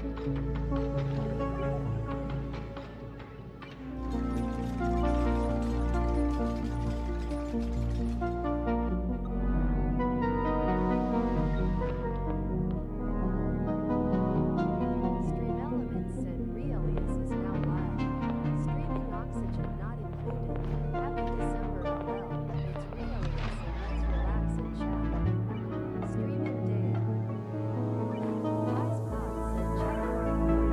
Stream Elements said Rielious is now live. Streaming Oxygen not included. Happy December LL. It's Rielious and let's relax and chat. Streaming Dale. Wise God said check mark.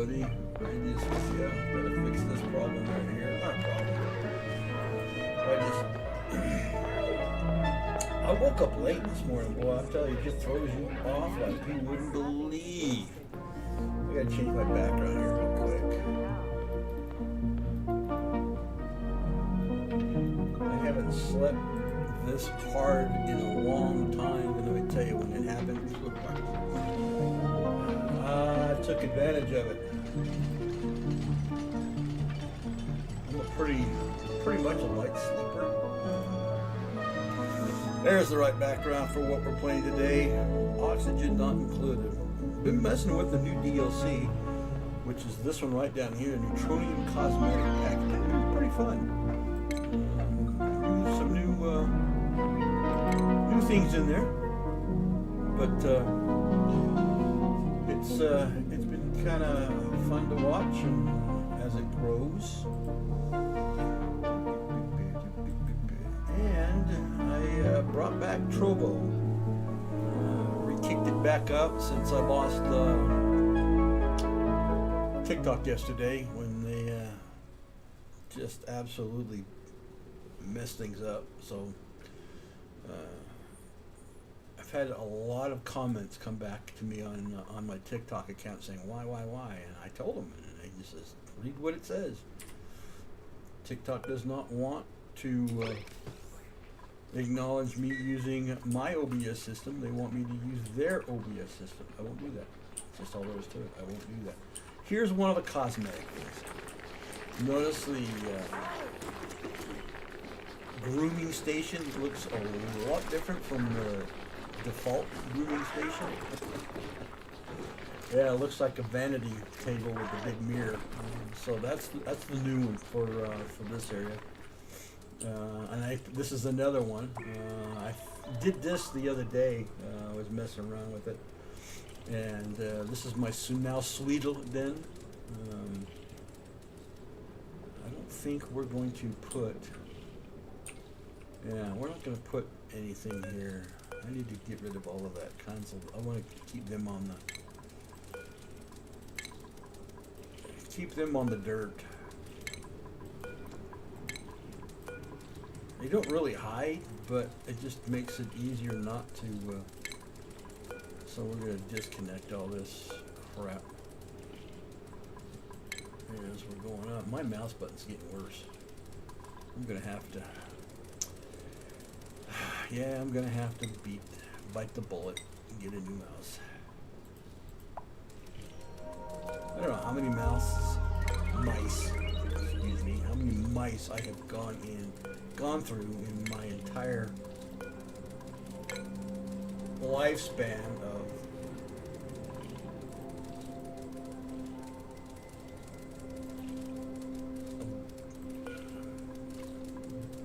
everybody. I just, gotta fix this problem right here. Not a problem. I woke up late this morning, boy. I tell you, it just throws you off like you wouldn't believe. I gotta change my background here real quick. I haven't slept this hard in a long time, and let me tell you, when it happened, I took advantage of it. I'm a pretty much a light sleeper. There's the right background for what we're playing today. Oxygen not included. Been messing with the new DLC, which is this one right down here, Neutronium Cosmetic Pack. Pretty fun. Some new things in there, but it's been kind of fun to watch and as it grows. And I brought back Trovo. Re-kicked it back up since I lost TikTok yesterday when they just absolutely messed things up. So I've had a lot of comments come back to me on my TikTok account saying why, and I told them, and they just says read what it says. TikTok does not want to acknowledge me using my OBS system. They want me to use their OBS system. I won't do that. That's just all there is to it. I won't do that. Here's one of the cosmetic things. Notice the grooming station looks a lot different from the default grooming station. Yeah, it looks like a vanity table with a big mirror. So that's the new one for this area. And this is another one. I did this the other day. I was messing around with it, and this is my now Sweetle den. I don't think we're going to put. Yeah, we're not going to put anything here. I need to get rid of all of that console. I want to keep them on the dirt. They don't really hide, but it just makes it easier not to. So we're going to disconnect all this crap. As we're going up, my mouse button's getting worse. I'm going to have to. Yeah, I'm going to have to bite the bullet and get a new mouse. I don't know how many mice I have gone through in my entire lifespan of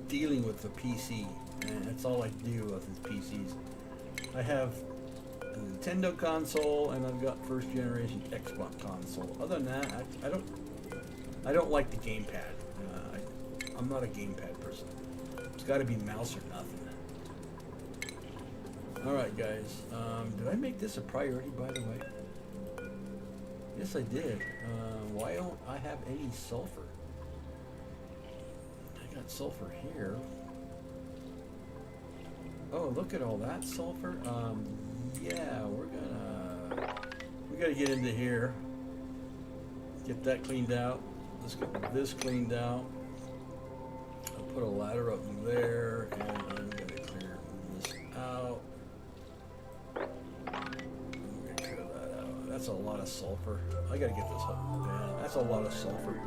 dealing with the PC. And that's all I do with the PCs. I have a Nintendo console and I've got first generation Xbox console. Other than that, I don't like the gamepad. I'm not a gamepad person. It's got to be mouse or nothing. All right, guys. Did I make this a priority, by the way? Yes, I did. Why don't I have any sulfur? I got sulfur here. Oh, look at all that sulfur. Yeah, we gotta get into here. Get that cleaned out. Let's get this cleaned out. I'll put a ladder up there, and I'm gonna clear this out. I'm gonna clear that out. That's a lot of sulfur. I gotta get this up. Yeah, that's a lot of sulfur.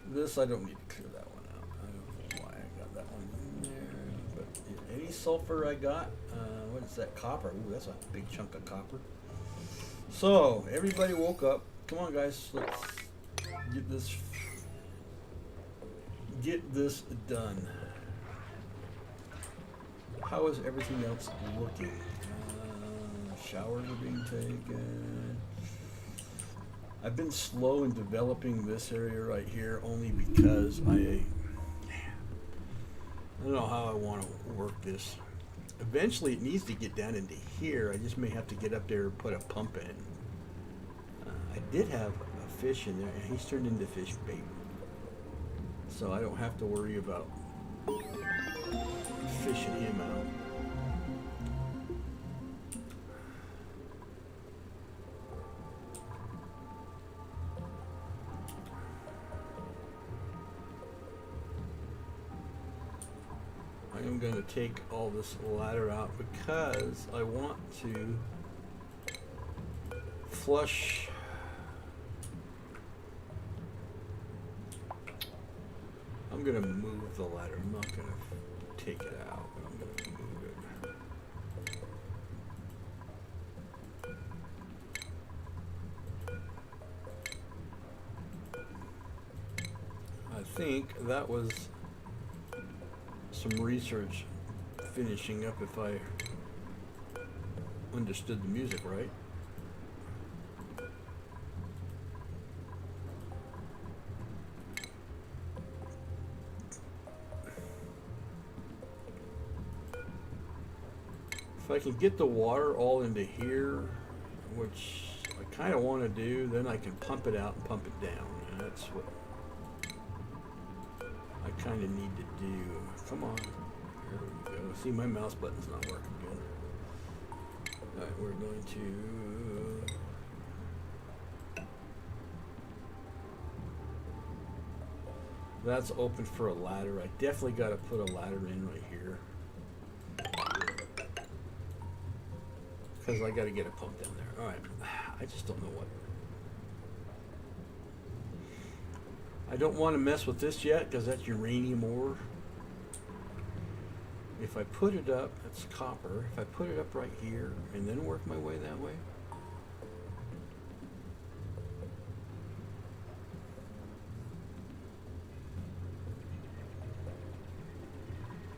This I don't need to clear that one out. I don't know why I got that one in there. But any sulfur I got, what is that? Copper. Ooh, that's a big chunk of copper. So everybody woke up. Come on, guys. Let's get this done. How is everything else looking? Showers are being taken. I've been slow in developing this area right here only because I don't know how I want to work this. Eventually it needs to get down into here. I just may have to get up there and put a pump in. I did have a fish in there, and he's turned into fish bait. So I don't have to worry about fishing him out. I'm going to take all this ladder out because I want to flush. I'm going to move the ladder. I'm not going to take it out, but I'm going to move it. I think that was some research finishing up, if I understood the music right. If I can get the water all into here, which I kind of want to do, then I can pump it out and pump it down. And that's what I kind of need to do. Come on. Here we go. See, my mouse button's not working good. Alright, we're going to... That's open for a ladder. I definitely got to put a ladder in right here. Because I got to get a pump down there. Alright. I just don't know what... I don't want to mess with this yet because that's uranium ore. If I put it up, that's copper. If I put it up right here and then work my way that way.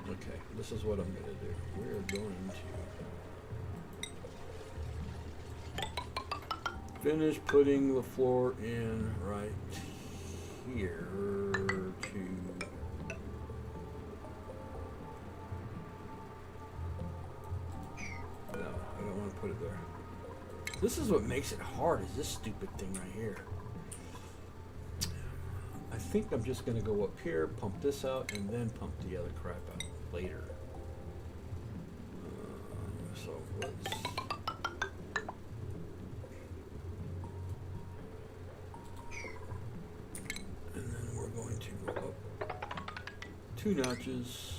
Okay, this is what I'm going to do. We're going to finish putting the floor in right here to no, I don't want to put it there. This is what makes it hard, is this stupid thing right here. I think I'm just going to go up here, pump this out, and then pump the other crap out later. So let's... And then we're going to go up 2 notches.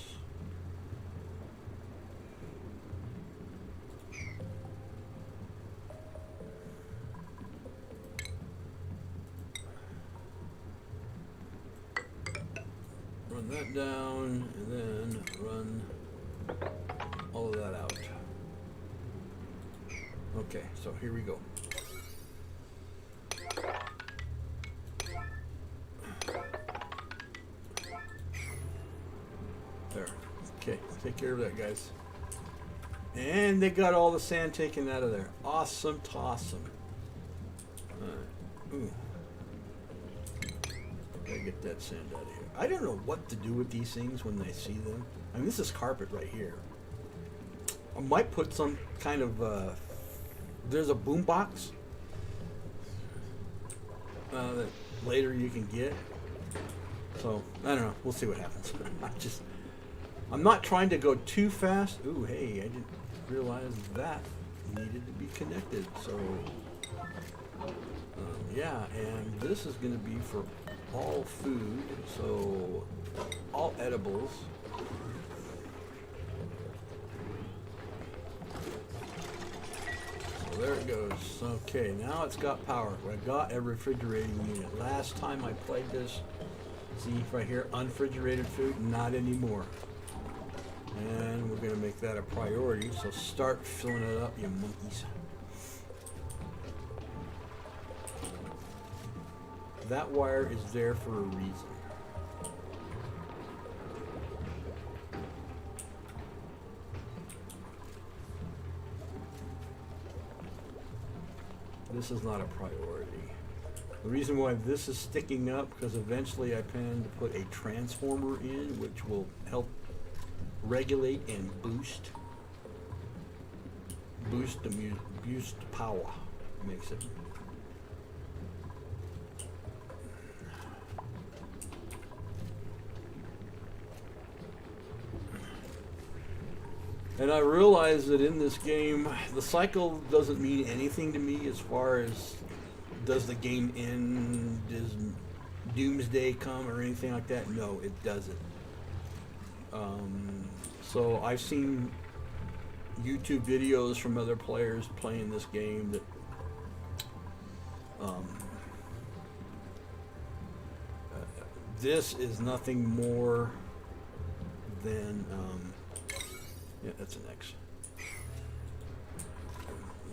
Run that down, and then run all of that out. Okay, so here we go. There. Okay, take care of that, guys. And they got all the sand taken out of there. Awesome, tossum. Ooh. Gotta get that sand out of here. I don't know what to do with these things when I see them. I mean, this is carpet right here. I might put some kind of, there's a boom box that later you can get. So, I don't know. We'll see what happens. I'm not trying to go too fast. Ooh, hey, I didn't realize that needed to be connected. So, yeah, and this is going to be for all food, so all edibles. So there it goes. Okay, now it's got power. I got a refrigerating unit. Last time I played this, see right here, unrefrigerated food, not anymore. And we're going to make that a priority, so start filling it up, you monkeys. That wire is there for a reason. This is not a priority. The reason why this is sticking up, because eventually I plan to put a transformer in, which will help regulate and boost boost power makes it. And I realize that in this game, the cycle doesn't mean anything to me as far as does the game end, does doomsday come or anything like that. No, it doesn't. So I've seen YouTube videos from other players playing this game that this is nothing more than yeah, that's an X. It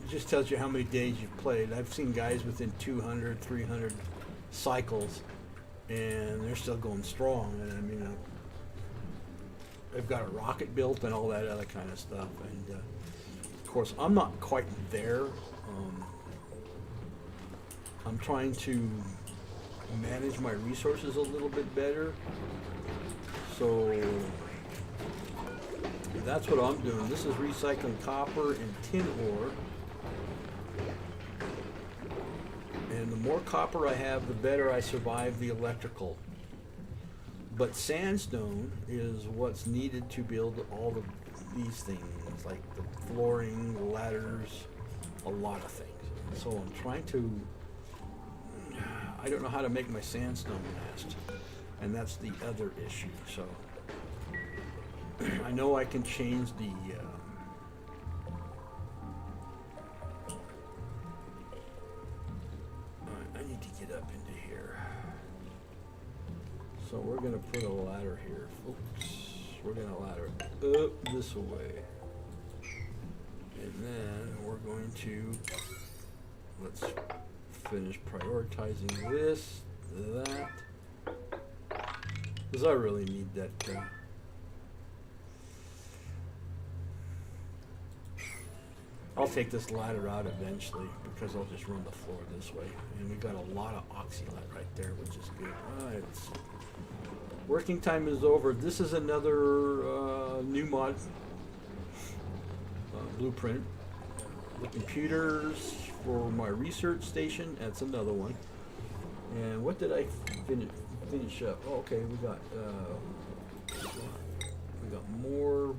just tells you how many days you've played. I've seen guys within 200, 300 cycles, and they're still going strong. And I mean, they've got a rocket built and all that other kind of stuff. And of course, I'm not quite there. I'm trying to manage my resources a little bit better. So that's what I'm doing. This is recycling copper and tin ore. And the more copper I have, the better I survive the electrical. But sandstone is what's needed to build all of these things, like the flooring, the ladders, a lot of things. So I'm trying to, I don't know how to make my sandstone last. And that's the other issue. So I know I can change the I need to get up into here. So we're going to put a ladder here, folks. We're going to ladder it up this way. And then we're going to, let's finish prioritizing this, that. Because I really need that. I'll take this ladder out eventually because I'll just run the floor this way. And we've got a lot of oxylet right there, which is good. Alright, working time is over. This is another new mod blueprint. The computers for my research station, that's another one. And what did I finish up? Oh, okay, we got more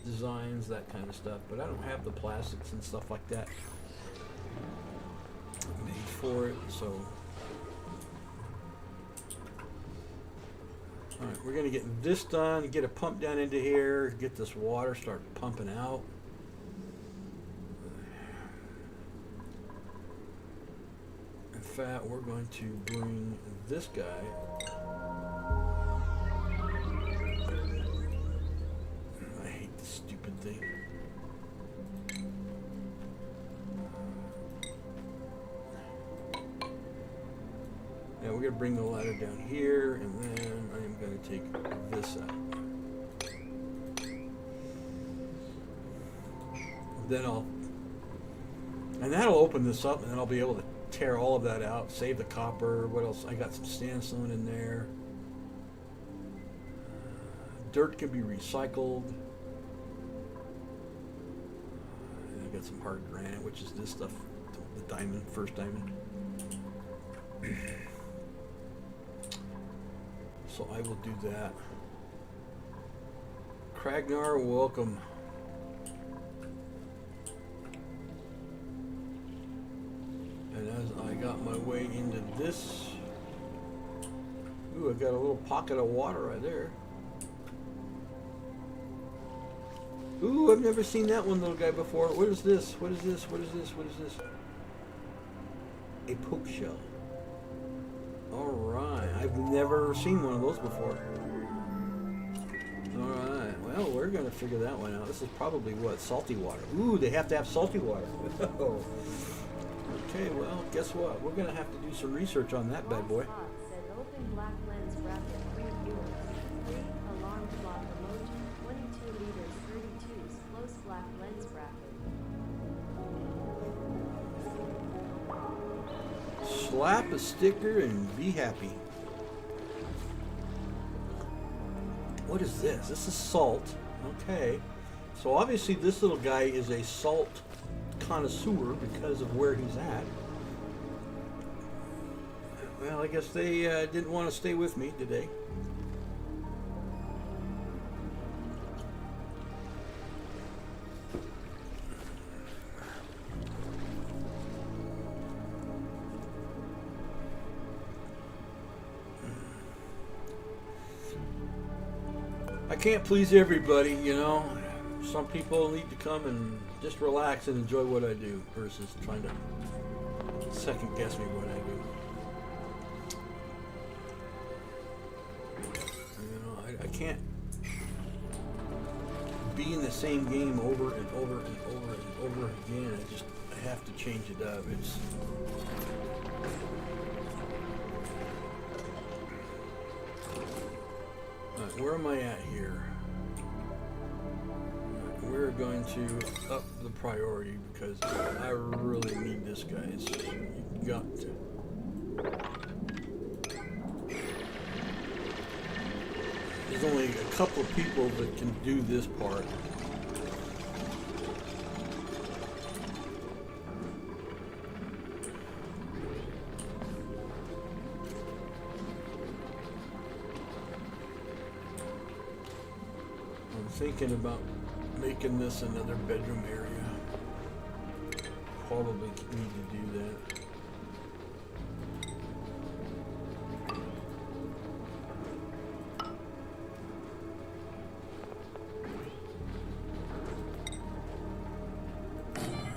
designs, that kind of stuff, but I don't have the plastics and stuff like that made for it. So alright, we're gonna get this done, get a pump down into here, get this water start pumping out. In fact, we're going to bring this guy. Stupid thing. Now we're going to bring the ladder down here, and then I am going to take this out. Then and that'll open this up, and then I'll be able to tear all of that out, save the copper. What else? I got some sandstone in there. Dirt can be recycled. Got some hard granite, which is this stuff, the diamond, first diamond. So I will do that. Kragnar, welcome. And as I got my way into this, ooh, I got a little pocket of water right there. Ooh, I've never seen that one little guy before. What is this? What is this? What is this? What is this? A poke shell. Alright, I've never seen one of those before. Alright, well, we're going to figure that one out. This is probably what? Salty water. Ooh, they have to have salty water. Okay, well, guess what? We're going to have to do some research on that bad boy. Open black lens bracket, 3 viewers, 3 alarm clock emoji, 22 liters, 32s, close black lens bracket. Slap a sticker and be happy. What is this? This is salt. Okay. So obviously this little guy is a salt connoisseur because of where he's at. Well, I guess they didn't want to stay with me today. I can't please everybody, you know. Some people need to come and just relax and enjoy what I do versus trying to second guess me what I do. You know, I can't be in the same game over and over and over and over again. I have to change it up. It's where am I at here? We're going to up the priority because I really need this, guys. You got to. There's only a couple of people that can do this part. Thinking about making this another bedroom area. Probably need to do that.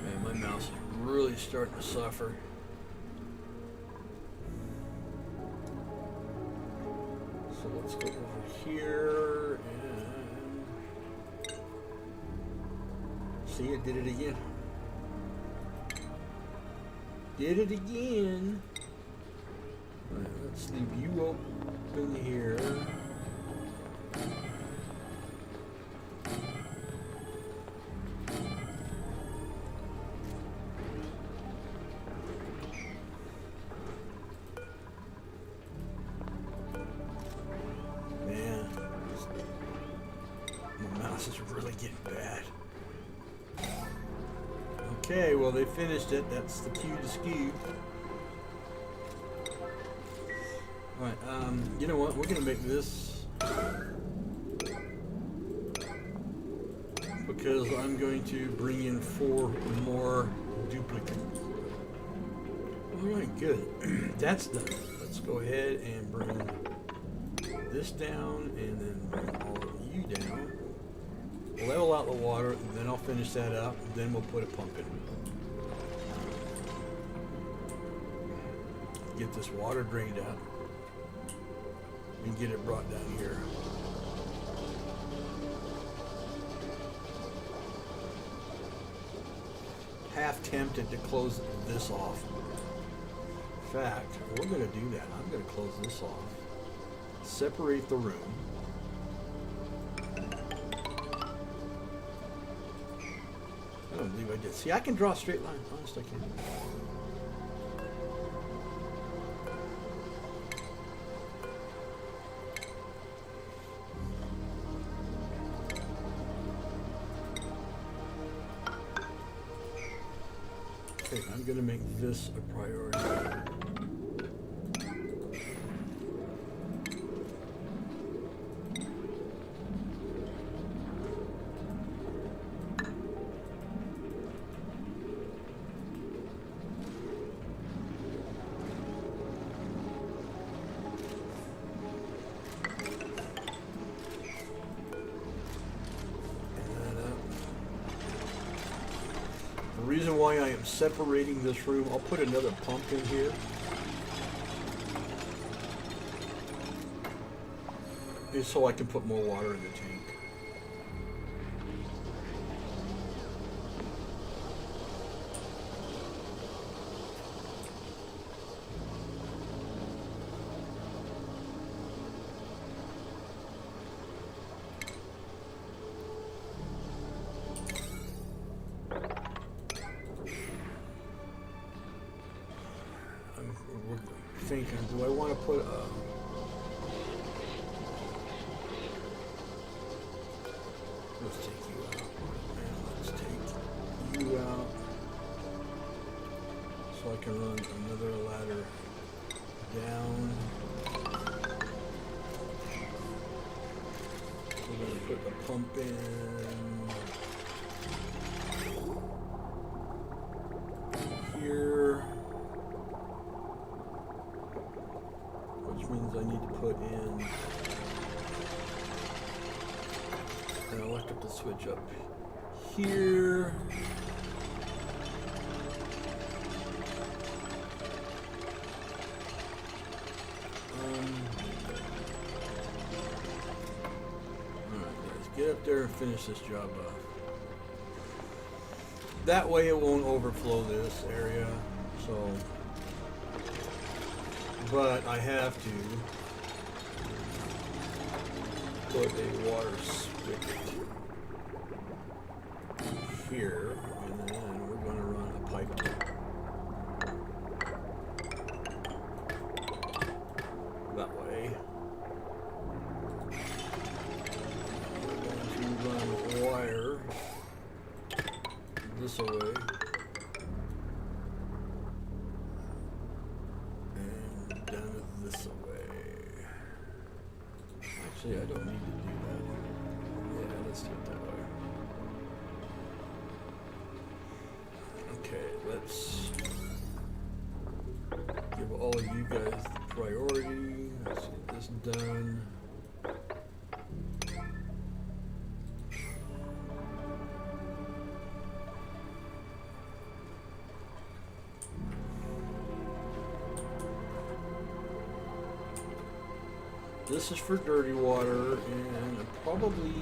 Man, my mouse is really starting to suffer. So let's go over here and see, it did it again. Did it again. Alright, let's leave you open here. Man, my mouse is really getting bad. Okay, well, they finished it. That's the cue to skew. Alright, you know what? We're going to make this because I'm going to bring in 4 more duplicates. Alright, good. That's done. Let's go ahead and bring this down and then bring all of you down. Level out the water, and then I'll finish that up, and then we'll put a pump in. Get this water drained out and get it brought down here. Half tempted to close this off. In fact, we're going to do that. I'm going to close this off. Separate the room. I don't believe I did. See, I can draw a straight line. Honest, I can. Okay, I'm going to make this a priority. The reason why I am separating this room, I'll put another pump in here. Is so I can put more water in the tank. Thinking, do I want to put let's take you out, and let's take you out. so I can run another ladder down. We're going to put the pump in here, which means I need to put in an electrical switch up here. Get up there and finish this job off. That way it won't overflow this area, so, but I have to put a water spigot here, and then we're going to run a pipe that way. Wire this away and down it this away. Actually, I don't need to do that. Yeah, let's do it that way. Okay, let's give all of you guys the priority. Let's get this done. This is for dirty water, and probably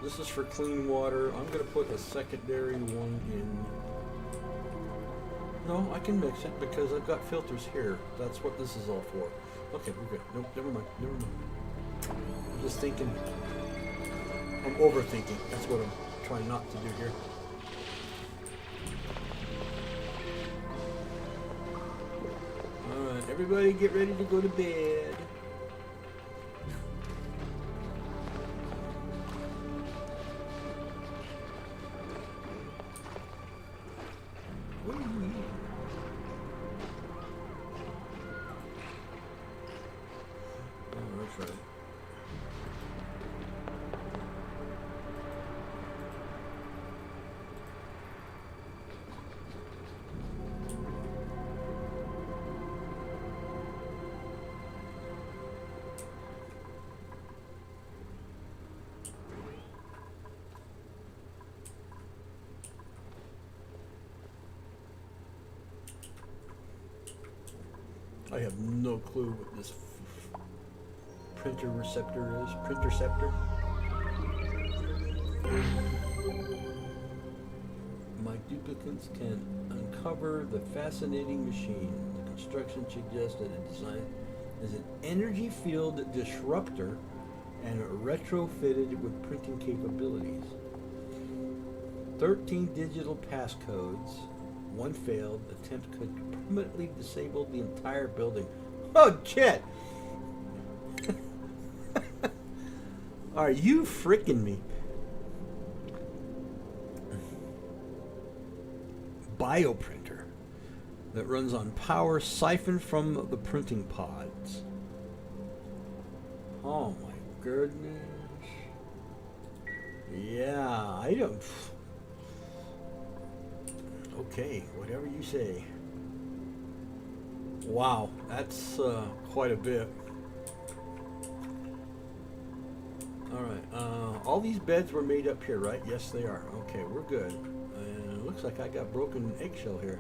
this is for clean water. I'm going to put a secondary one in. No, I can mix it because I've got filters here. That's what this is all for. Okay, we're good. Nope, never mind. Never mind. I'm just thinking. I'm overthinking. That's what I'm trying not to do here. Alright, everybody get ready to go to bed. Oh, that's right. I have no clue what this printer receptor is. Printerceptor? My duplicants can uncover the fascinating machine. The construction suggests that it design is an energy field disruptor and retrofitted with printing capabilities. 13 digital passcodes. One failed attempt could permanently disable the entire building. Oh, shit! Are you freaking me? Bioprinter that runs on power siphoned from the printing pods. Oh my goodness. Yeah, I don't... Okay, whatever you say. Wow, that's quite a bit. Alright, all these beds were made up here, right? Yes, they are. Okay, we're good. And it looks like I got broken eggshell here.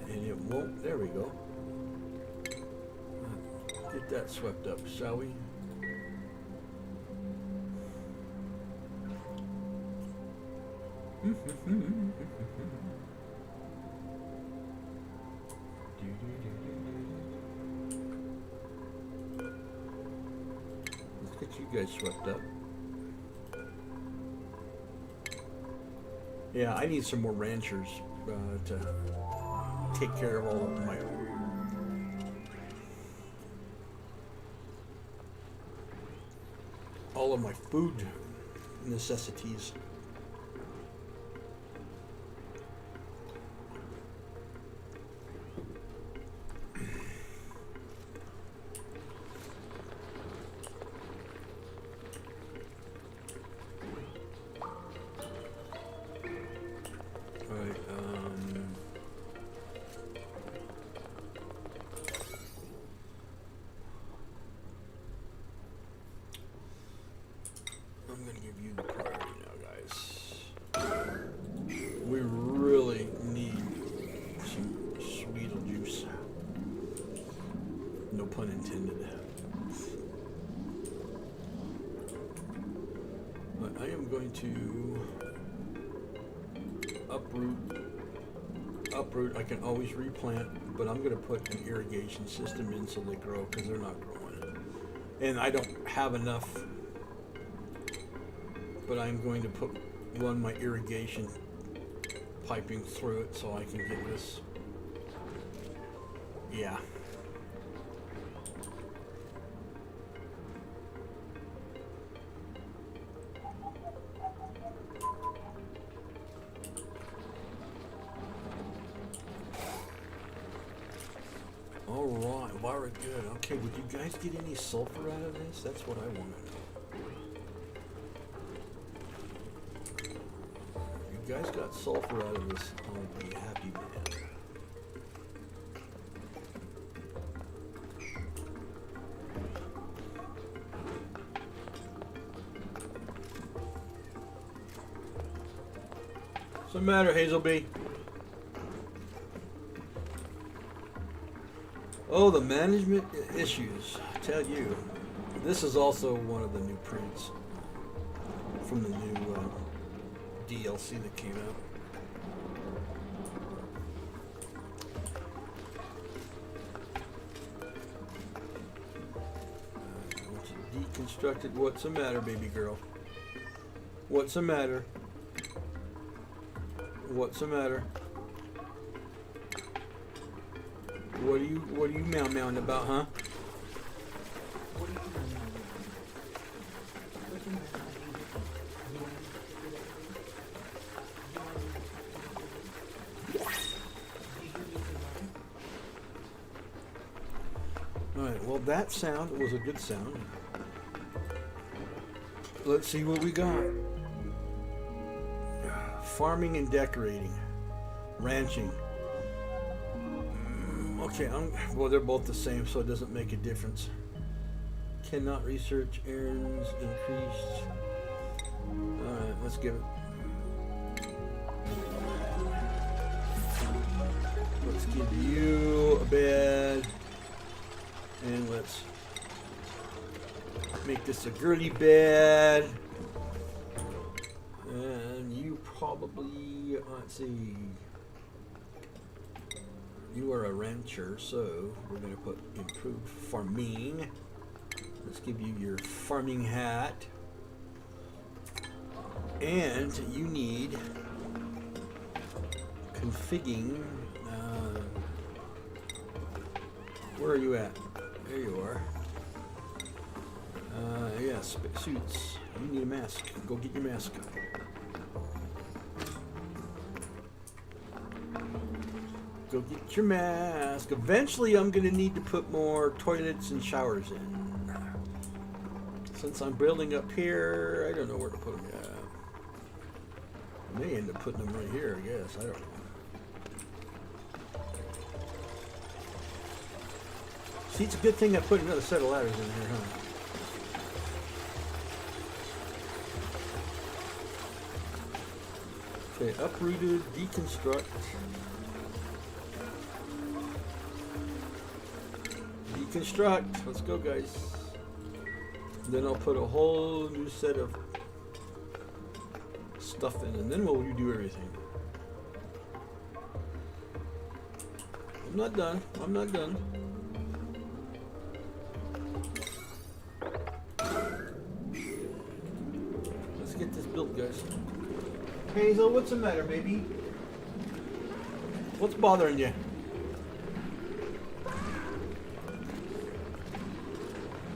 And it won't, there we go. Get that swept up, shall we? Let's get you guys swept up. Yeah, I need some more ranchers to take care of all of my food necessities. Alright, I'm gonna give you the priority now, guys. We really need some sweetle juice. No pun intended. But I am going to uproot. I can always replant, but I'm going to put an irrigation system in so they grow, because they're not growing. And I don't have enough, but I'm going to run my irrigation piping through it so I can get this. Yeah. Alright, very good. Okay, did you guys get any sulfur out of this? That's what I want to know. If you guys got sulfur out of this, I'll be happy, man. What's the matter, Hazelby? Oh, the management issues. I tell you, this is also one of the new prints from the new DLC that came out. Deconstructed. What's the matter, baby girl? What's the matter? What's the matter? What are you meowing about, huh? Alright, well that sound was a good sound. Let's see what we got. Farming and decorating. Ranching. Okay, well, they're both the same, so it doesn't make a difference. Cannot research errands increased. Alright, let's give it. Let's give you a bed. And let's make this a girly bed. And you probably, let's see. You are a rancher, so we're going to put improved farming. Let's give you your farming hat. And you need configuring. Where are you at? There you are. Yes, suits. You need a mask. Go get your mask. Go get your mask. Eventually I'm going to need to put more toilets and showers in. Since I'm building up here, I don't know where to put them yet. I may end up putting them right here, I guess. I don't know. See, it's a good thing I put another set of ladders in here, huh? Okay, uprooted, deconstruct. Deconstruct. Let's go, guys. Then I'll put a whole new set of stuff in, and then we'll redo everything. I'm not done. I'm not done. Let's get this built, guys. Hazel, what's the matter, baby? What's bothering you?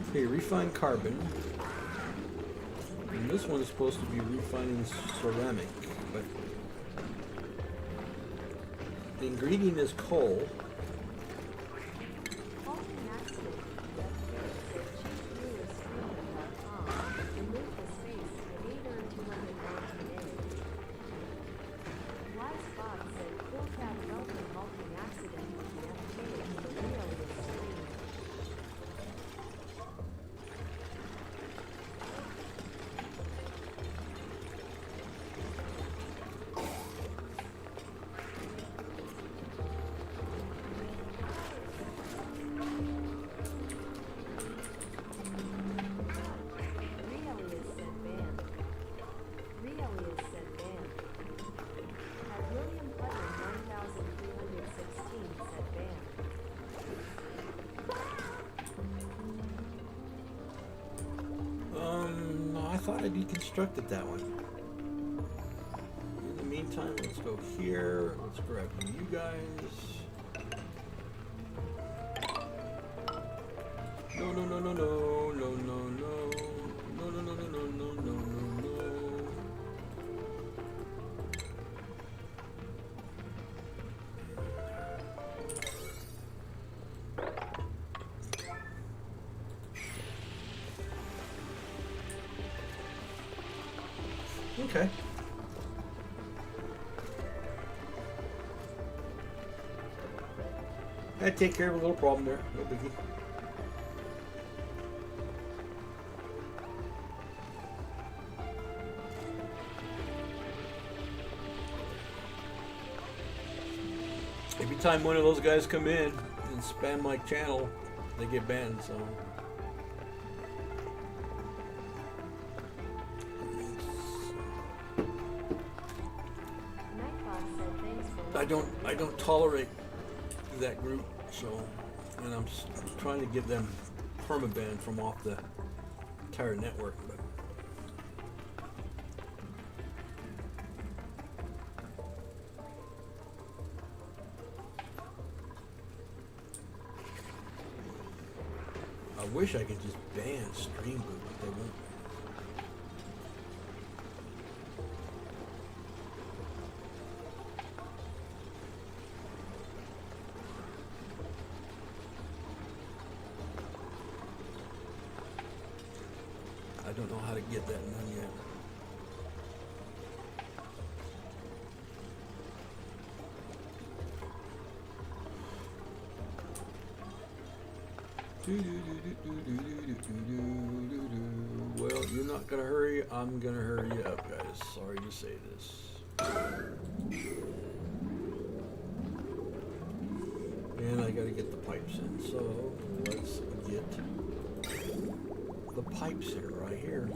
Okay, refined carbon. And this one is supposed to be refining ceramic, but the ingredient is coal. Halting accident. Jeff Harris at CheapReeliousStreamer.com. Remove the space. Gator 298. Wise Fox said Cool Cat welcome halting accident. FK to the Rielious stream. Rielious said ban. Rielious said ban. At William Putnam 1316 said ban. I thought I deconstructed that one. In the meantime, let's go here. Let's grab you guys. No, no, no, no, no, no, no, no, no, no, no, no, no, no, no, no. Okay. I take care of a little problem there. No biggie. Every time one of those guys come in and spam my channel, they get banned, so. Nightbot said thanks for I don't tolerate that group, so, and I'm trying to get them permabanned from off the entire network, but I wish I could just ban Stream Boot, but they won't. I don't know how to get that done yet. Well, you're not gonna hurry. I'm gonna hurry you up, guys. Sorry to say this. And I gotta get the pipes in. So let's get the pipes here, right here.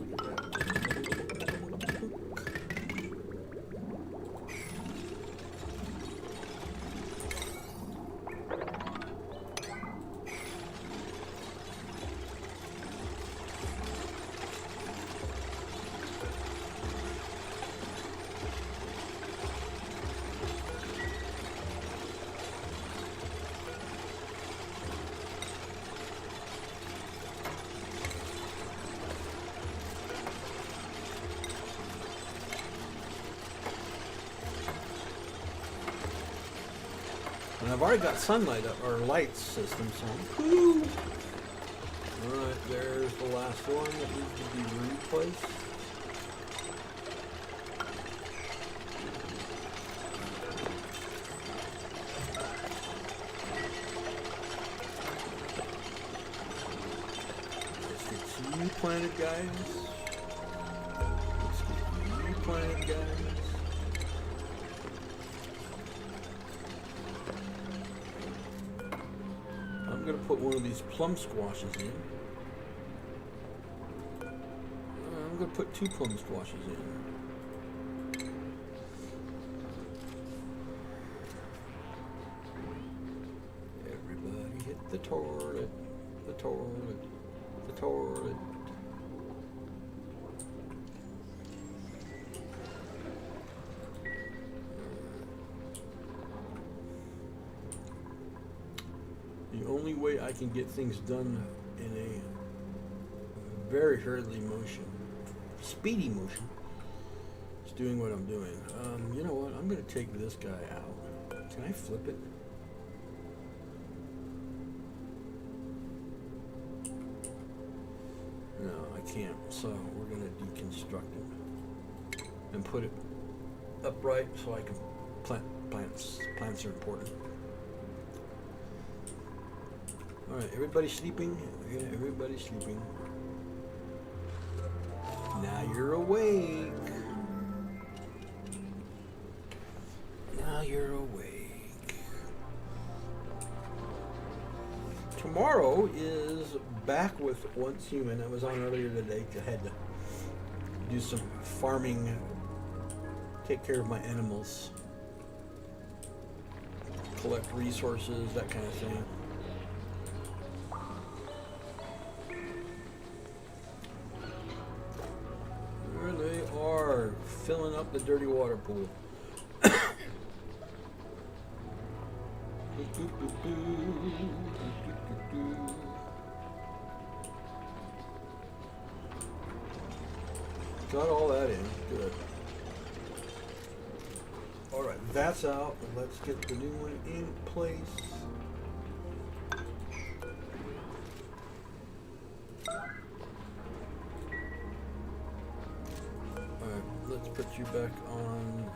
And I've already got sunlight up, or light system, so I'm cool. Alright, there's the last one that needs to be replaced. Let's get you planted, guys. Let's get you planted, guys. I'm going to put one of these plum squashes in. I'm going to put 2 plum squashes in. Everybody hit the toilet, the toilet, the toilet. The only way I can get things done in a very hurriedly motion speedy motion. It's doing what I'm doing. You know what? I'm going to take this guy out. Can I flip it? No, I can't. So we're going to deconstruct it and put it upright so I can plant plants. Plants are important. All right, everybody sleeping? Yeah, everybody's sleeping. Now you're awake. Now you're awake. Tomorrow is Back with Once Human. I was on earlier today. I had to do some farming, take care of my animals, collect resources, that kind of thing. There they are, filling up the dirty water pool. Got all that in. Good. Alright, that's out. Let's get the new one in place. Alright, let's put you back on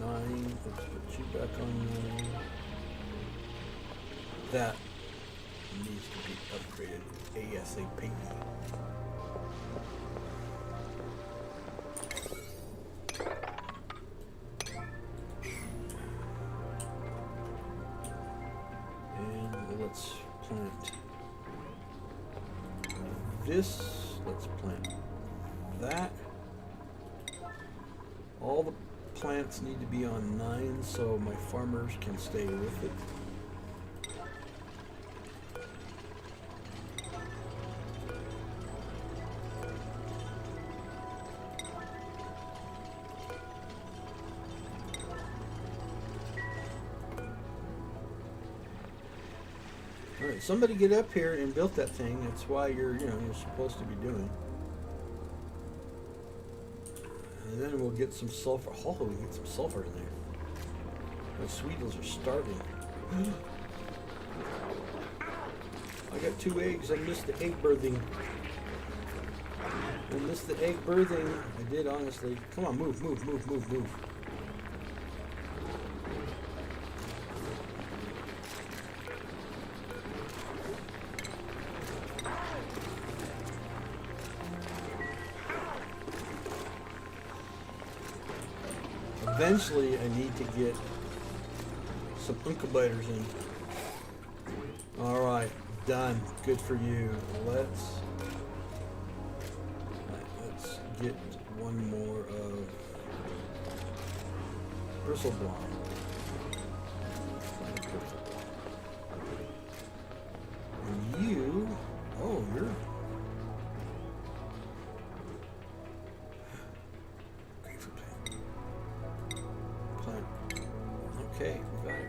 9. Let's put you back on 9. That needs to be upgraded ASAP. And let's plant this. Let's plant that. All the plants need to be on 9 so my farmers can stay with it. All right, somebody get up here and built that thing. That's why you're supposed to be doing. And then we'll get some sulfur. Oh, we get some sulfur in there. My sweetles are starving. I got 2 eggs. I missed the egg birthing. I missed the egg birthing. I did, honestly. Come on, move, move, move, move, move. Eventually, I need to get some incubators in. All right, done. Good for you. Let's get one more of bristleblom. And you, oh, you're. Okay, we got it.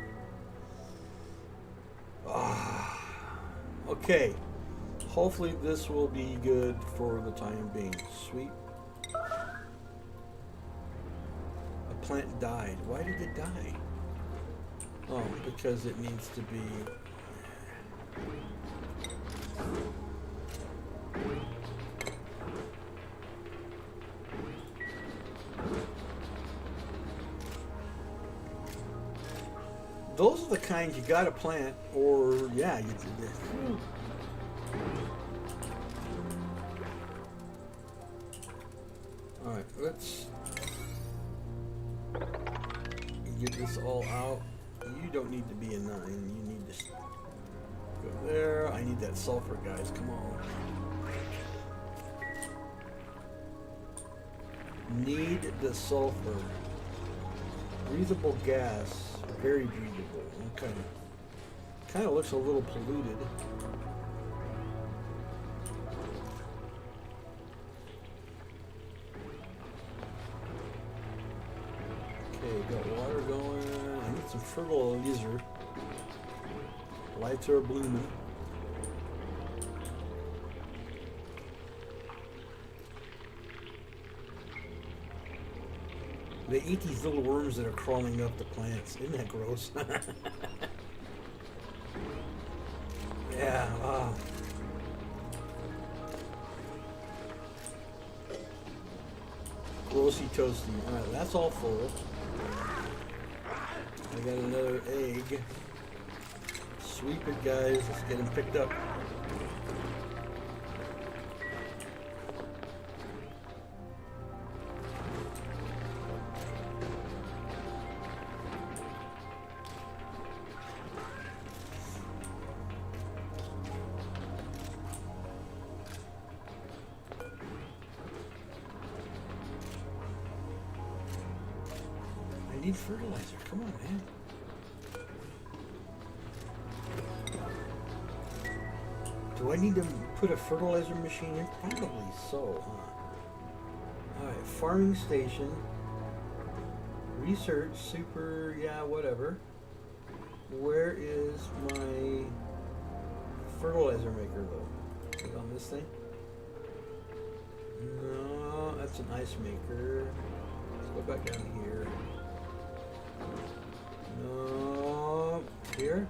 Okay. Hopefully this will be good for the time being. Sweet. A plant died. Why did it die? Oh, because it needs to be... Those are the kinds you gotta plant, or yeah, you do this. All right, let's get this all out. You don't need to be a 9. You need to go there. I need that sulfur, guys. Come on. Need the sulfur. Breathable gas. Very breathable. Okay. Kind of looks a little polluted. Okay, got water going. I need some fertilizer. Lights are blooming. They eat these little worms that are crawling up the plants. Isn't that gross? Yeah, wow. Grossy toasty. Alright, that's all full. I got another egg. Sweep it, guys. Let's get him picked up. I need fertilizer. Come on, man. Do I need to put a fertilizer machine in? Probably so, huh? Alright, farming station. Research, super, yeah, whatever. Where is my fertilizer maker, though? Is it on this thing? No, that's an ice maker. Let's go back down here. No, here.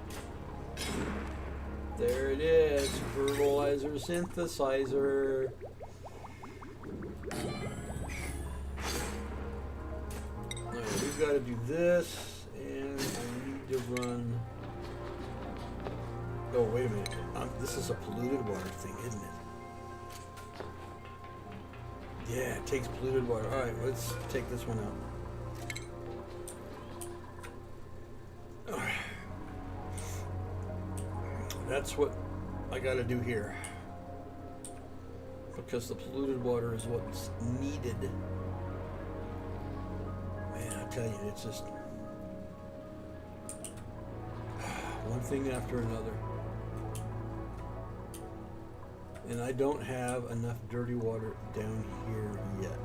There it is, fertilizer synthesizer. Alright, we've got to do this, and I need to run. Oh, wait a minute. This is a polluted water thing, isn't it? Yeah, it takes polluted water. Alright, let's take this one out. That's what I gotta do here. Because the polluted water is what's needed. Man, I tell you, it's just one thing after another. And I don't have enough dirty water down here yet.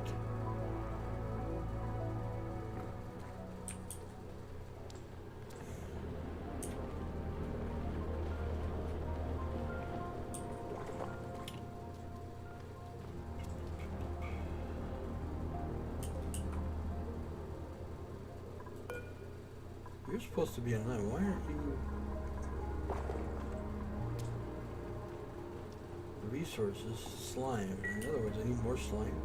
You're supposed to be a 9. Why aren't you? Resources, slime. In other words, I need more slime.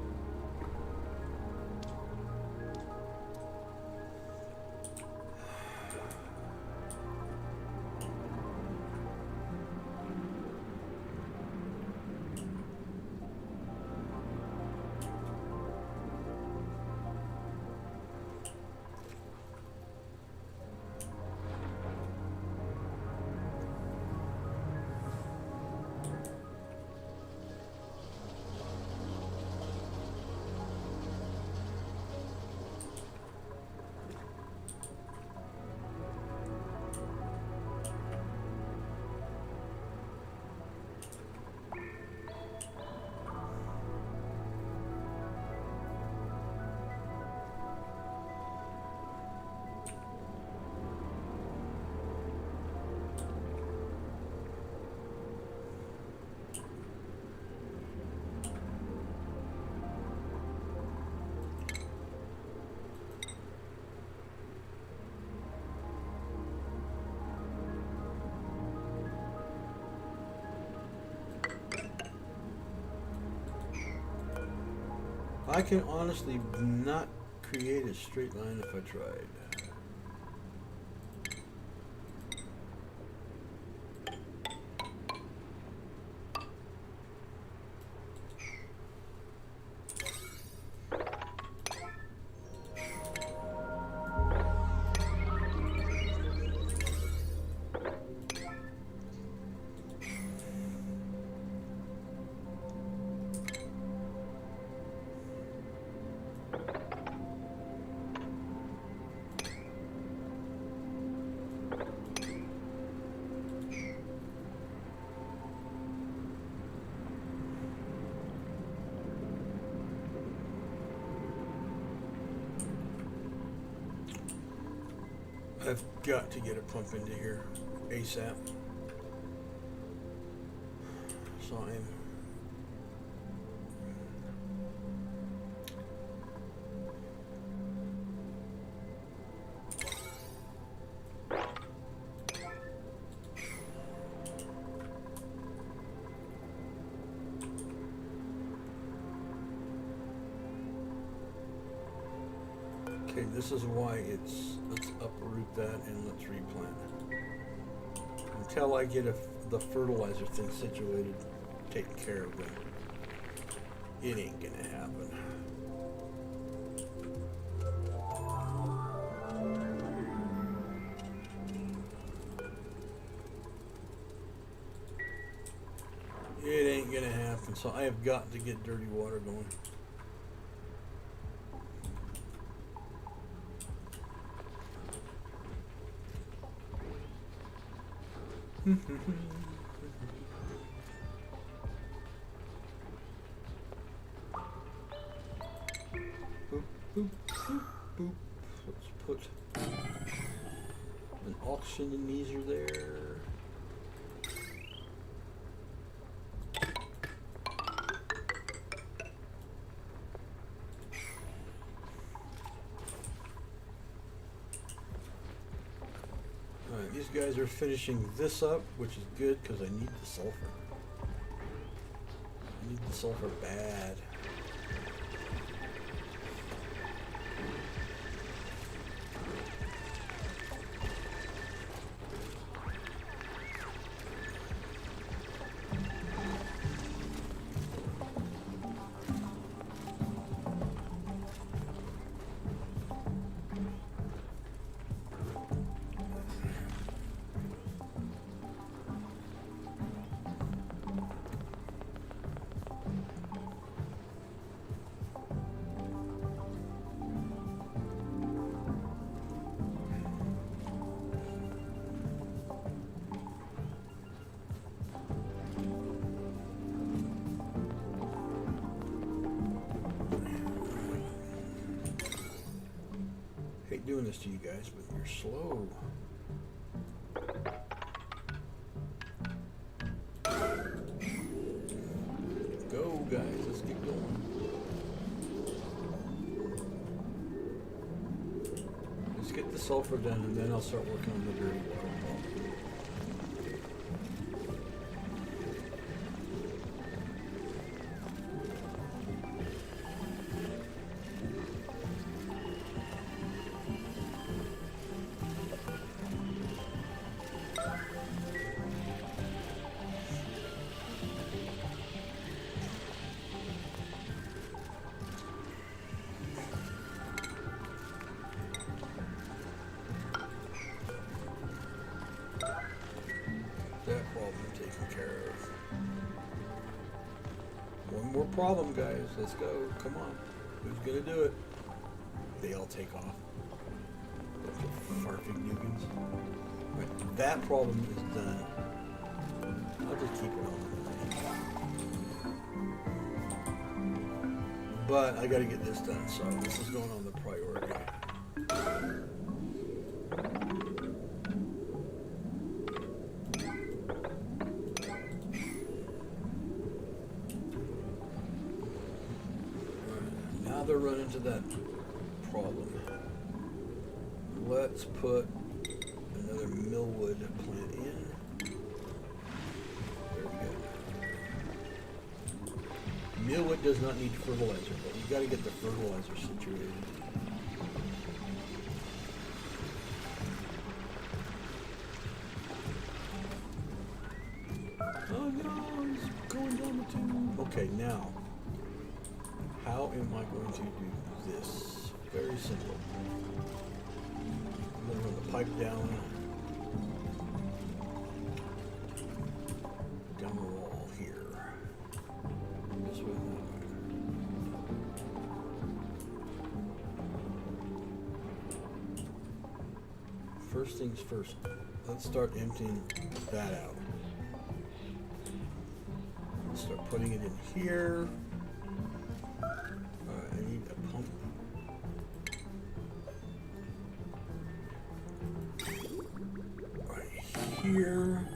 I can honestly not create a straight line if I tried. I've got to get a pump into here ASAP. So Okay, this is why it's, let's uproot that and let's replant. Until I get the fertilizer thing situated, taken care of, then it ain't gonna happen. It ain't gonna happen, so I have got to get dirty water going. Boop, boop, boop, boop. Let's put an oxygenezer there. Alright, these guys are finishing this up, which is good because I need the sulfur. I need the sulfur bad. Hate doing this to you guys, but you're slow. Go, guys, let's get going. Let's get the sulfur done, and then I'll start working on the dirty water problem. That problem taken care of. One more problem, guys. Let's go. Come on. Who's gonna do it? They all take off. Bunch of farting nugans. Right, that problem is done. I'll just keep it on. But I gotta get this done, so this is going on the priority. They're running into that problem. Let's put another millwood plant in. There we go. Millwood does not need fertilizer, but you got to get the fertilizer situated. Oh no, he's going down the tube. Okay, now. How am I going to do this? Very simple. I'm going to run the pipe down the wall here. This way, that way. First things first, let's start emptying that out. Let's start putting it in here. I need a pump. Right here.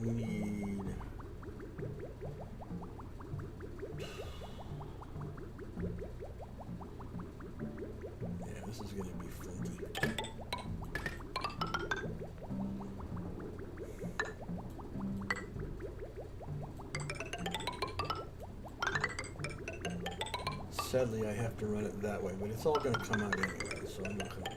We need... Yeah, this is going to be funky. sadly I have to run it that way, but it's all going to come out anyway, so I'm not going to.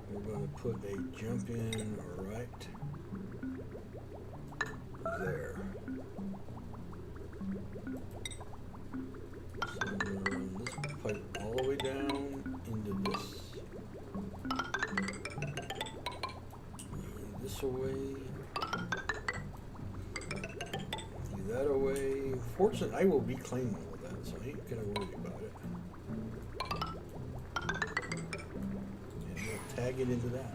We're going to put a jump in right there. So I'm going to run this pipe all the way down into this. This away. Do that away. Fortunately, I will reclaim all of that, so I ain't going to worry about it. And we'll tag it into that.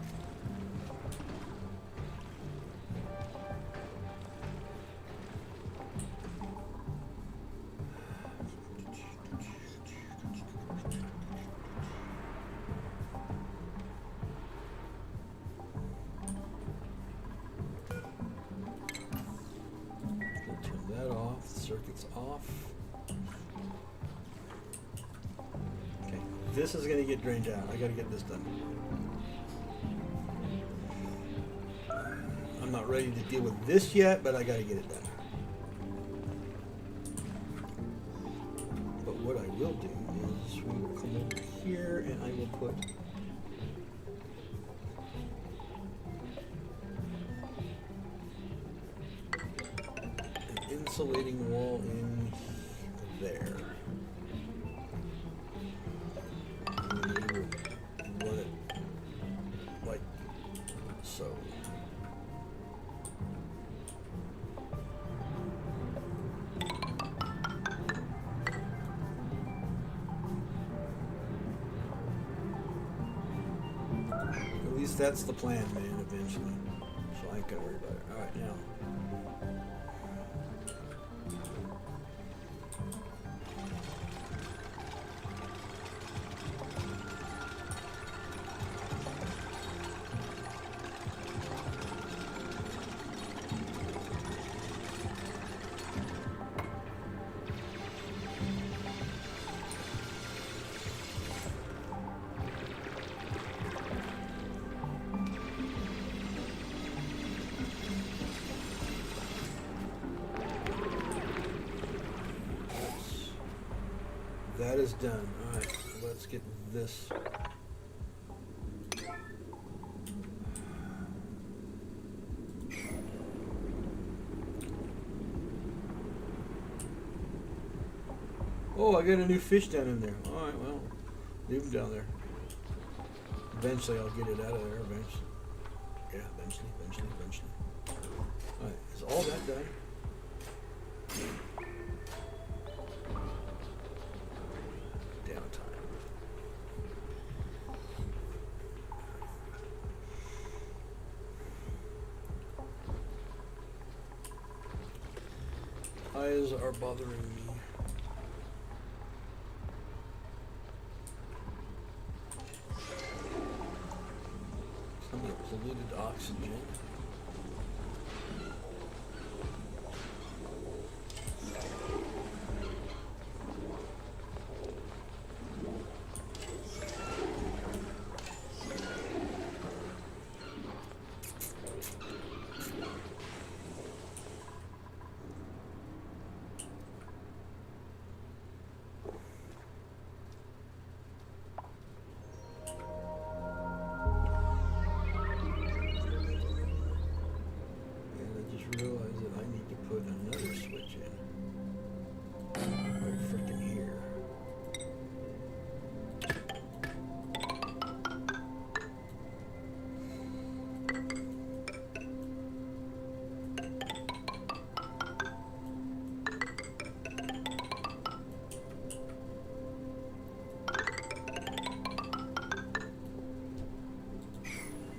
Circuit's off. Okay, this is going to get drained out. I got to get this done. I'm not ready to deal with this yet, but I got to get it done. But what I will do is we will come over here and I will put insulating wall in there. And we will run it like so. At least that's the plan, man, eventually. So I ain't gotta worry about it. Alright, now. That is done. Alright, let's get this. Oh, I got a new fish down in there. Alright, well, leave him down there. Eventually I'll get it out of there, eventually. Yeah, eventually. Alright, is all that done? Eyes are bothering me. Some polluted oxygen.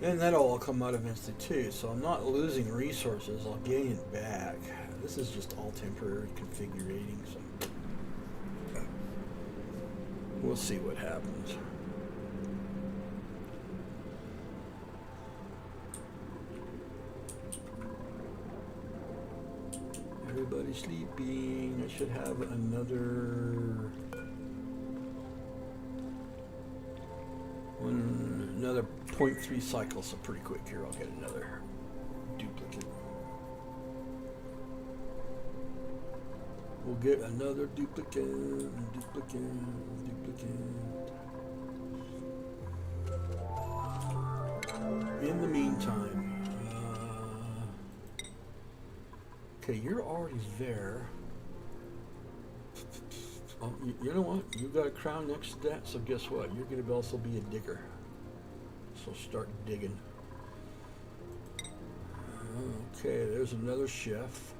And that'll all come out eventually too, so I'm not losing resources, I'll gain it back. This is just all temporary configurating, so we'll see what happens. Everybody's sleeping. I should have another 0.3 cycle, so pretty quick here I'll get another duplicate. We'll get another duplicate. In the meantime, okay, you're already there. Oh, you know what? You got a crown next to that, so guess what? You're going to also be a digger. So start digging. Okay, there's another chef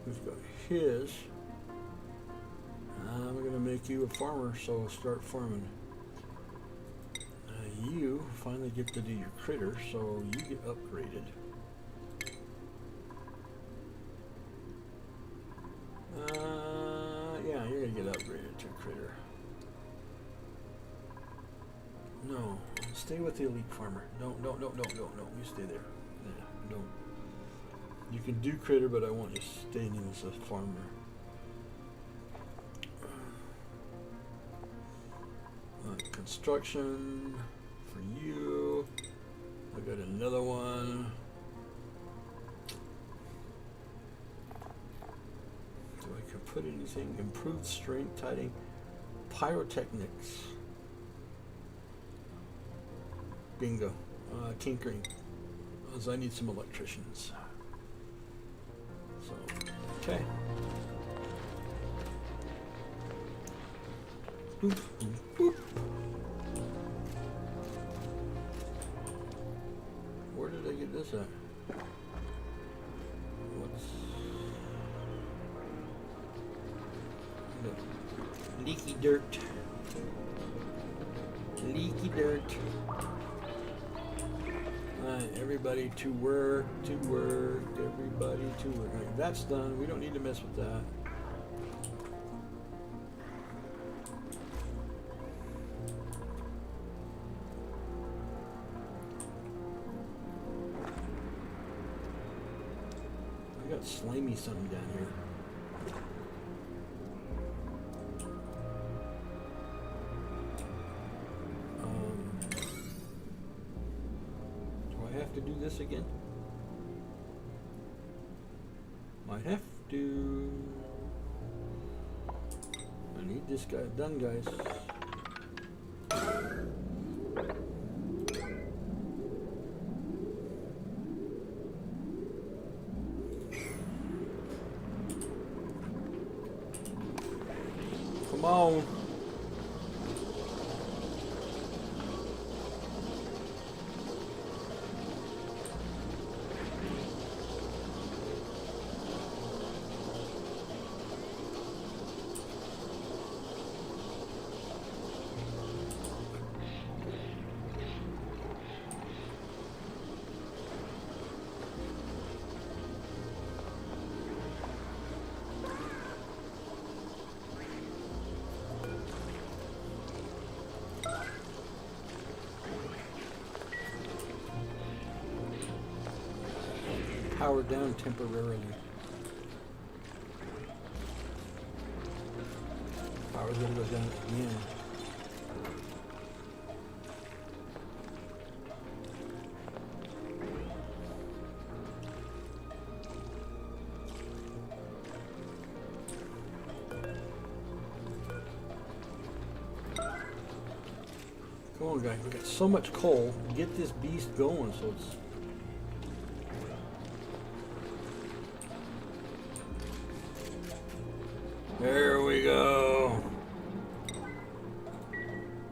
who's got his. I'm going to make you a farmer, so start farming. You finally get to do your critter, so you get upgraded. Yeah, you're gonna get upgraded to a critter. No, stay with the elite farmer. No, you stay there. Yeah, don't. You can do critter, but I want you staying in as a farmer. Construction for you. I got another one. Do I can put anything? Improved strength, tiding, pyrotechnics. Bingo. Tinkering. As I need some electricians. So, okay. Boop, boop, boop. Where did I get this at? What's no. Leaky dirt? Leaky dirt. Alright, everybody to work, everybody to work. Alright, that's done. We don't need to mess with that. Slimy something down here. Do I have to do this again? Might have to. I need this guy done, guys. Come on. Powered down temporarily. Power's gonna go down again. Come on, guys. We got so much coal. Get this beast going so it's. There we go.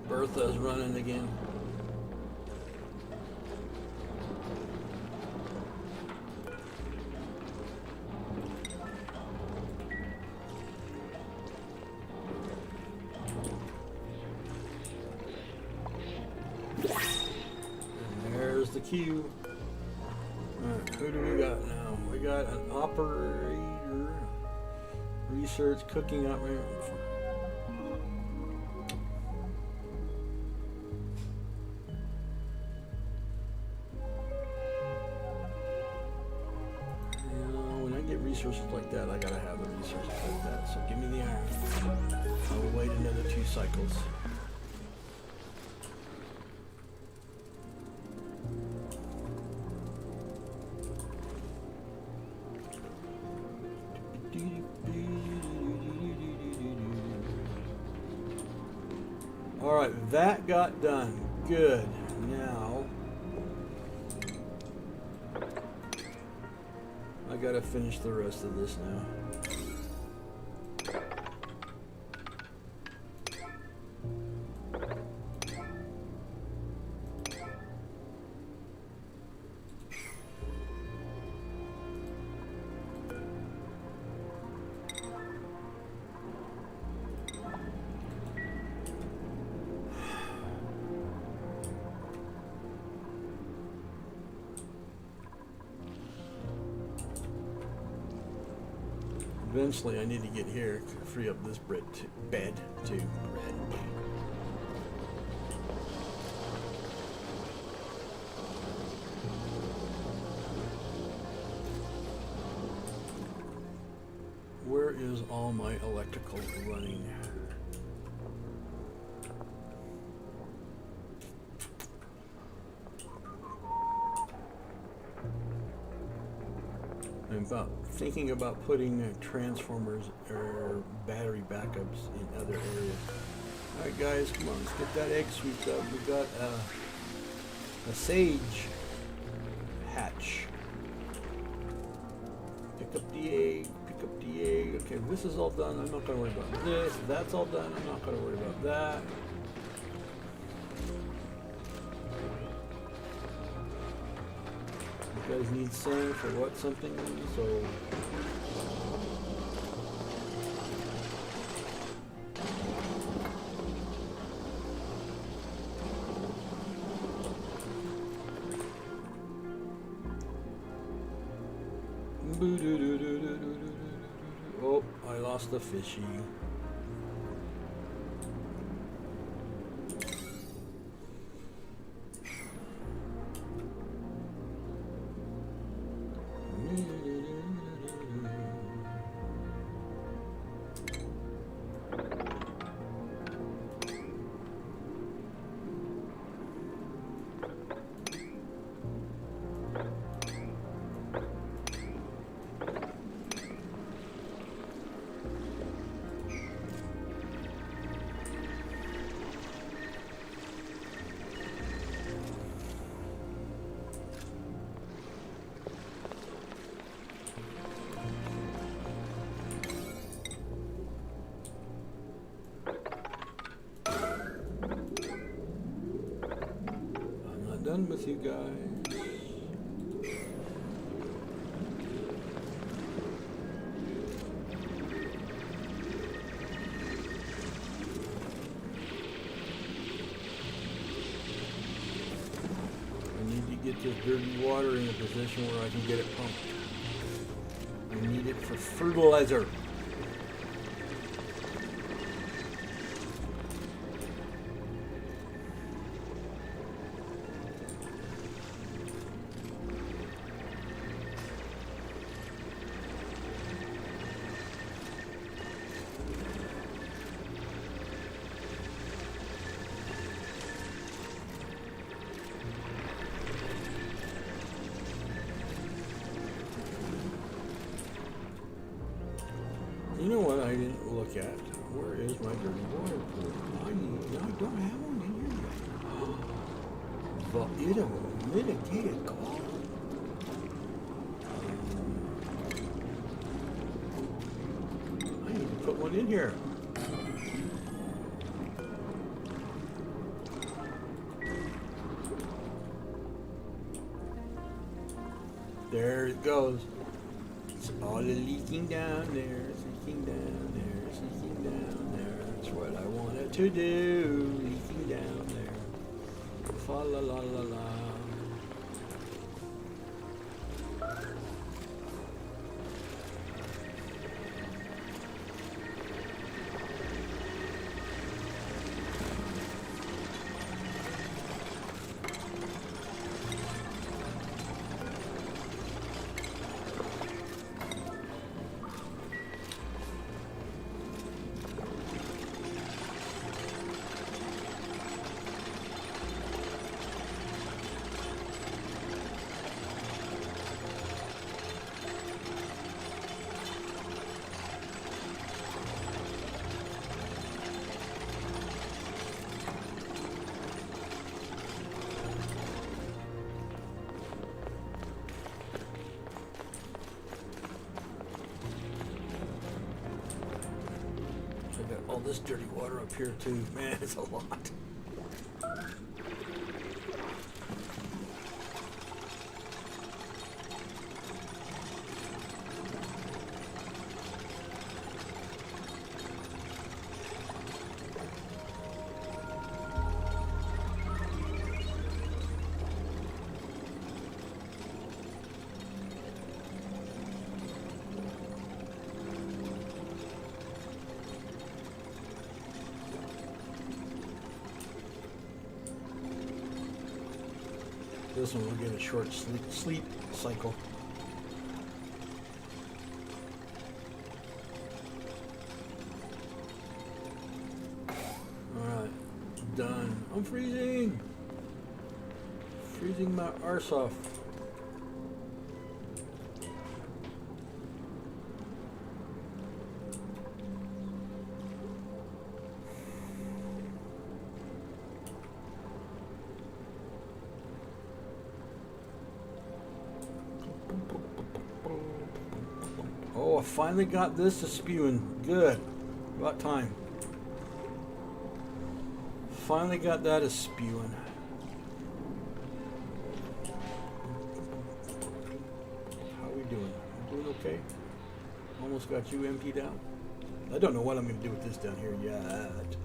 Bertha's running again. And there's the queue. Alright, who do we got now? We got an operator. Research, cooking up. When I get resources like that, I gotta have the resources like that. So give me the iron. I will wait another 2 cycles. Alright, that got done. Good. Now, I gotta finish the rest of this now. Eventually, I need to get here, free up this bed too. Where is all my electrical running? I'm thinking about putting transformers or battery backups in other areas. Alright guys, come on, let's get that egg sweeped up. We got a sage hatch. Pick up the egg, pick up the egg. Okay, this is all done. I'm not going to worry about this. That's all done. I'm not going to worry about that. You guys need sand for what? Something? So... Oh, I lost the fishy. Done with you guys. I need to get this dirty water in a position where I can get it pumped. I need it for fertilizer. You know what I didn't look at? Where is my dirty water pool? I don't have one in here yet. But mitigated cost. I need to put one in here. There it goes. It's all leaking down there. It's leaking down there. It's leaking down there. That's what I wanted to do. Leaking down there. Fa la la la la. all this dirty water up here too. Man, it's a lot. This one will get a short sleep cycle. Alright, done. I'm freezing! Freezing my arse off. Oh, I finally got this to spewing. Good. About time. Finally got that to spewing. How are we doing? Doing okay? Almost got you emptied out. I don't know what I'm going to do with this down here yet.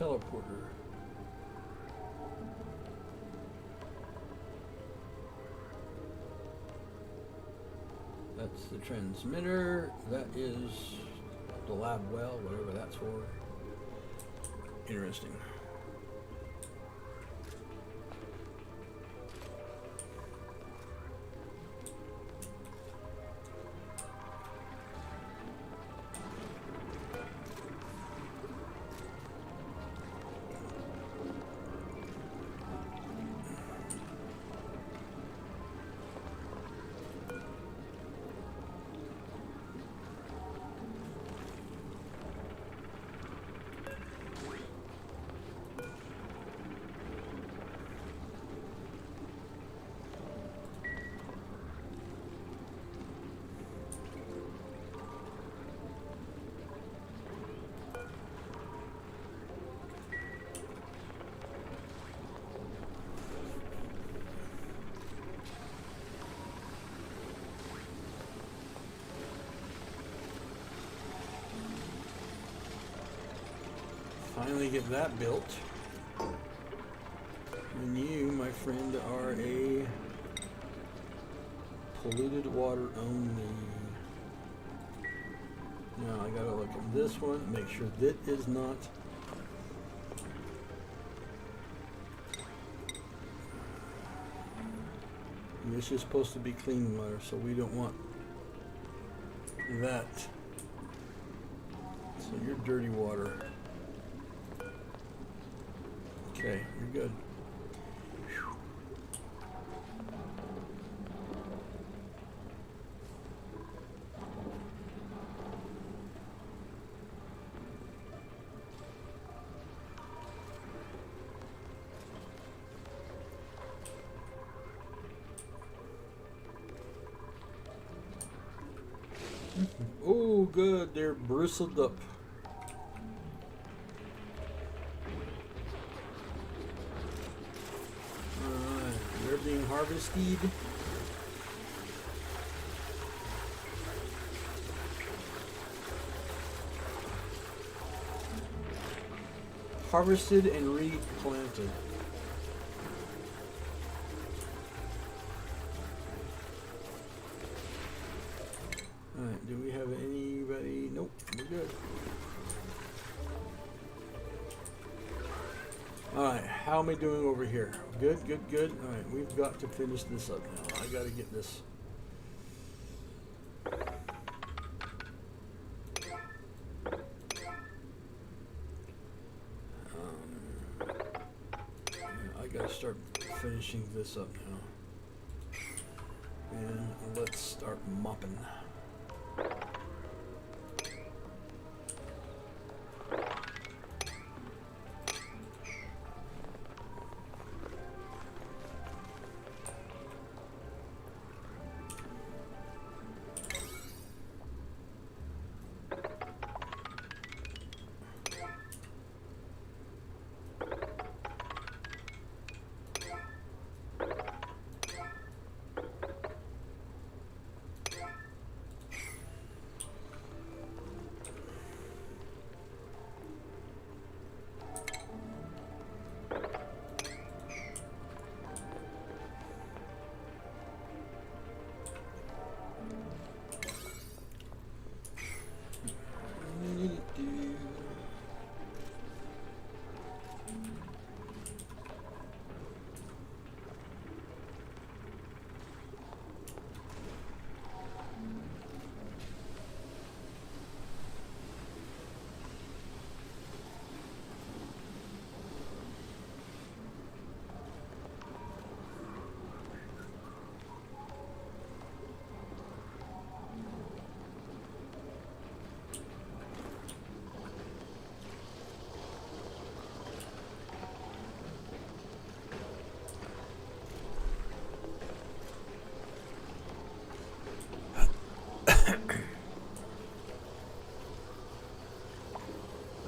Teleporter. That's the transmitter. That is the lab well, whatever that's for. Interesting. Finally get that built. And you, my friend, are a polluted water only. Now I gotta look at this one, make sure that is not. This is supposed to be clean water, so we don't want that. So you're dirty water. Okay, you're good. Whew. Oh, good. They're bristled up. They're being harvested. Harvested and replanted. Alright, do we have anybody? Nope, we're good. Alright, how am I doing over here? Good, good, good. Alright, we've got to finish this up now. I gotta get this finishing this up now. And let's start mopping.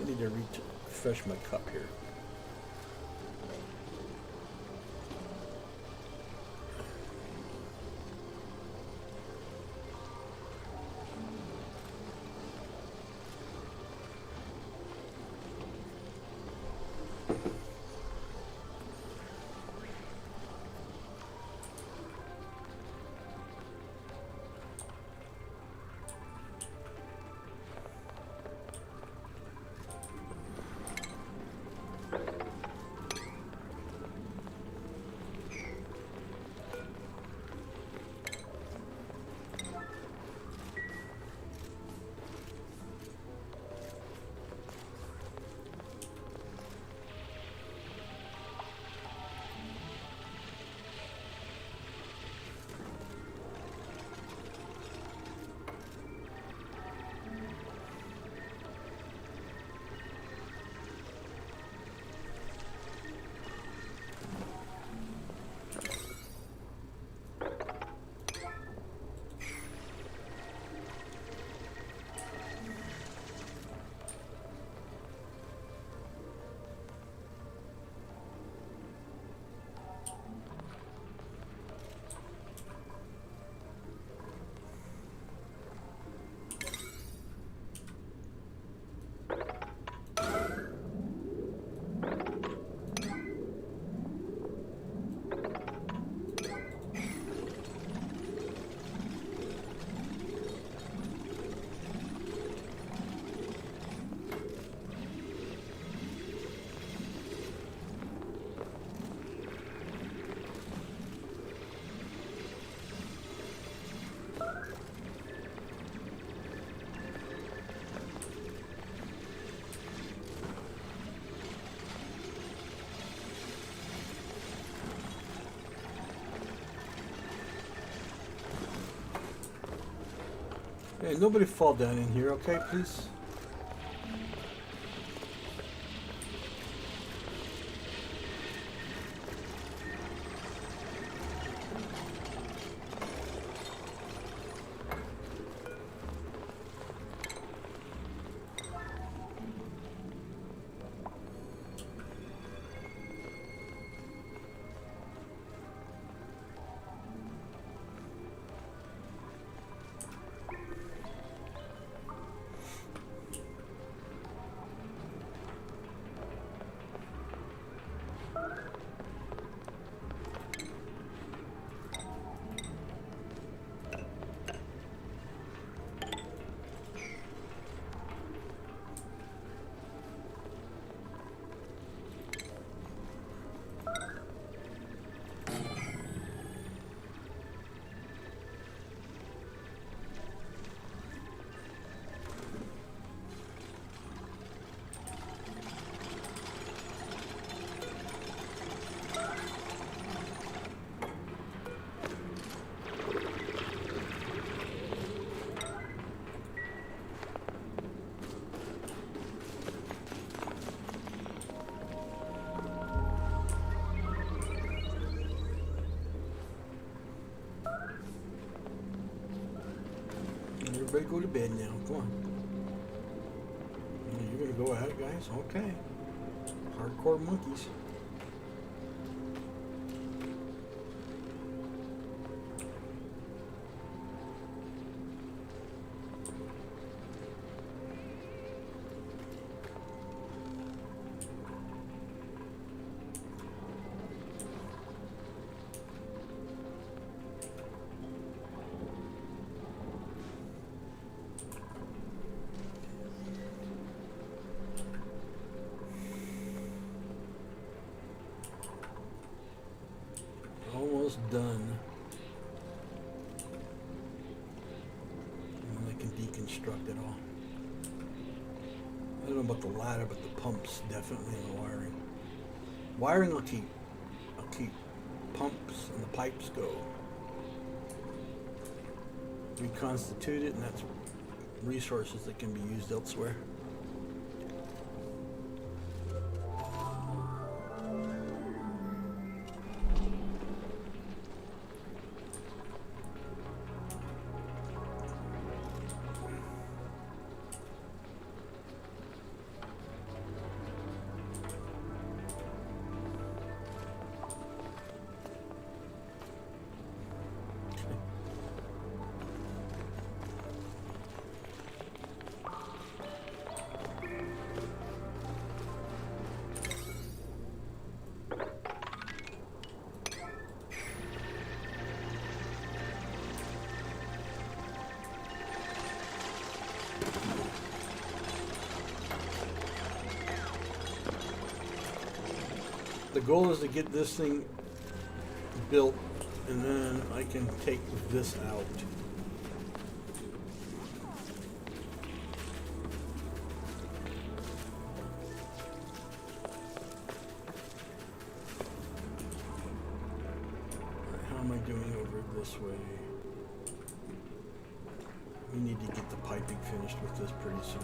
I need to refresh my cup here. Hey, nobody fall down in here, okay, please? everybody go to bed now. Come on. You're gonna go at it, guys? Okay. Hardcore monkeys. Almost done. And I can deconstruct it all. I don't know about the ladder, but the pumps definitely in the wiring. Wiring I'll keep. Pumps and the pipes go. Reconstitute it, and that's resources that can be used elsewhere. The goal is to get this thing built, and then I can take this out. How am I doing over this way? We need to get the piping finished with this pretty soon.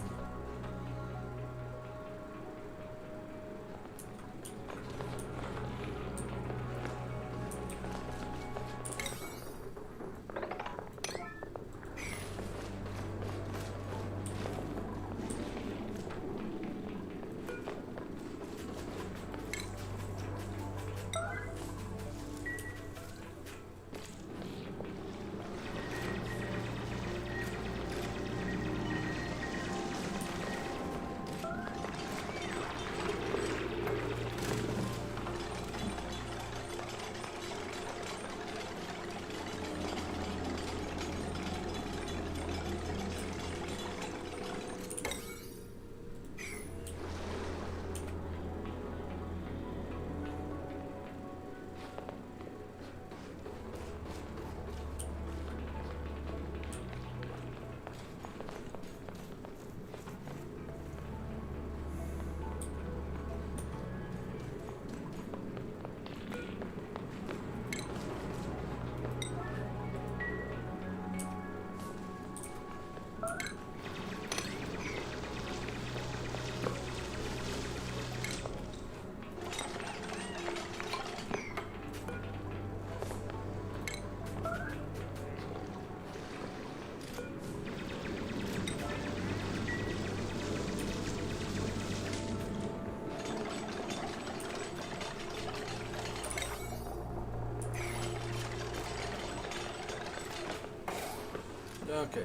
Okay.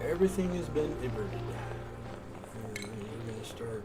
Everything has been inverted. And we're going to start.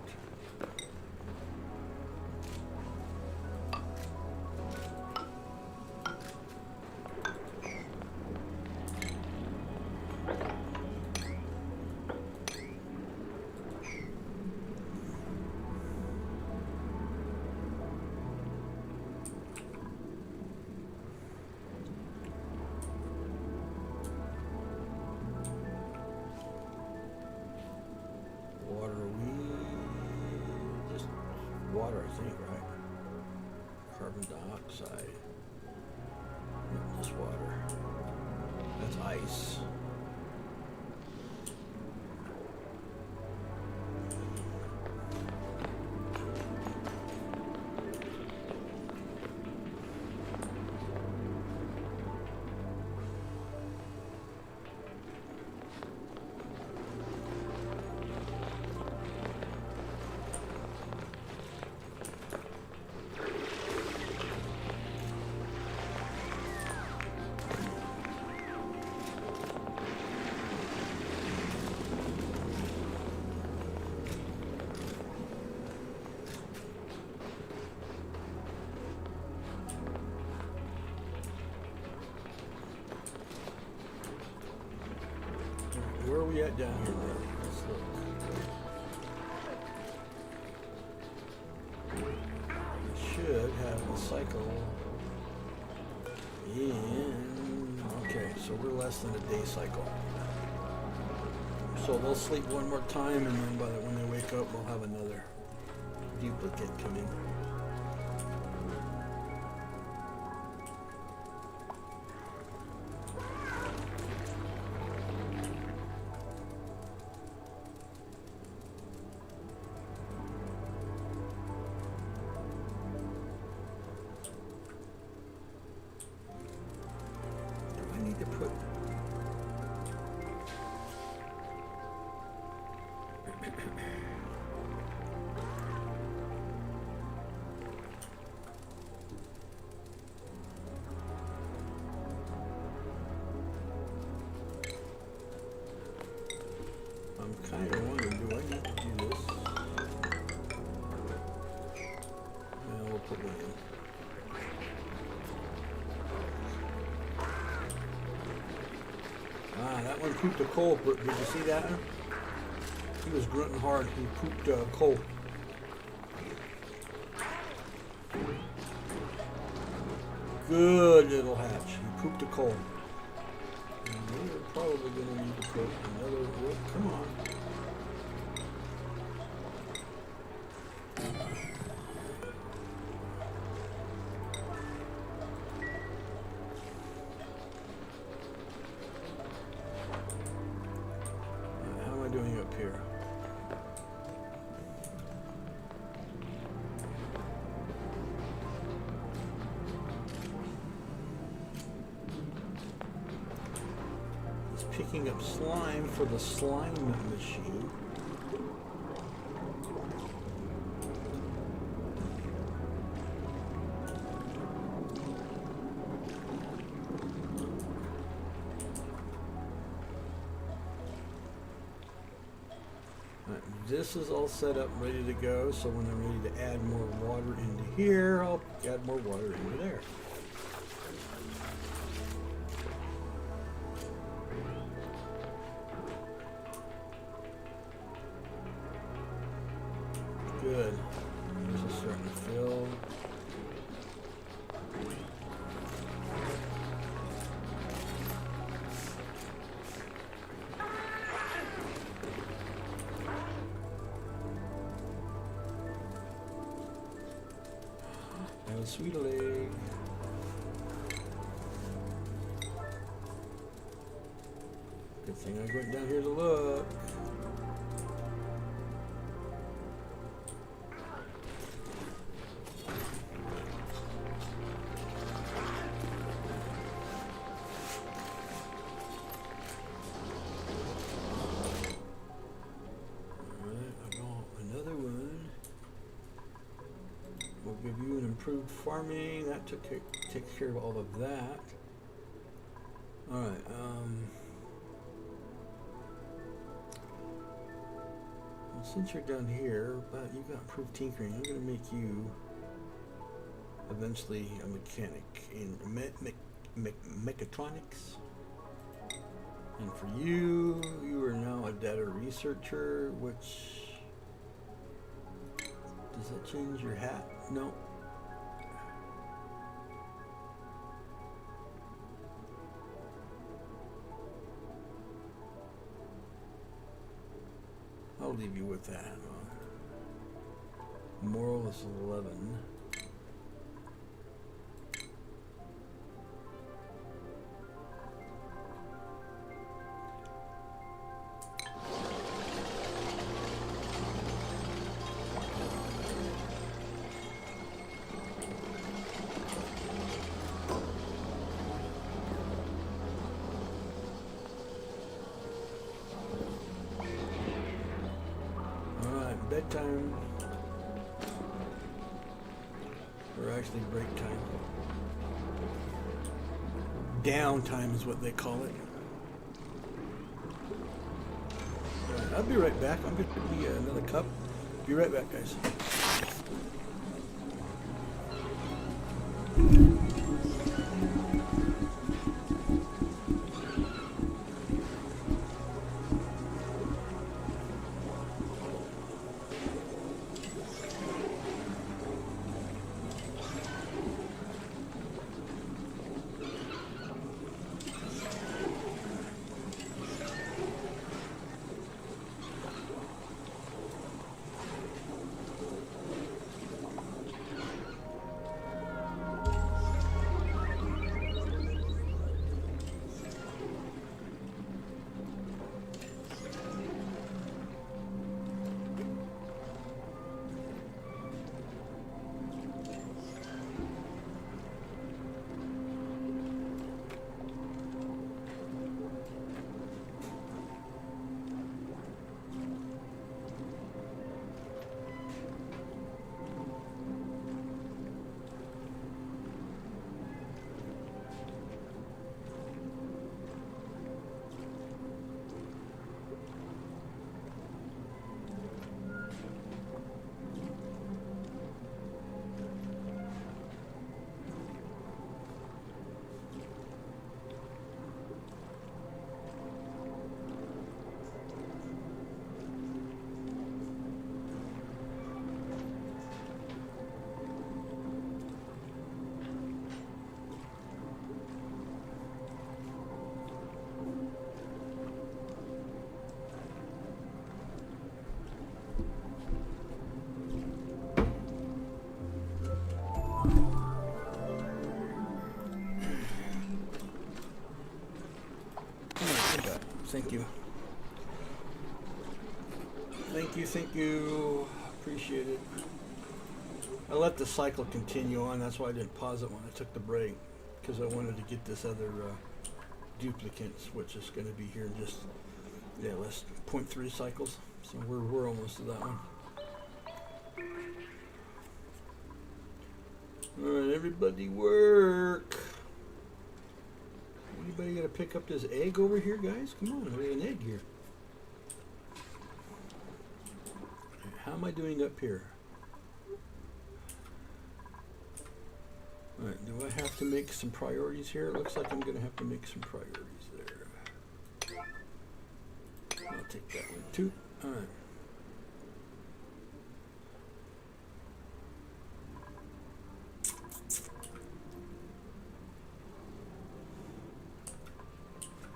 Water, I think, right? Carbon dioxide. Not this water. That's ice. we at down here now? Let's look. We should have a cycle in. Okay, so we're less than a day cycle. So they'll sleep one more time, and then when they wake up, we'll have another duplicate come in. To put I'm kind of wondering, do I need to do this? Yeah, we'll put one in. Ah, that one pooped a coal. Did you see that one? He was grunting hard. He pooped coal. Good little hatch. He pooped a coal. And we're probably going to need to put another wood. Come on. Doing up here. It's picking up slime for the slime machine. This is all set up, ready to go, so when I'm ready to add more water into here, I'll add more water into there. Good. This is starting to fill. Sweet leg. Good thing I went down here to look. Give you an improved farming. That takes care of all of that. All right. Well, since you're down here, but you got improved tinkering, I'm going to make you eventually a mechanic in mechatronics. And for you, you are now a data researcher, which does that change your hat? No. I'll leave you with that. Moral is 11. Bedtime, or actually break time. Downtime is what they call it. Right, I'll be right back. I'm going to give you another cup. Be right back, guys. Thank you. Thank you. Appreciate it. I let the cycle continue on. That's why I didn't pause it when I took the break, because I wanted to get this other duplicate, which is going to be here in just less 0.3 cycles. So we're almost to that one. All right, everybody work. Anybody got to pick up this egg over here, guys? Come on, there's an egg here. How am I doing up here? Alright, do I have to make some priorities here? It looks like I'm going to have to make some priorities there. I'll take that one too. Alright.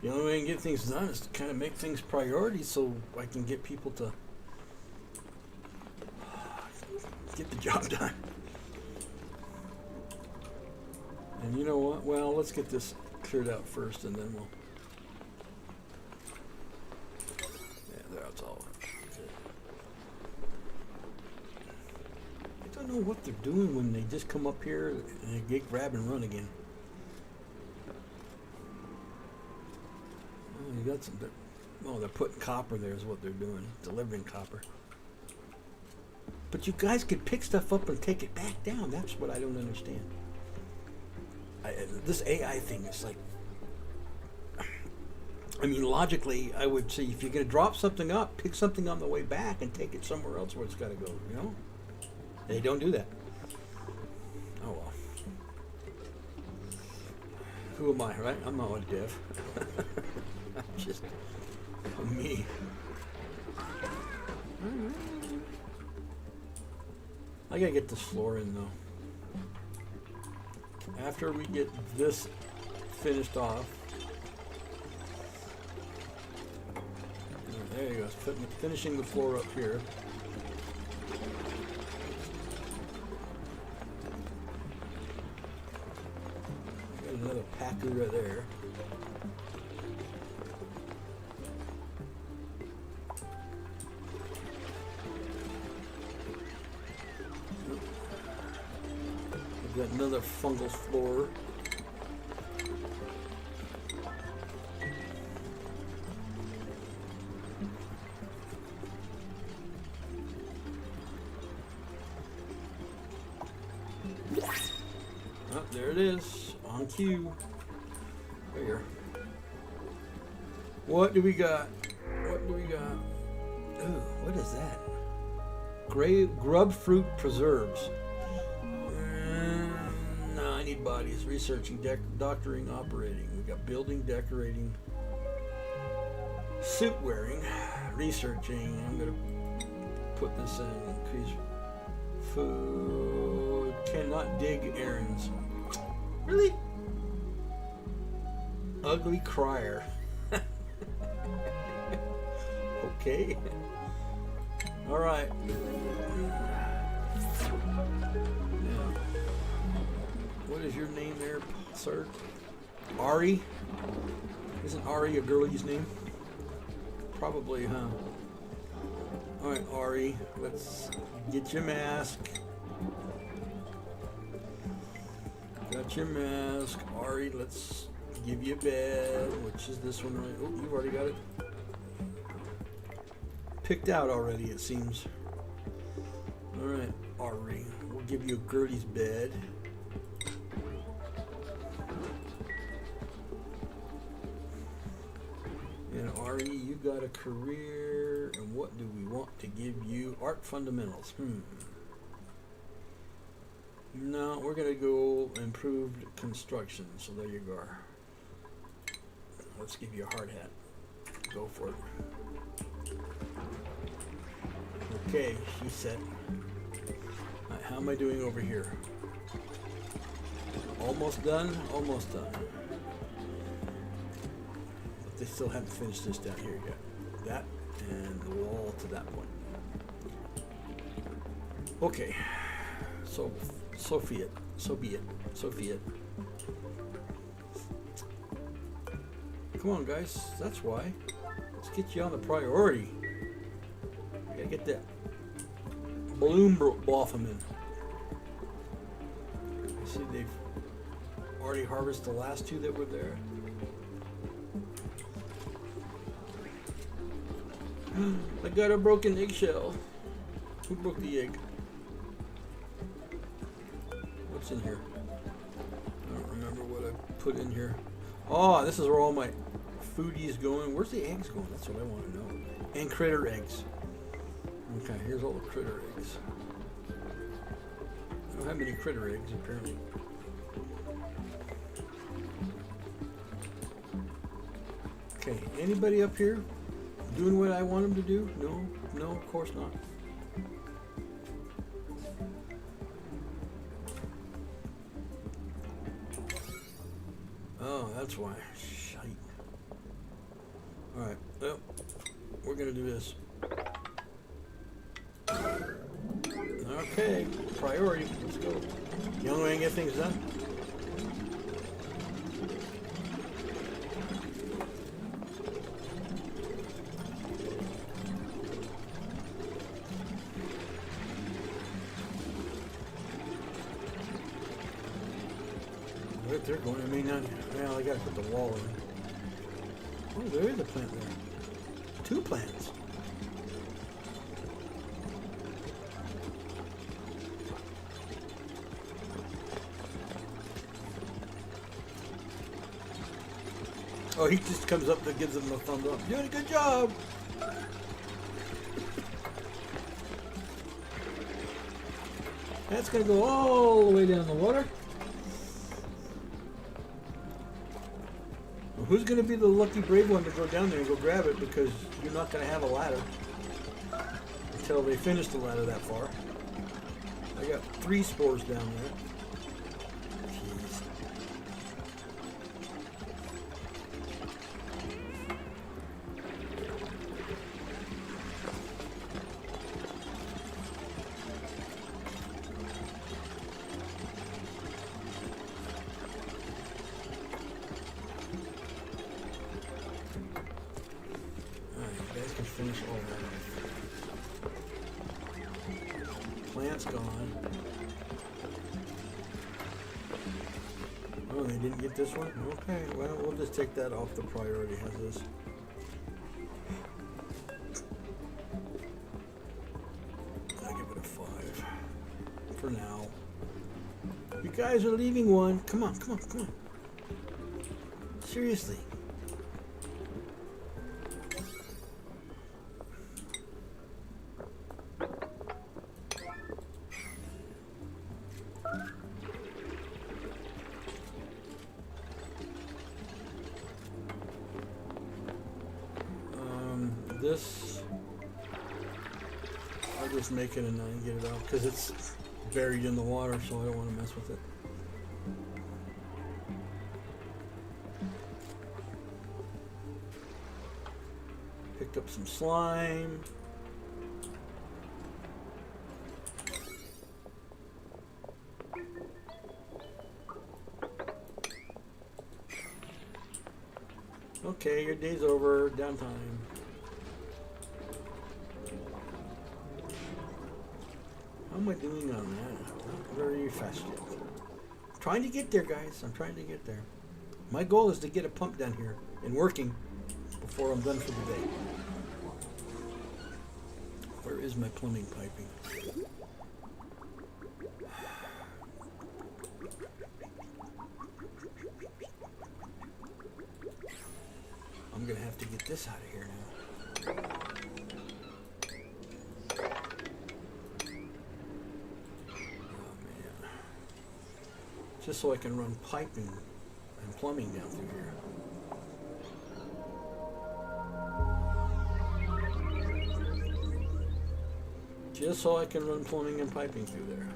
The only way I can get things done is to kind of make things priorities so I can get people to get the job done. And you know what? Well, let's get this cleared out first, and then we'll. Yeah, that's all. Okay. I don't know what they're doing when they just come up here and they get grab and run again. Oh, you got some. Oh, they're putting copper there, is what they're doing. Delivering copper. But you guys could pick stuff up and take it back down. That's what I don't understand. This AI thing is like, I mean, logically, I would say if you're going to drop something up, pick something on the way back and take it somewhere else where it's got to go, you know? They don't do that. Oh, well. Who am I, right? I'm not a dev. I'm just me. I got to get this floor in, though. After we get this finished off, there you go, finishing the floor up here. Got another packer right there. Got another fungal floor. Oh, there it is, on cue. There. What do we got? What do we got? Ooh, what is that? Grub fruit preserves. I need bodies. Researching, doctoring, operating. We got building, decorating, suit wearing, researching. I'm gonna put this in. Increase food. Cannot dig errands. Really? Ugly crier. Okay. All right. What is your name there, sir? Ari? Isn't Ari a girlie's name? Probably, huh? Alright, Ari, let's get your mask. Got your mask. Ari, let's give you a bed. Which is this one, right? Oh, you've already got it picked out already, it seems. Alright, Ari, we'll give you a Gertie's bed. And Ari, you got a career, and what do we want to give you? Art fundamentals. No, we're gonna go improved construction. So there you go. Let's give you a hard hat. Go for it. Okay, she said. Right, how am I doing over here? Almost done. Almost done. They still haven't finished this down here yet. That and the wall to that point. Okay. So be it. Come on, guys. That's why. Let's get you on the priority. Gotta get that balloon blossoming. I see they've already harvested the last two that were there. I got a broken eggshell. Who broke the egg? What's in here? I don't remember what I put in here. Oh, this is where all my foodies going. Where's the eggs going? That's what I want to know. And critter eggs. Okay, here's all the critter eggs. I don't have many critter eggs, apparently. Okay, anybody up here doing what I want them to do? No, no, of course not. Oh, that's why. Shite. Alright, well, we're gonna do this. Okay, priority. Let's go. The only way I can get things done. Right, they're going. I mean, well, I gotta put the wall in. Oh, there is a plant there. 2 plants. Oh, he just comes up and gives them a thumbs up. Doing a good job. That's gonna go all the way down the water. Well, who's gonna be the lucky brave one to go down there and go grab it, because you're not gonna have a ladder until they finish the ladder that far. I got 3 spores down there. Jeez. Finish all that off. Plant's gone. Oh, they didn't get this one? Okay, well, we'll just take that off the priority as is. I'll give it a 5 for now. You guys are leaving one. Come on, come on, come on. Seriously. This, I'll just make it and get it out because it's buried in the water, so I don't want to mess with it. Picked up some slime. Okay, your day's over. Downtime. How am I doing on that? Not very fast yet. I'm trying to get there, guys. I'm trying to get there. My goal is to get a pump down here and working before I'm done for the day. Where is my plumbing piping? I'm gonna have to get this out of here now. Just so I can run piping and plumbing down through here. Just so I can run plumbing and piping through there.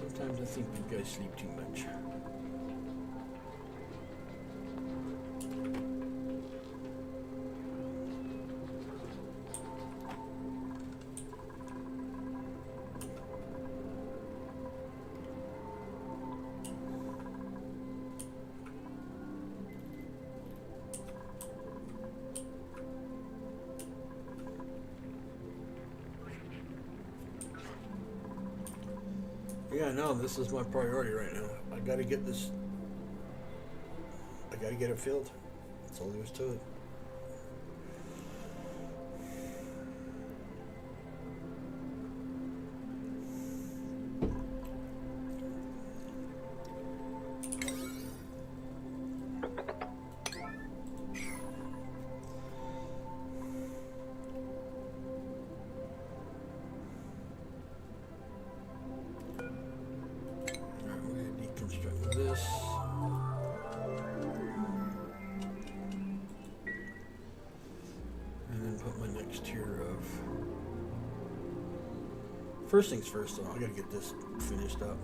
Sometimes I think you guys sleep too much. Yeah, no, this is my priority right now. I gotta get this. I gotta get it filled. That's all there is to it. This. And then put my next tier of. First things first, though, I gotta get this finished up.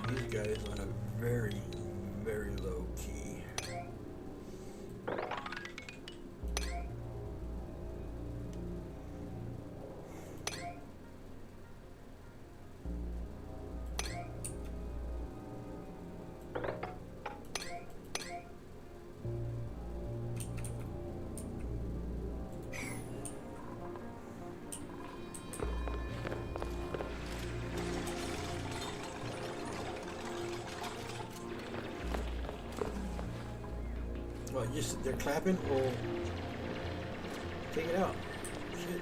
These guys on a very, very low key. Well, you sit there clapping, or take it out. Shit.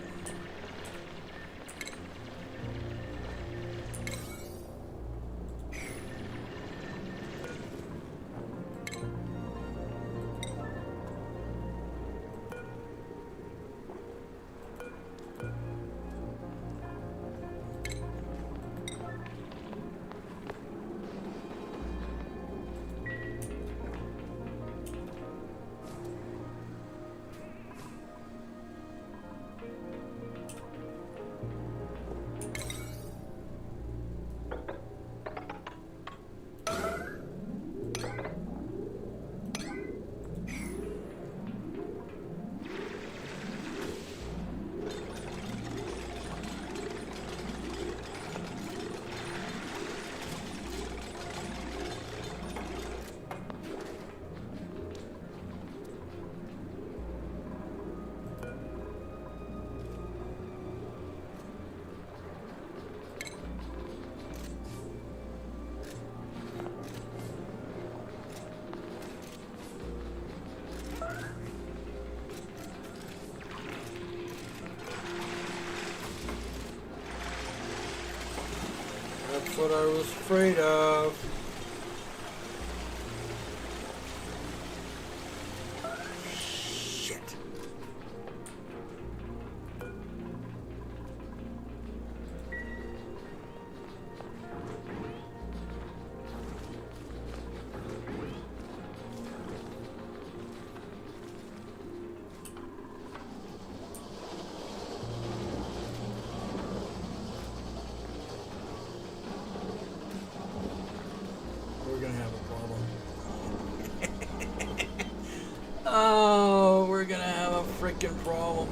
That's what I was afraid of. Shit. We're gonna have a problem. Oh, we're gonna have a freaking problem.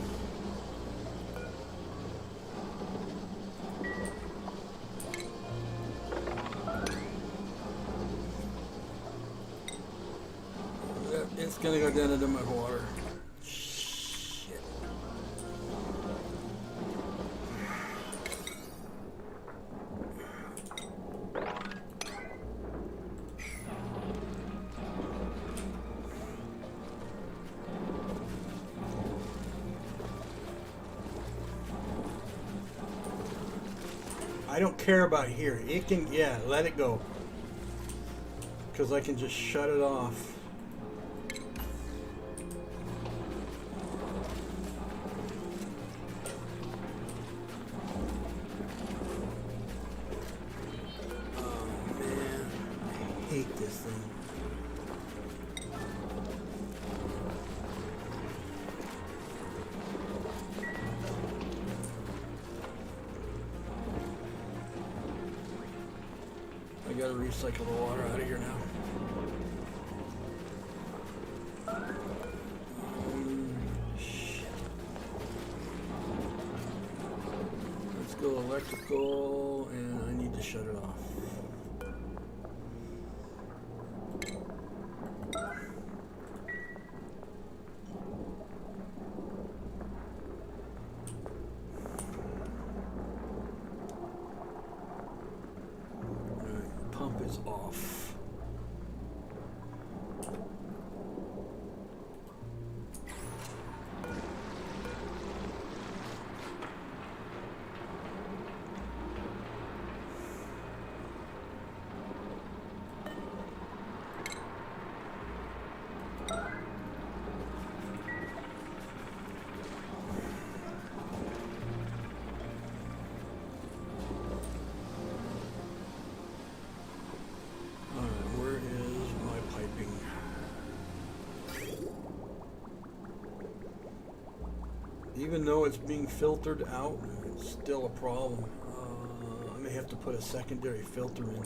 It's gonna go down into my water. Shit. I don't care about here. It can, yeah, let it go. Because I can just shut it off. Oh man, I hate this thing. I gotta recycle the water out of here now. Shit. Let's go electrical, and I need to shut it off. Alright, pump is off. Even though it's being filtered out, it's still a problem. I may have to put a secondary filter in.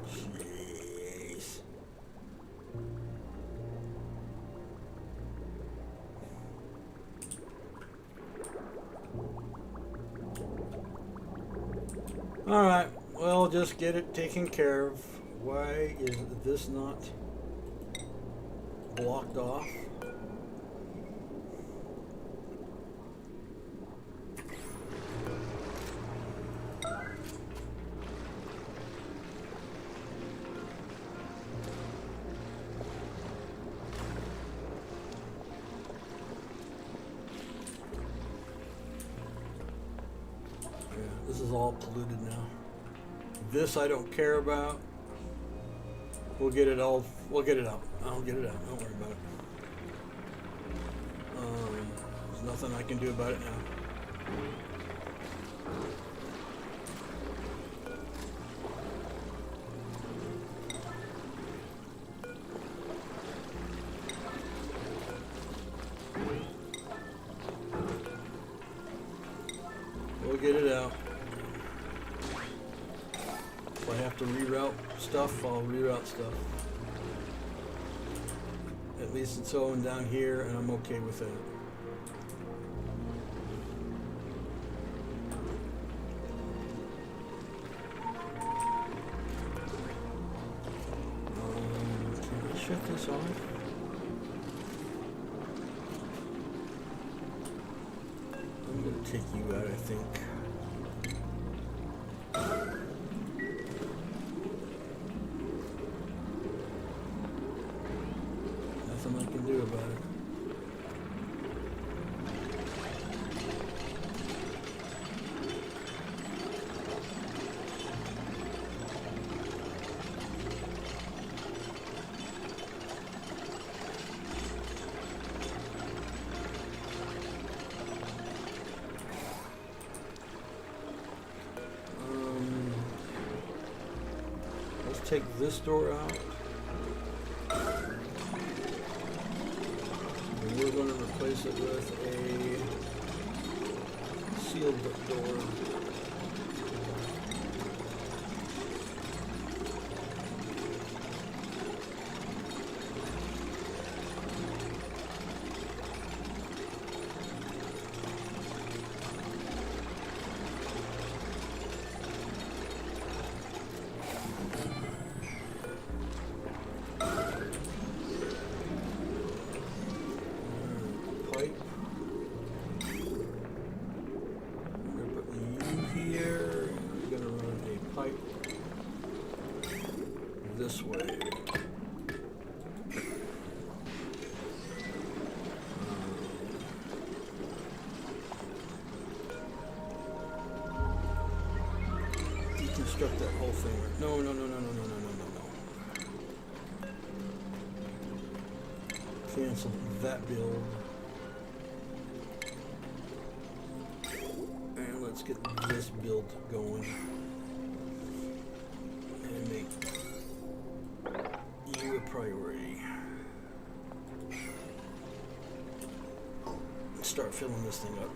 Jeez. Alright, well, just get it taken care of. Why is this not blocked off? Yeah, this is all polluted now. This I don't care about. We'll get it out. I'll get it out. Don't worry about it. There's nothing I can do about it now. We'll get it out. If I have to reroute stuff, I'll reroute stuff. At least it's going down here, and I'm okay with it. Can I shut this off? I'm going to take you out, I think. Nothing I can do about it. Let's take this door out. We're going to replace it with a sealed door. This way. Deconstruct that whole thing. No. Cancel that build. And let's get this build going. And make you a priority. Start filling this thing up.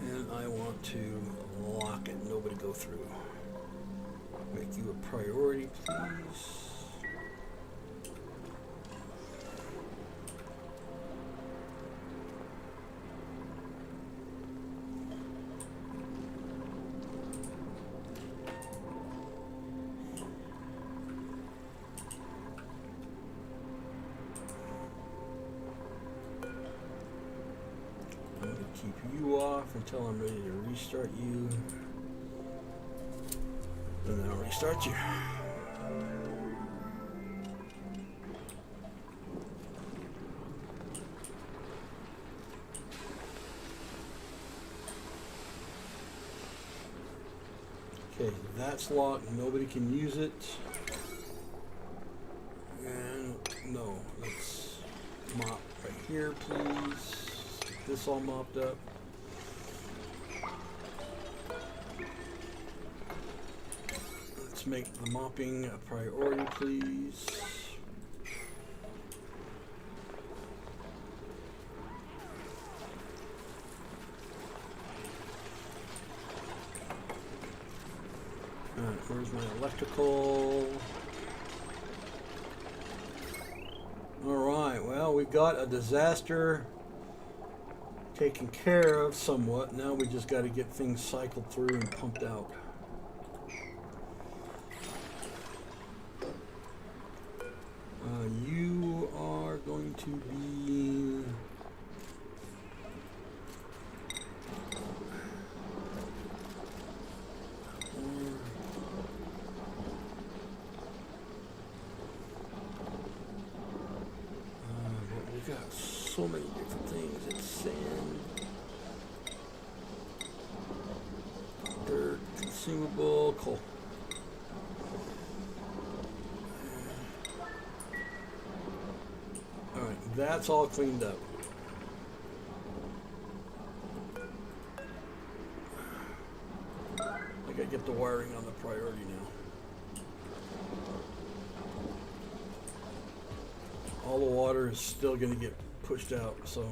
And I want to lock it, nobody go through. Make you a priority, please. Keep you off until I'm ready to restart you. And then I'll restart you. Okay, that's locked. Nobody can use it. And no, let's mop right here, please. This all mopped up. Let's make the mopping a priority, please. Alright, where's my electrical? Alright, well, we got a disaster taken care of somewhat. Now we just got to get things cycled through and pumped out. You are going to be we got so many different things. It's sand, dirt, consumable, coal. Alright, that's all cleaned up. I gotta get the wiring on the priority now. All the water is still gonna get pushed out, so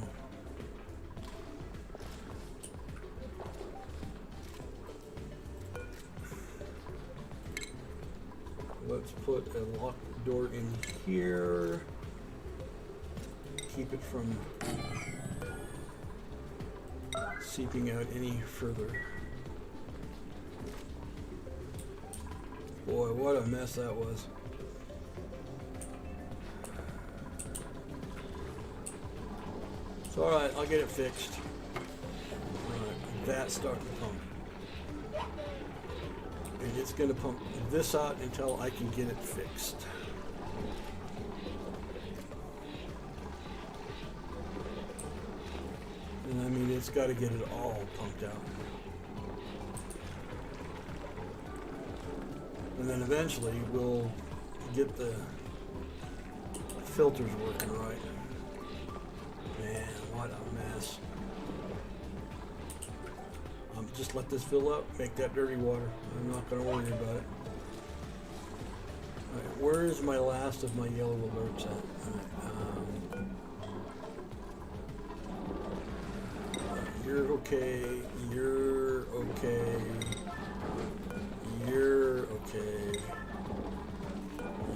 let's put a locked door in here. Keep it from seeping out any further. Boy, what a mess that was. It's alright, I'll get it fixed. Alright, that's starting to pump. And it's going to pump this out until I can get it fixed. And I mean, it's got to get it all pumped out. And then eventually we'll get the filters working right. Man, what a mess. Just let this fill up, make that dirty water. I'm not going to worry about it. Alright, where is my last of my yellow alerts at? You're okay, you're okay, you're okay,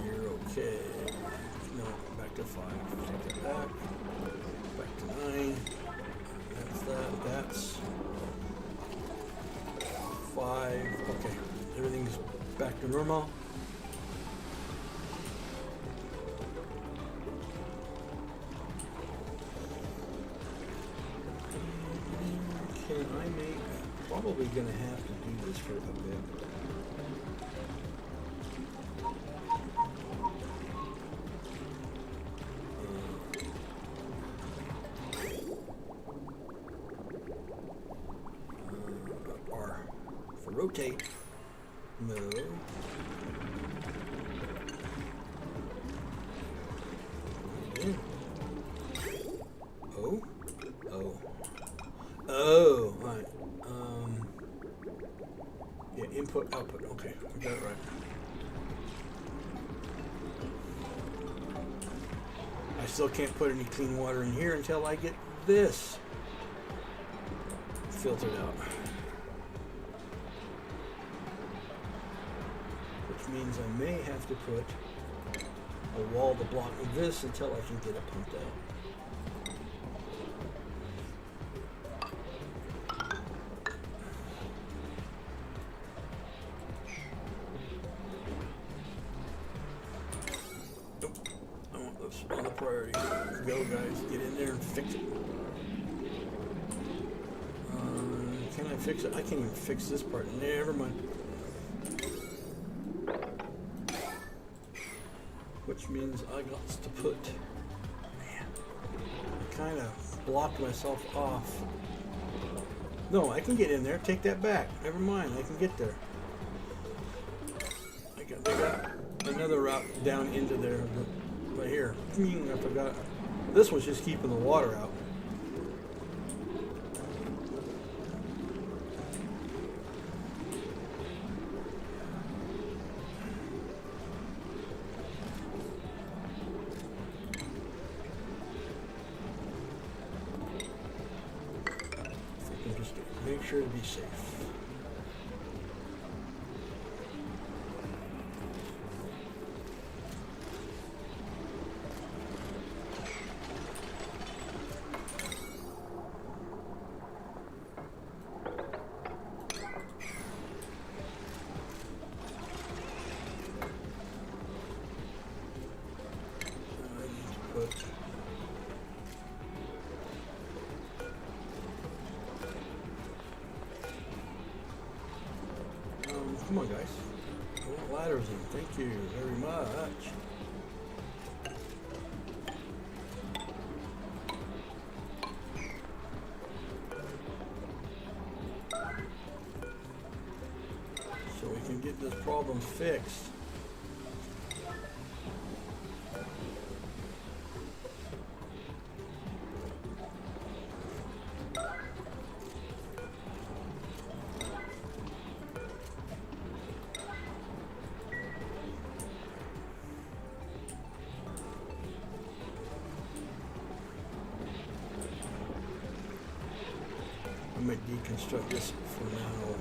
you're okay. No, back to 5. Take it back. Back to 9. That's that. That's 5. Okay, everything's back to normal. Can I make? Probably gonna have to do this for a bit. R for rotate. No. Yeah. Oh. Oh. Oh, right. Yeah, input, output. Okay, I got it right. I still can't put any clean water in here until I get this filtered out. means I may have to put a wall to block this until I can get it pumped out. Nope. I want this on the priority. Go, guys. Get in there and fix it. Can I fix it? I can't even fix this part. Never mind. Which means I got to put, man, I kind of blocked myself off. No, I can get in there. Take that back. Never mind. I can get there. I got another route down into there. Right here. I forgot. This was just keeping the water out. Make sure to be safe. I need to put come on, guys. I want ladders in. Thank you very much. So we can get this problem fixed. I might deconstruct this for now.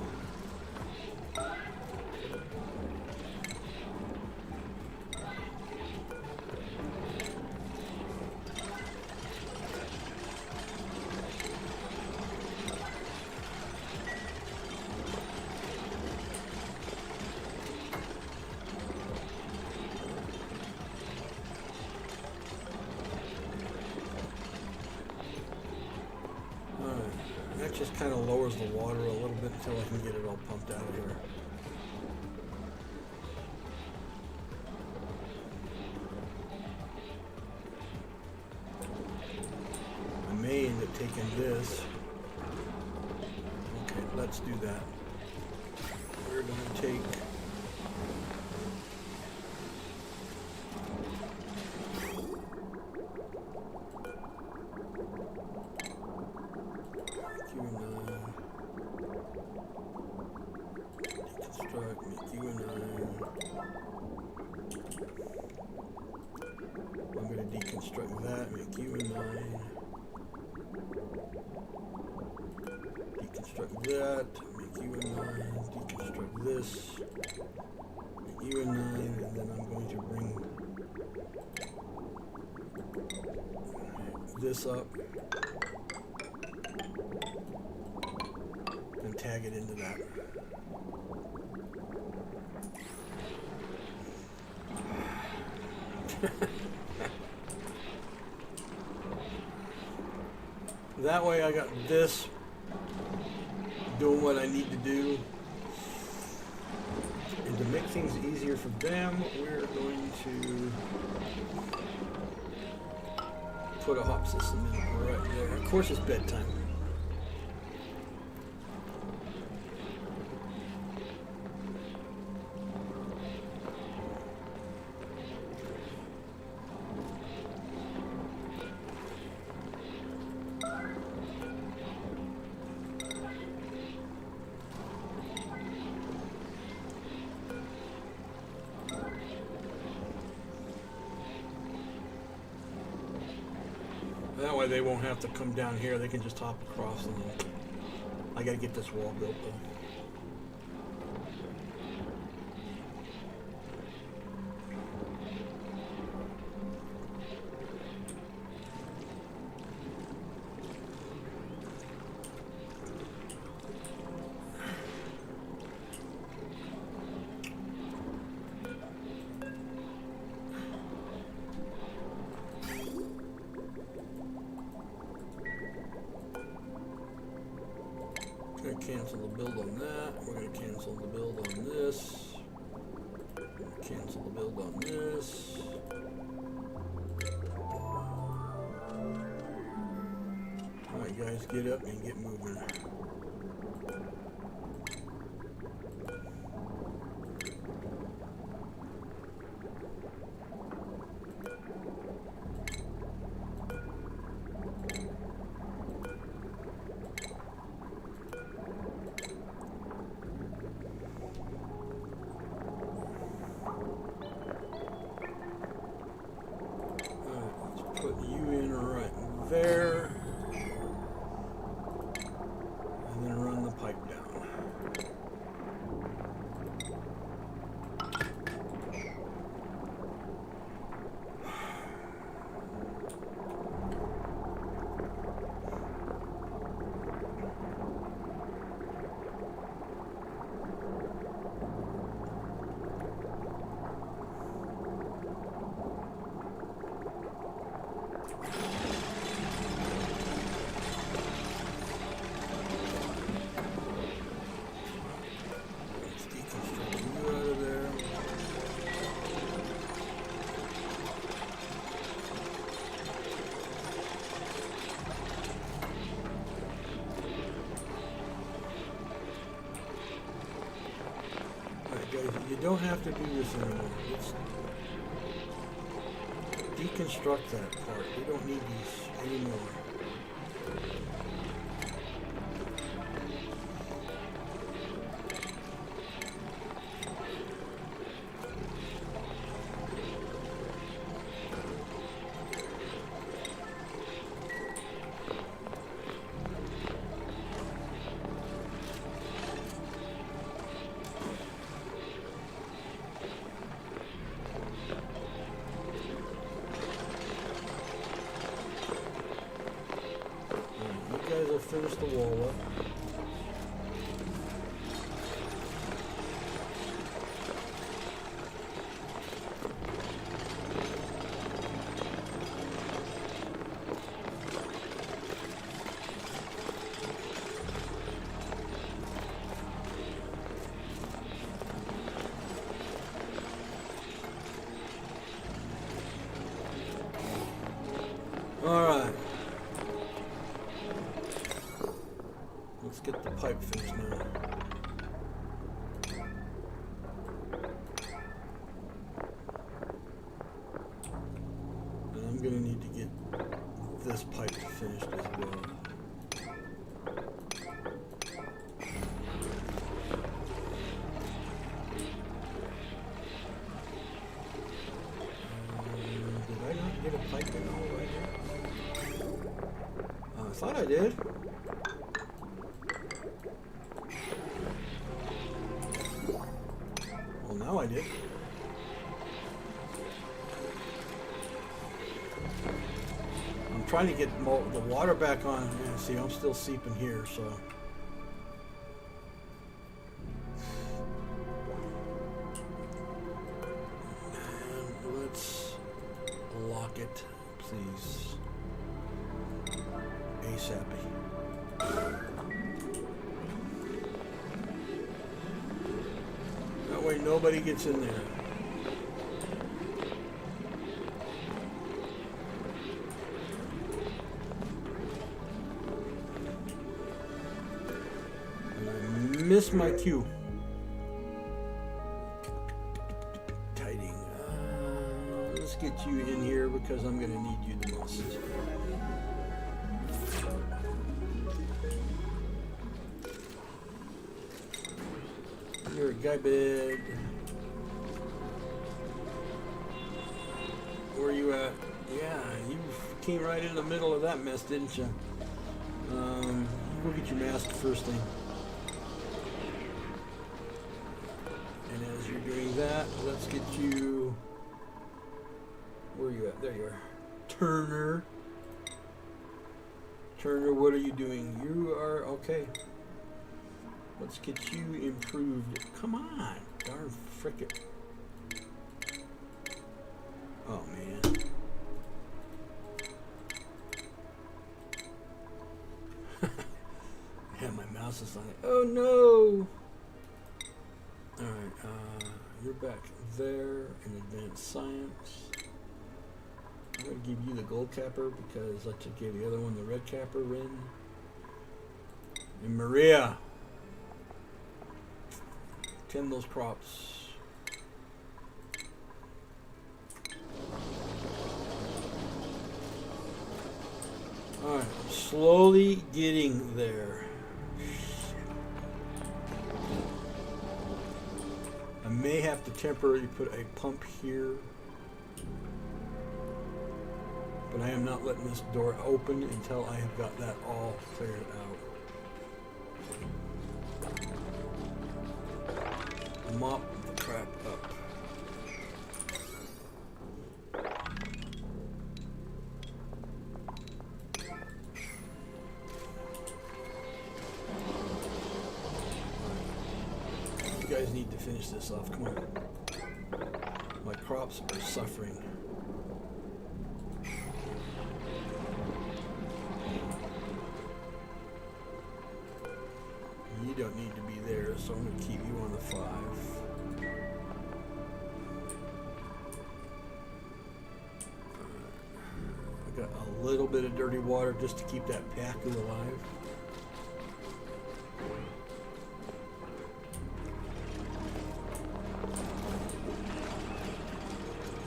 That just kind of lowers the water a little bit until I can get it all pumped out of here. I may end up taking this. Okay, let's do that. We're going to take I'm going to deconstruct that, make you a 9. Deconstruct that, make you a 9. Deconstruct this, make you a 9, and then I'm going to bring this up and tag it into that. That way I got this doing what I need to do. And to make things easier for them, we're going to put a hop system in right there. Of course it's bedtime. That way they won't have to come down here. They can just hop across. And I gotta get this wall built though. cancel the build on that. We're going to cancel the build on this. Cancel the build on this. Alright guys, get up and get moving. Put you in right there, and then run the pipe down. You don't have to do this anymore. Let's deconstruct that part. We don't need these anymore. Finish the wall up. All right. Let's get the pipe finished now. And I'm going to need to get this pipe finished as well. Did I not get a pipe in all right here? I thought I did. Now I did. I'm trying to get the water back on. Yeah, see, I'm still seeping here, so. And let's lock it, please. ASAP. That way nobody gets in there. And I missed my cue. Tidying. Let's get you in here because I'm going to need you the most. You're a guy bed. Where are you at? Yeah, you came right in the middle of that mess, didn't you? Go get your mask first thing. And as you're doing that, let's get you... Where are you at? There you are. Turner. Turner, what are you doing? You are... Okay. Let's get you improved. Come on. Darn frickin'. Oh, man. I had my mouse is on it. Oh no! Alright, you're back there in advanced science. I'm going to give you the gold capper because I just gave the other one the red capper, Rin. And Maria! Tend those crops. Alright, I'm slowly getting there. I may have to temporarily put a pump here. But I am not letting this door open until I have got that all cleared out. Mop the crap up. You guys need to finish this off. Come on. My crops are suffering. You don't need to be there, so I'm going to keep you on the 5. I got a little bit of dirty water just to keep that Pacu alive.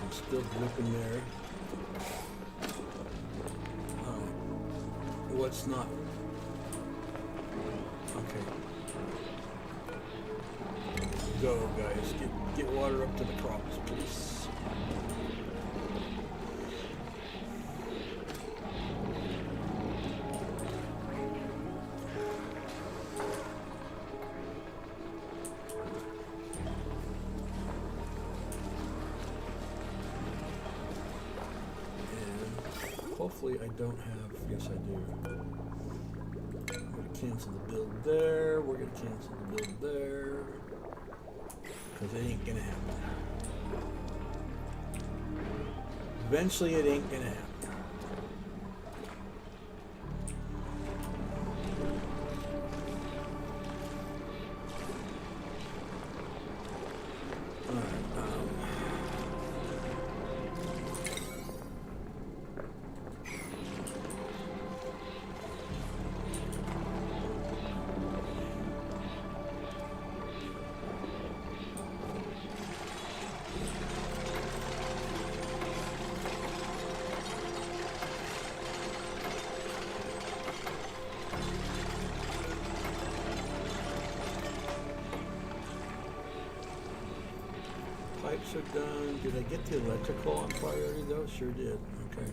I'm still dripping there. What's not? Okay. Go, guys. Get water up to the crops, please. And hopefully I don't have... Yes, I do. Cancel the build there. We're going to cancel the build there. Because it ain't going to happen. Eventually it ain't going to happen. Pipes are done. Did I get the electrical on fire already though? Sure did. Okay.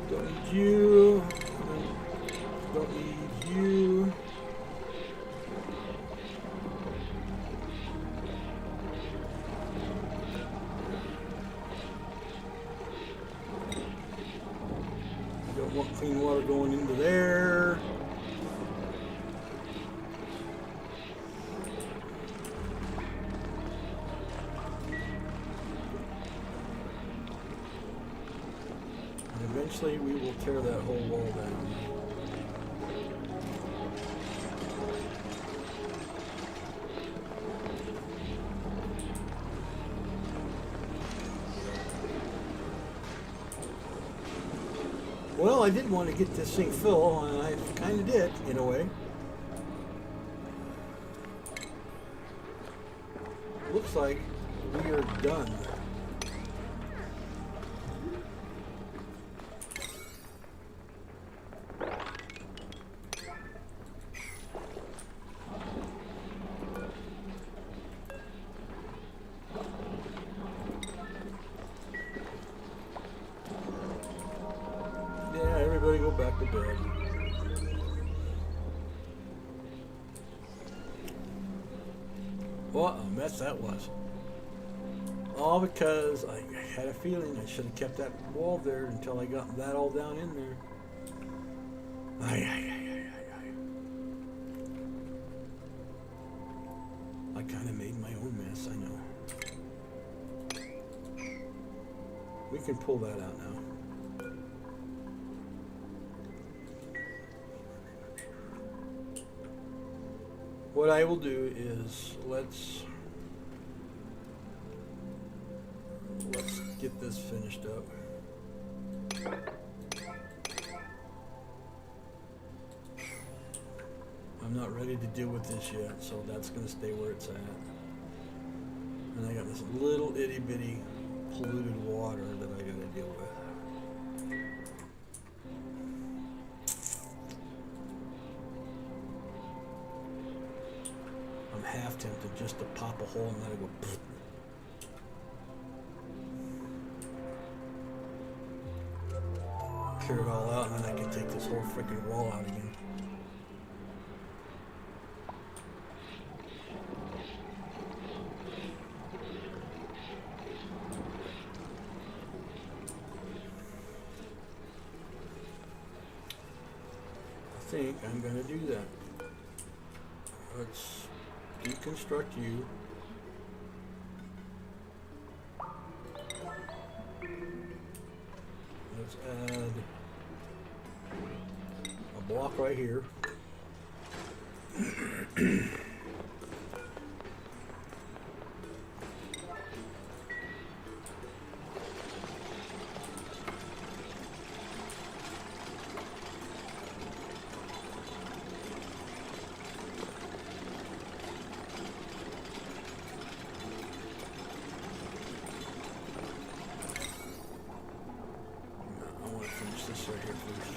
Don't need you. Don't need you. Don't want clean water going into there. Eventually we will tear that whole wall down. Well, I did want to get this thing full, and I kind of did, in a way. Looks like we are done. Yeah, everybody go back to bed. What a mess that was. All because I had a feeling I should have kept that wall there until I got that all down in there. Ay, ay, ay, ay, ay, ay. I kind of made my own mess, I know. We can pull that out now. What I will do is let's get this finished up. I'm not ready to deal with this yet, so that's going to stay where it's at. And I got this little itty bitty polluted water that I got to deal with. I'm half tempted just to pop a hole and let it go. Pfft. Clear it all out, and then I can take this whole freaking wall out again. I think I'm going to do that. Let's deconstruct you. Let's add a block right here. This right here first.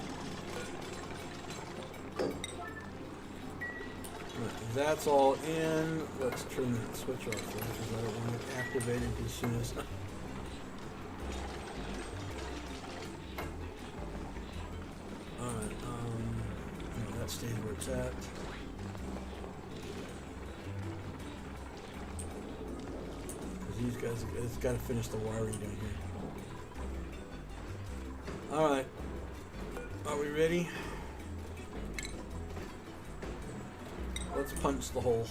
Right, that's all in. Let's turn that switch off there because I don't want it activated as soon as. Alright, no, that stays where it's at. Because these guys, it's got to finish the wiring down here. Alright. Are we ready? Let's punch the hole.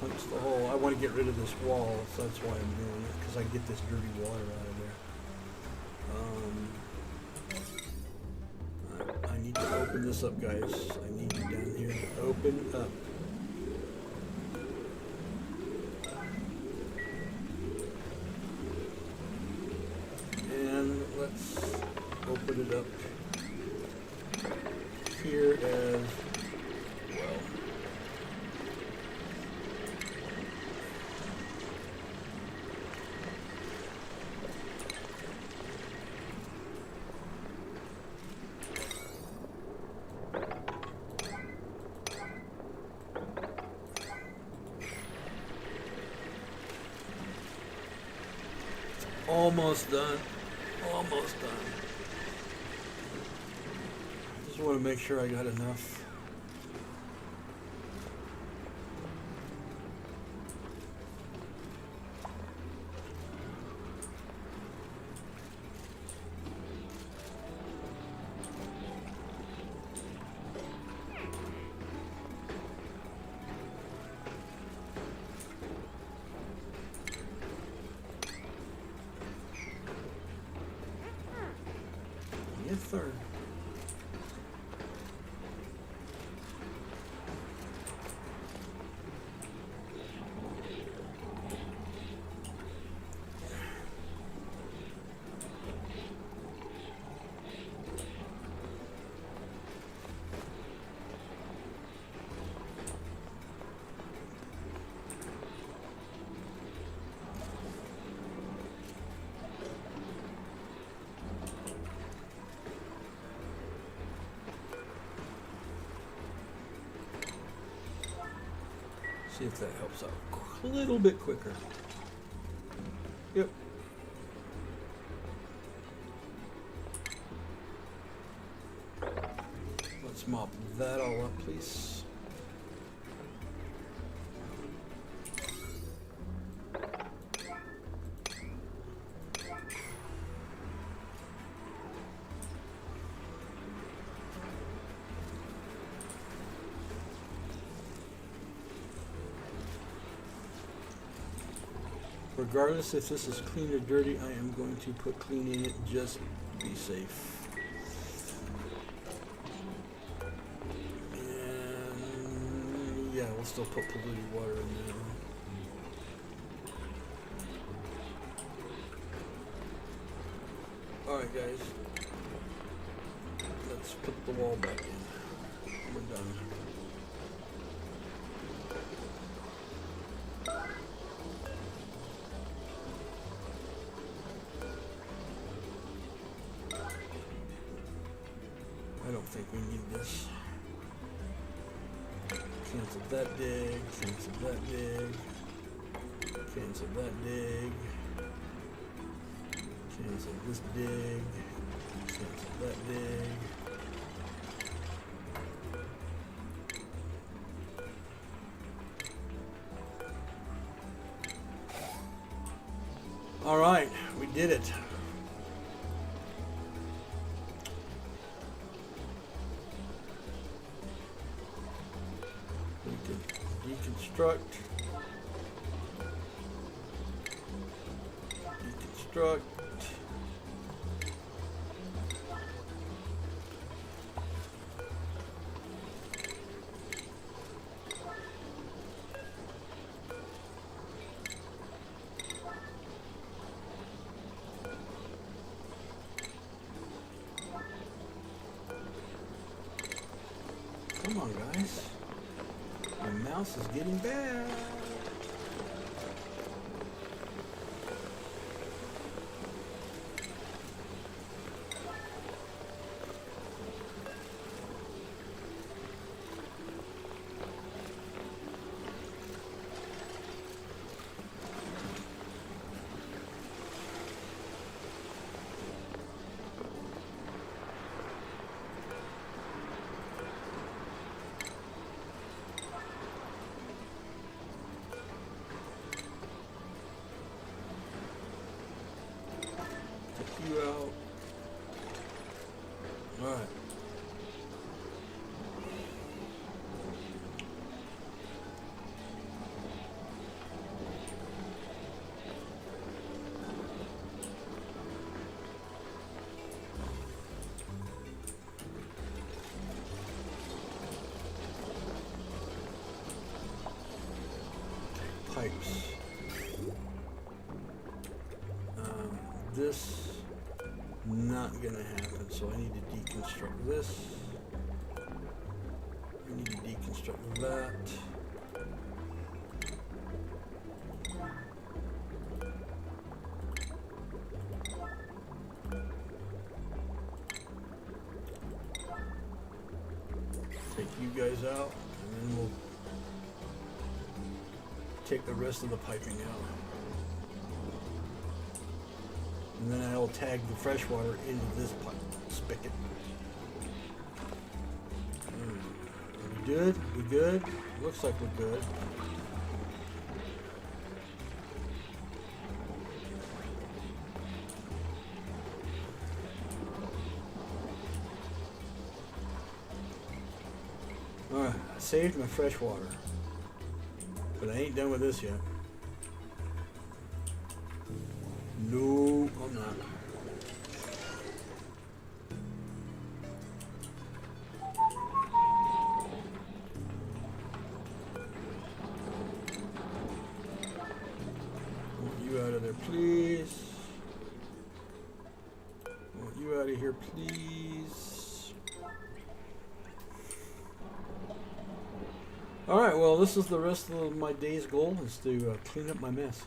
Punch the hole. I want to get rid of this wall, so that's why I'm doing it, because I get this dirty water out of there. I need to open this up, guys. I need you down here to open up. And let's open it up here as well. Almost done. Almost done. Just want to make sure I got enough. Yes, sir. See if that helps out a little bit quicker. Yep. Let's mop that all up, please. Regardless if this is clean or dirty, I am going to put clean in it just to be safe. And yeah, we'll still put polluted water in there. Alright guys, let's put the wall back in. We're done. I don't think we need this. Cancel that dig, cancel that dig, cancel that dig, cancel this dig, cancel that dig. All right, we did it. Deconstruct. Deconstruct. Come on, guys. My mouse is getting bad. You out. All right. Pipes. This not gonna happen, so I need to deconstruct this. I need to deconstruct that. Take you guys out, and then we'll take the rest of the piping out. And then I'll tag the fresh water into this pipe spigot. Are we good? We good? Looks like we're good. Alright, I saved my fresh water. But I ain't done with this yet. No, I'm not. Want you out of there, please. Want you out of here, please. All right, well, this is the rest of my day's goal, is to clean up my mess.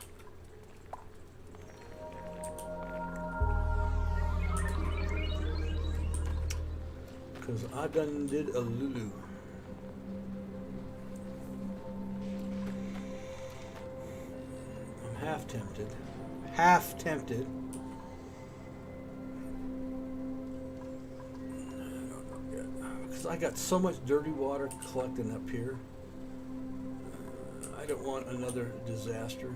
Because I done did a lulu. half tempted. Half tempted. Because I got so much dirty water collecting up here. I don't want another disaster.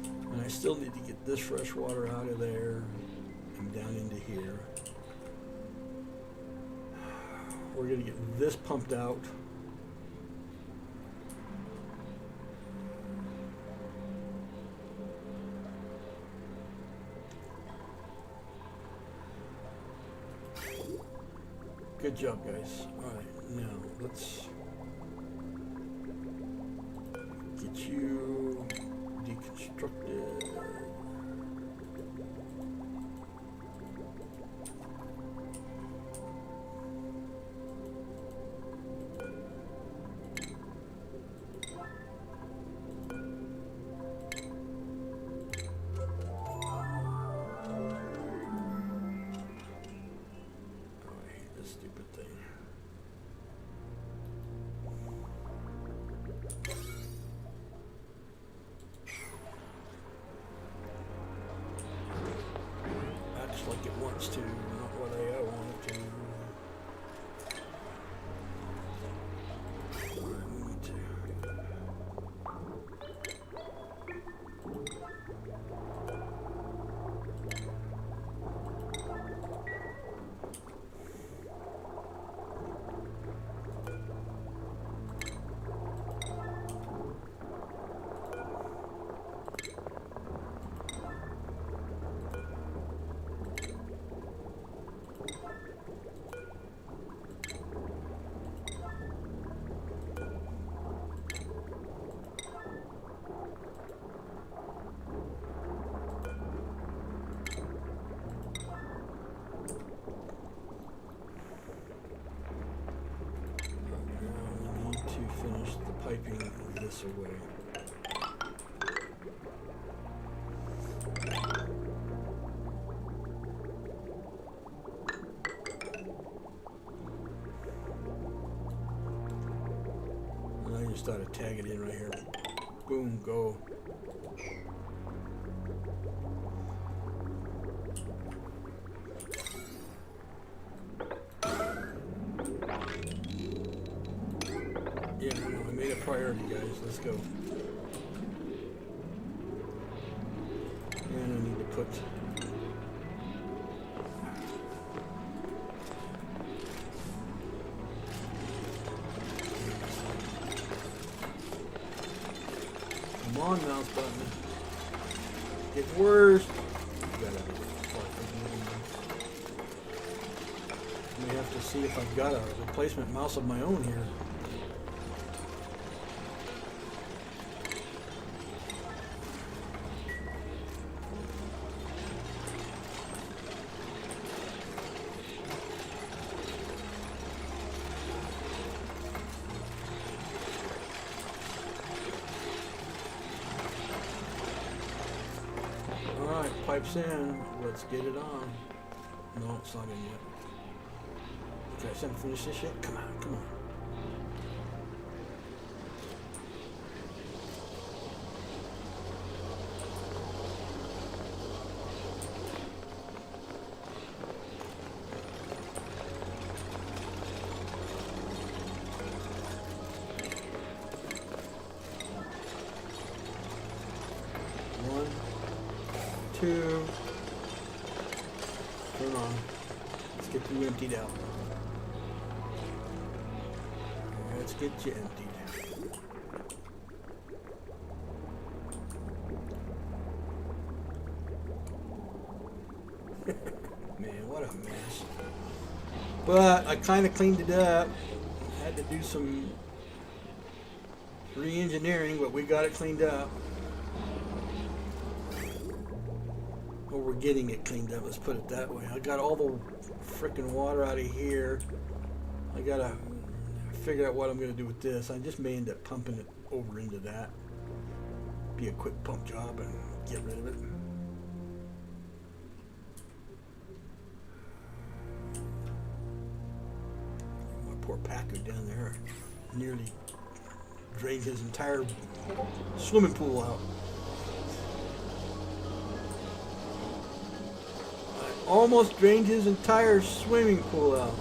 And I still need to get this fresh water out of there and down into here. We're going to get this pumped out. Good job, guys. Alright, now let's get you deconstructed. Like it wants to, not what I want it to. Alright, we need to. Finish the piping this away. And I just thought I'd tag it in right here. Boom, go. Yeah, I made a priority, guys. Let's go. And I need to put come on, mouse button. Get worse. We have to see if I've got a replacement mouse of my own here. Alright, pipes in. Let's get it on. No, it's not in yet. Okay, I to finish this shit? Come on, come on. One, two. Turn on. Let's get you emptied out. Let's get you emptied. Man, what a mess. But I kind of cleaned it up. Had to do some re-engineering, but we got it cleaned up. Or we're getting it cleaned up, let's put it that way. I got all the freaking water out of here. I gotta figure out what I'm gonna do with this. I just may end up pumping it over into that. Be a quick pump job and get rid of it. My poor Packer down there nearly drained his entire swimming pool out. Almost drained his entire swimming pool out.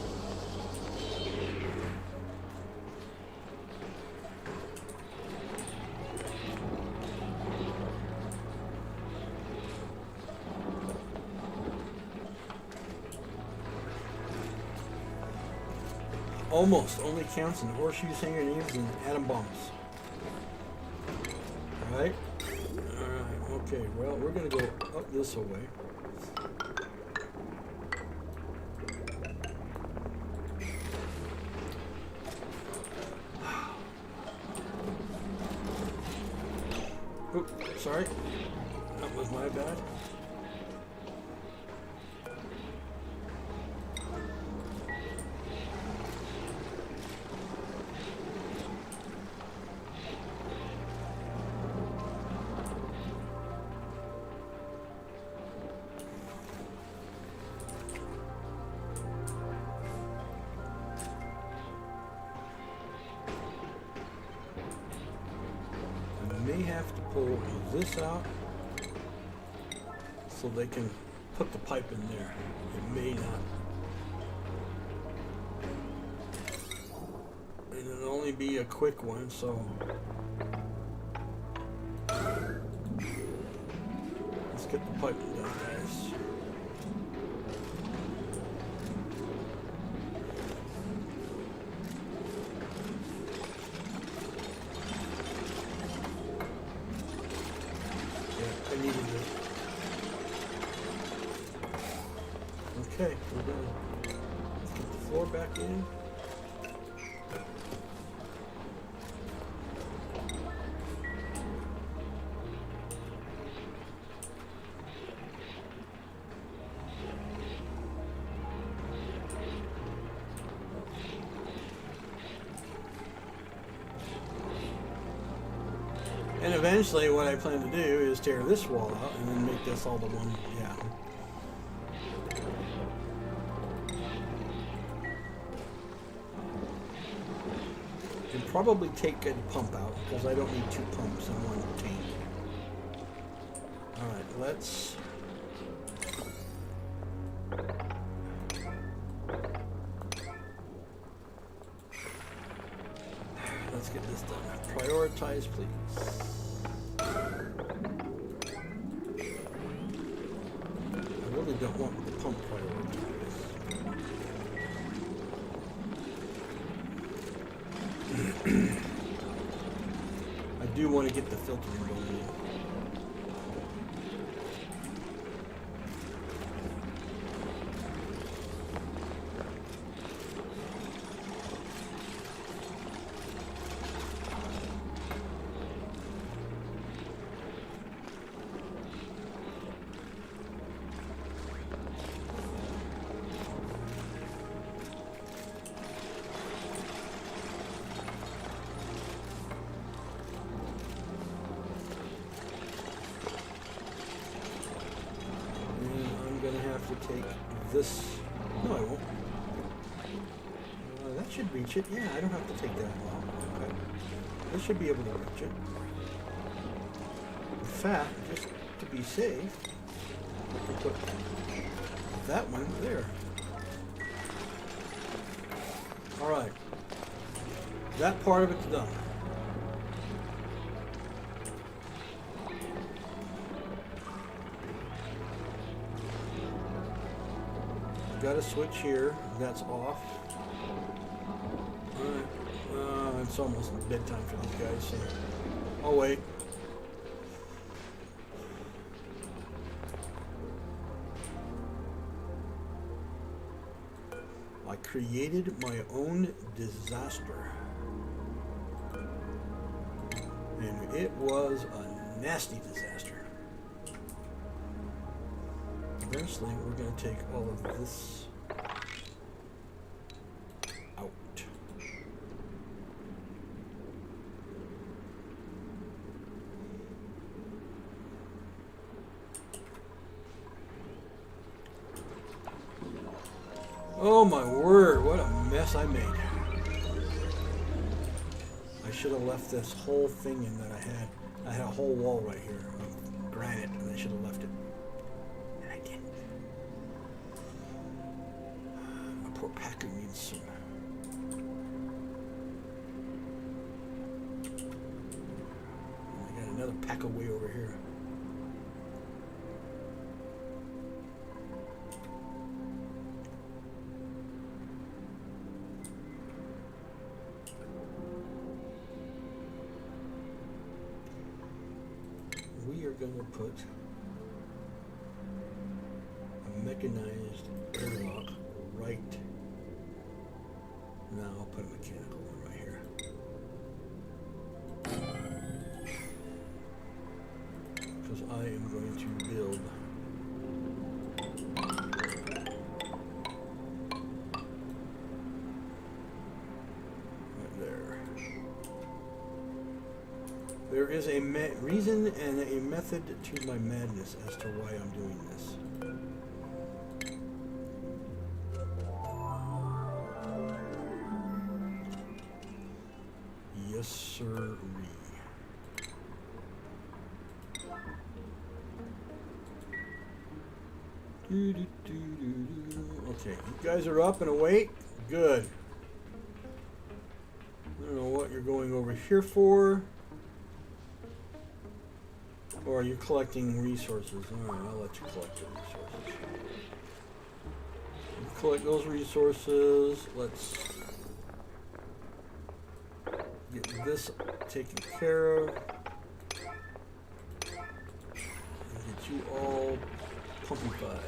Almost only counts in horseshoes, hanger names, and atom bombs. Alright? Alright, okay, well, we're gonna go up this way. Oop, sorry. That was my bad. May have to pull this out so they can put the pipe in there. It may not. And it'll only be a quick one, so let's get the pipe done, guys. I needed it. Okay, we're done. Let's get the floor back in. And eventually what I plan to do is tear this wall out and then make this all the one, yeah. And probably take a pump out because I don't need two pumps in one tank. Alright, let's get this done. Prioritize, please. I really don't want the pump prioritized. I do want to get the filtering going in. To take this. No, I won't. That should reach it. Yeah, I don't have to take that long. Okay. This should be able to reach it. In fact, just to be safe, I can put that one there. Alright. That part of it's done. Got a switch here. That's off. Alright. It's almost bedtime for these guys, so I'll wait. I created my own disaster. And it was a nasty disaster. Eventually, we're going to take all of this out. Oh my word, what a mess I made. I should have left this whole thing in that I had. I had a whole wall right here of granite, and I should have left it. And I didn't. Poor Packer needs some. I got another Packer way over here. We are going to put a mechanized airlock right now. I'll put a mechanical one right here. Because I am going to build right there. There is a reason and a method to my madness as to why I'm doing this. Yes, sir. Okay, you guys are up and awake? Good. I don't know what you're going over here for. Or are you collecting resources? Alright, I'll let you collect the resources. You collect those resources. Let's get this taken care of. And get you all pumpified.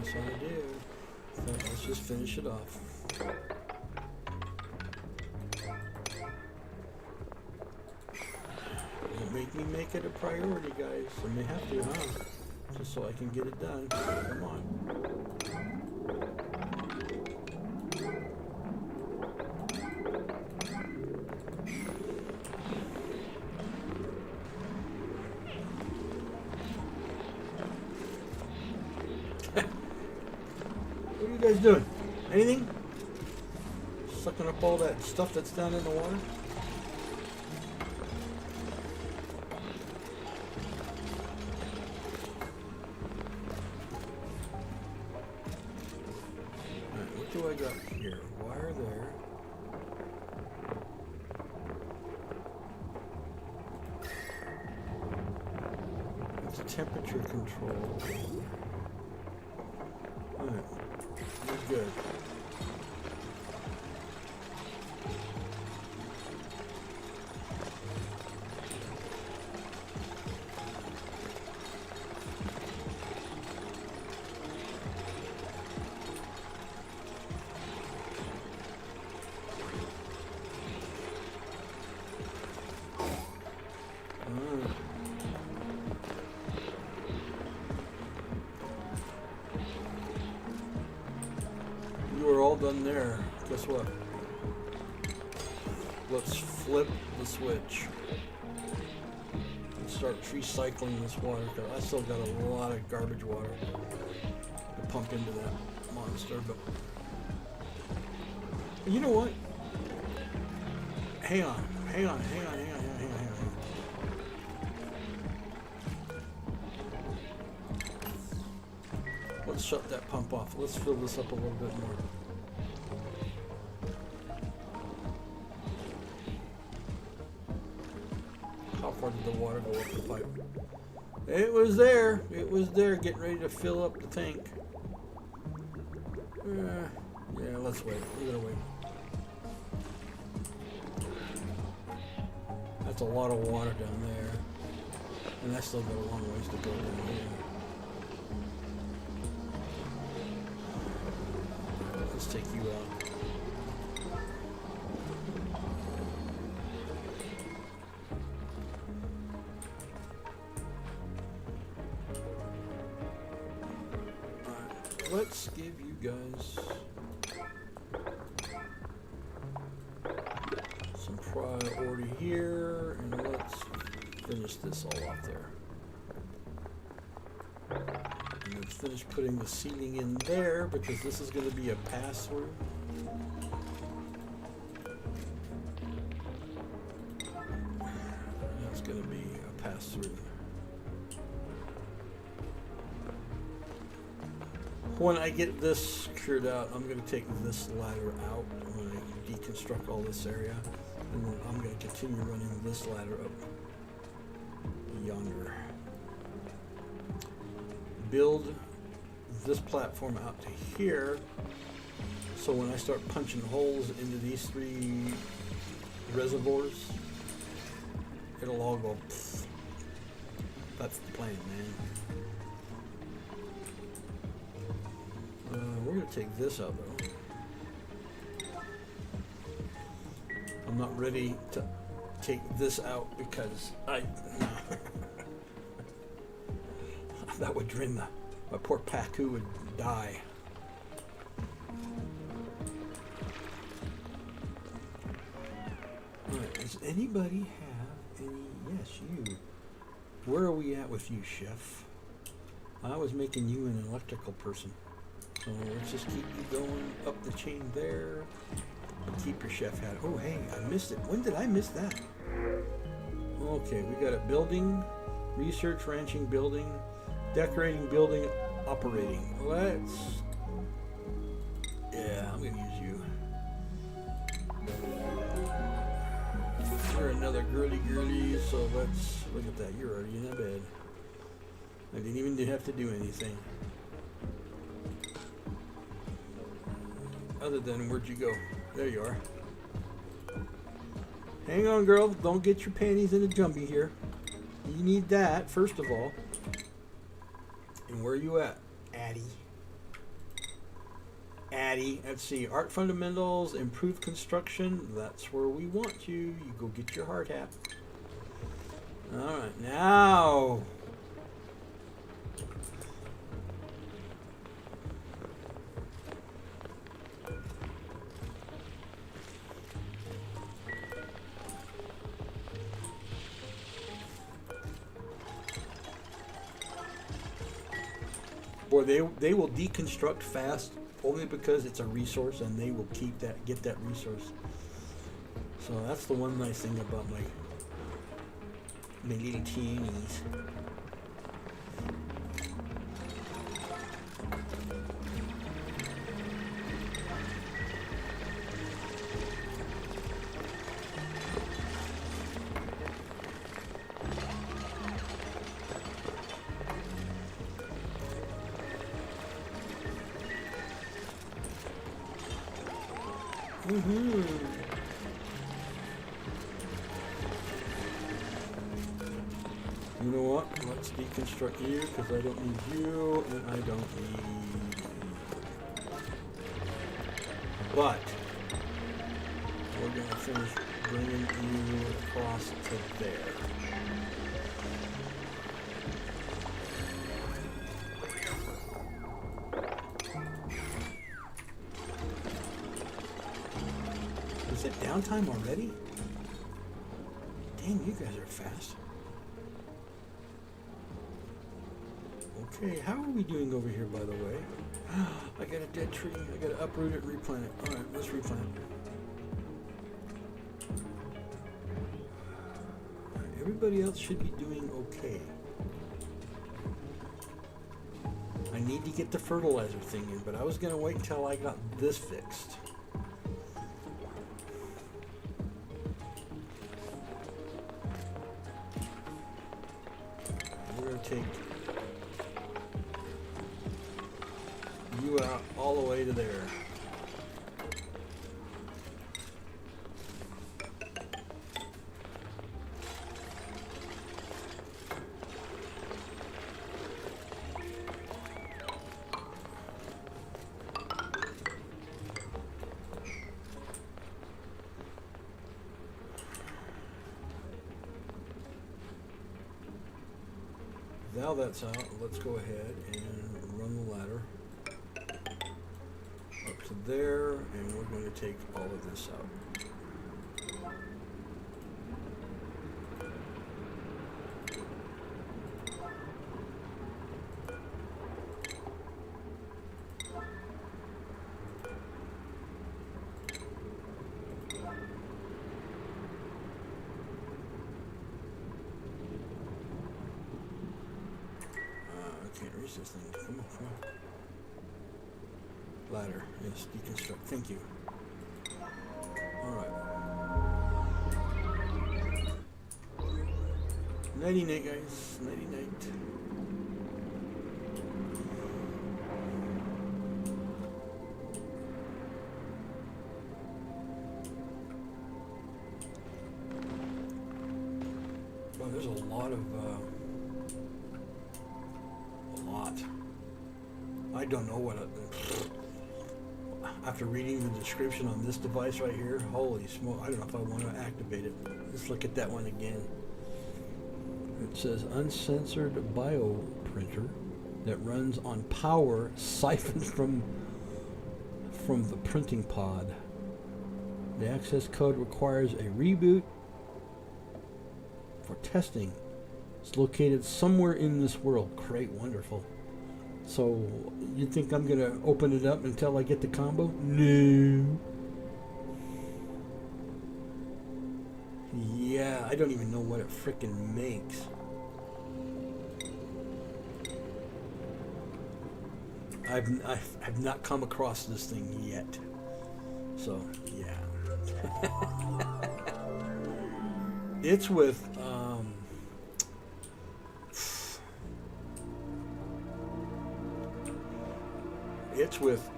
Yes, I did. So let's just finish it off. Don't make me make it a priority, guys. I may have to, huh? Just so I can get it done. Come on. What are you guys doing? Anything? Sucking up all that stuff that's down in the water? Alright, what do I got here? Wire there. It's temperature control. Alright. Good. Done there. Guess what? Let's flip the switch and start recycling this water, because I still got a lot of garbage water to pump into that monster. But you know what? Hang on. Let's shut that pump off. Let's fill this up a little bit more. How far did the water go up the pipe? It was there. It was there, getting ready to fill up the tank. Yeah, let's wait. We're gonna wait. That's a lot of water down there. And I still got a long ways to go down here. Let's take you out. Let's give you guys some priority here, and let's finish this all off there. And then Let's finish putting the seating in there because this is going to be a pass-through. That's going to be a pass-through. When I get this cleared out, I'm going to take this ladder out when I deconstruct all this area. And then I'm going to continue running this ladder up yonder. Build this platform out to here, so when I start punching holes into these 3 reservoirs, it'll all go pfft. That's the plan, man. We're going to take this out though. I'm not ready to take this out because that would drain my poor Pacu would die. Alright, does anybody have any? Yes, you. Where are we at with you, Chef? I was making you an electrical person. So let's just keep you going up the chain there. Keep your chef hat. Oh, hey, I missed it. When did I miss that? Okay, we got it. Building, research, ranching, building, decorating, building, operating. Let's... Yeah, I'm going to use you. You're another girly, so let's look at that. You're already in bed. I didn't even have to do anything. Other than, where'd you go? There you are. Hang on, girl. Don't get your panties in a jumpy here. You need that, first of all. And where are you at? Addie. Let's see. Art fundamentals, improved construction. That's where we want you. You go get your hard hat. Alright, now. Boy, they will deconstruct fast only because it's a resource and they will get that resource. So that's the one nice thing about my little teenies. You know what? Let's deconstruct you because I don't need you and I don't need you. But we're going to finish bringing you across to there. Is it downtime already? Damn, you guys are fast. Okay, how are we doing over here, by the way? I got a dead tree. I got to uproot it and replant it. All right, let's replant it. All right, everybody else should be doing okay. I need to get the fertilizer thing in, but I was going to wait until I got this fixed. We're going to take you out all the way to there. Now that's out, let's go ahead and run the ladder up to there, and we're going to take all of this out. is this thing? Come on. Ladder. Yes, deconstruct. Thank you. Alright. Nighty night, guys. Nighty night. Well, there's a lot of, I don't know what after reading the description on this device right here, holy smoke, I don't know if I want to activate it. Let's look at that one again. It says uncensored bioprinter that runs on power siphoned from the printing pod. The access code requires a reboot for testing. It's located somewhere in this world. Great, wonderful. So, you think I'm going to open it up until I get the combo? No. Yeah, I don't even know what it frickin' makes. I've not come across this thing yet. So, yeah. It's with, it's with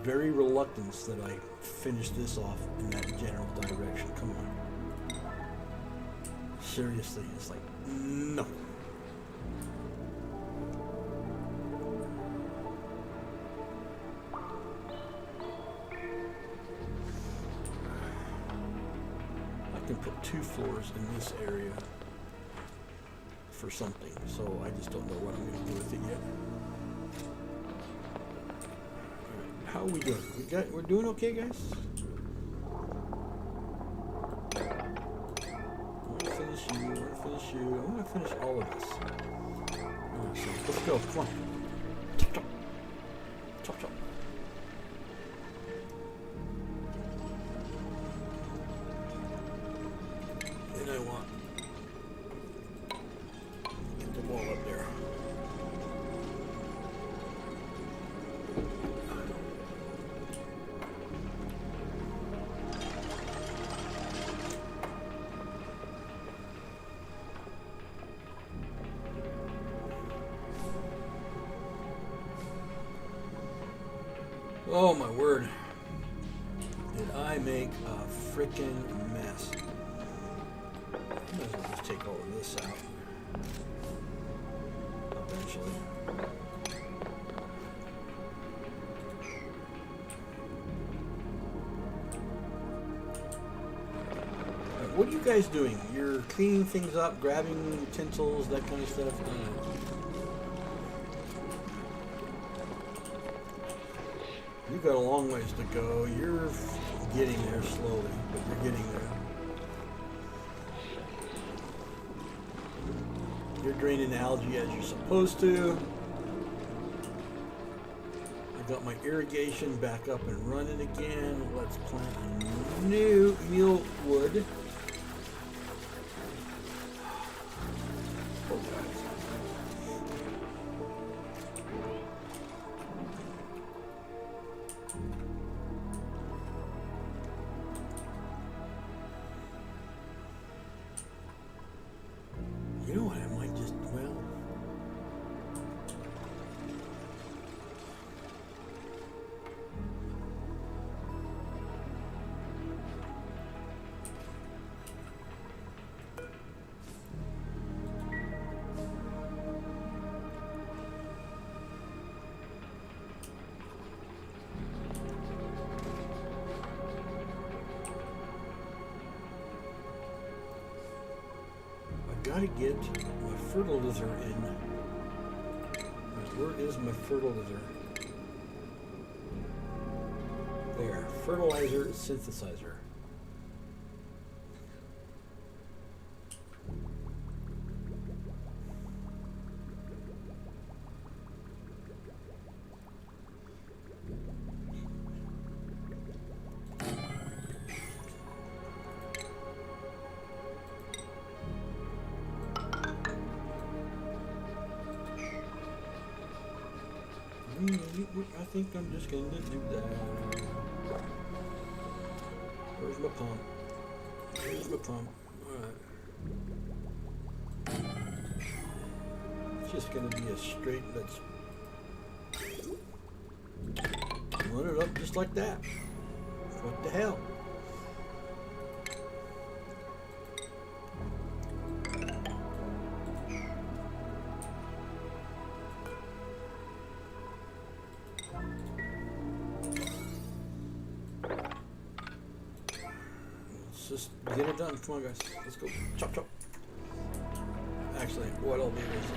very reluctance that I finish this off in that general direction. Come on. Seriously, it's like, no. I can put 2 floors in this area for something, so I just don't know what I'm going to do with it yet. How are we doing? We're doing okay, guys? I want to finish you. I want to finish all of this. Right, so let's go. Come on. Chop, chop. Chop, chop. Then I want get the wall up there. Oh my word. Did I make a freaking mess? I might as well just take all of this out. Eventually. What are you guys doing? You're cleaning things up, grabbing utensils, that kind of stuff? I don't know. You've got a long ways to go. You're getting there slowly, but you're getting there. You're draining algae as you're supposed to. I got my irrigation back up and running again. Let's plant a new mealwood. Oh, guys. You know what, I might just, well, I gotta get my fertilizer in. Where is my fertilizer? There, fertilizer synthesizer. I think I'm just going to do that. Where's my pump? Here's my pump. Alright. It's just going to be a straight, let's run it up just like that. What the hell? Let's just get it done. Come on, guys. Let's go. Chop, chop. Actually, what I'll do is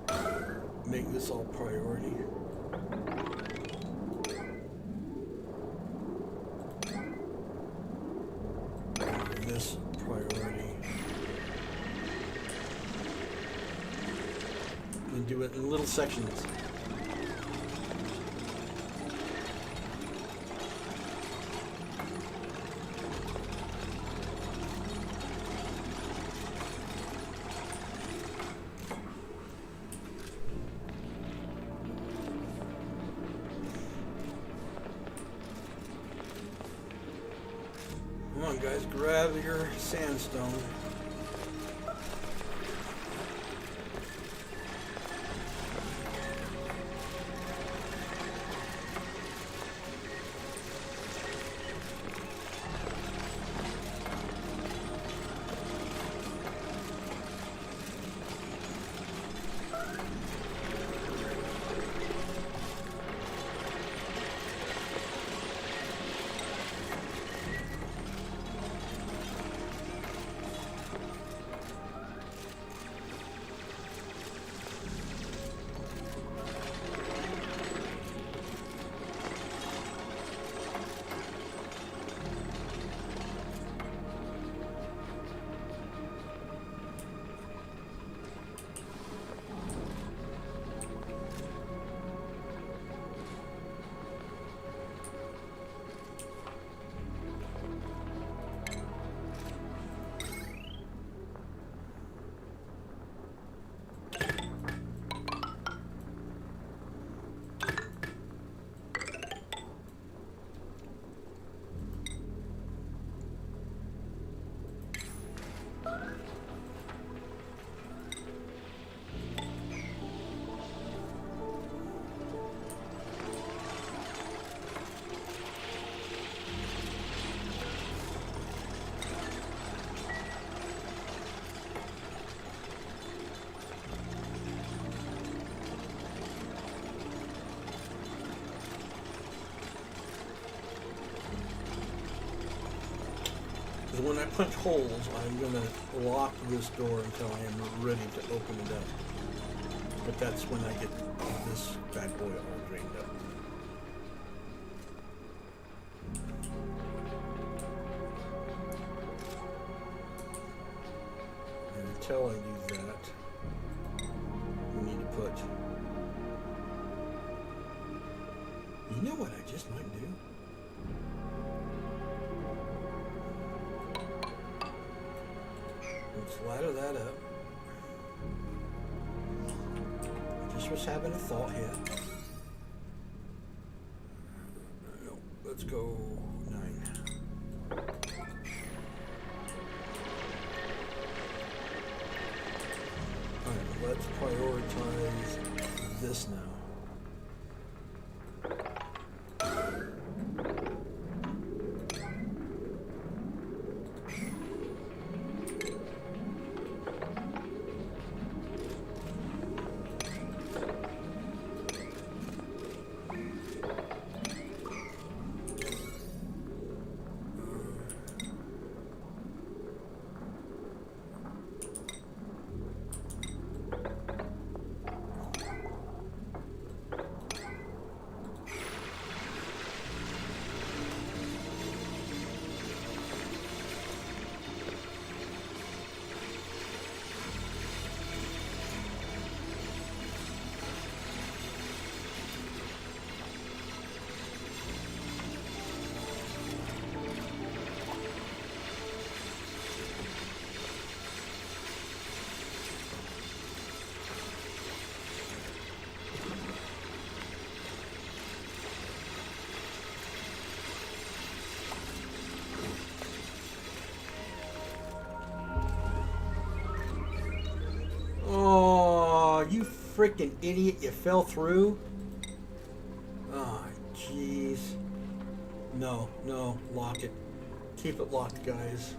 I'll make this all priority. This priority. And do it in little sections. Come on, guys, grab your sandstone. When I punch holes, I'm going to lock this door until I am ready to open it up. But that's when I get this bad boy all drained up. And until I do that, we need to put... You know what I just might do? Let's ladder that up. Just was having a thought here. No, let's go 9. Alright, let's prioritize this now. freaking idiot, you fell through. Oh, jeez. No, no, lock it. Keep it locked, guys.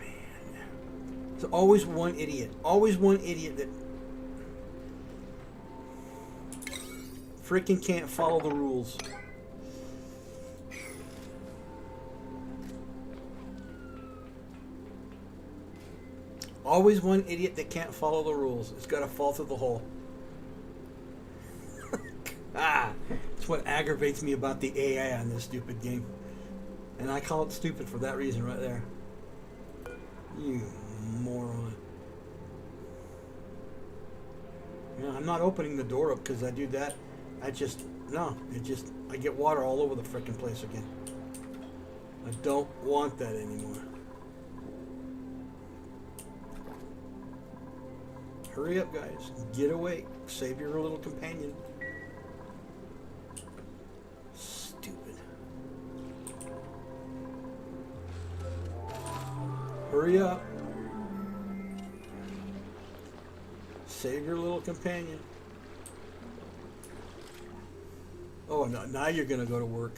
Man. There's always one idiot. Always one idiot that freaking can't follow the rules. Always one idiot that can't follow the rules. It's got to fall through the hole. That's what aggravates me about the AI on this stupid game. And I call it stupid for that reason right there. You moron. You know, I'm not opening the door up because I do that. I get water all over the frickin' place again. I don't want that anymore. Hurry up, guys. Get away. Save your little companion. Stupid. Hurry up. Save your little companion. Oh, no, now you're going to go to work.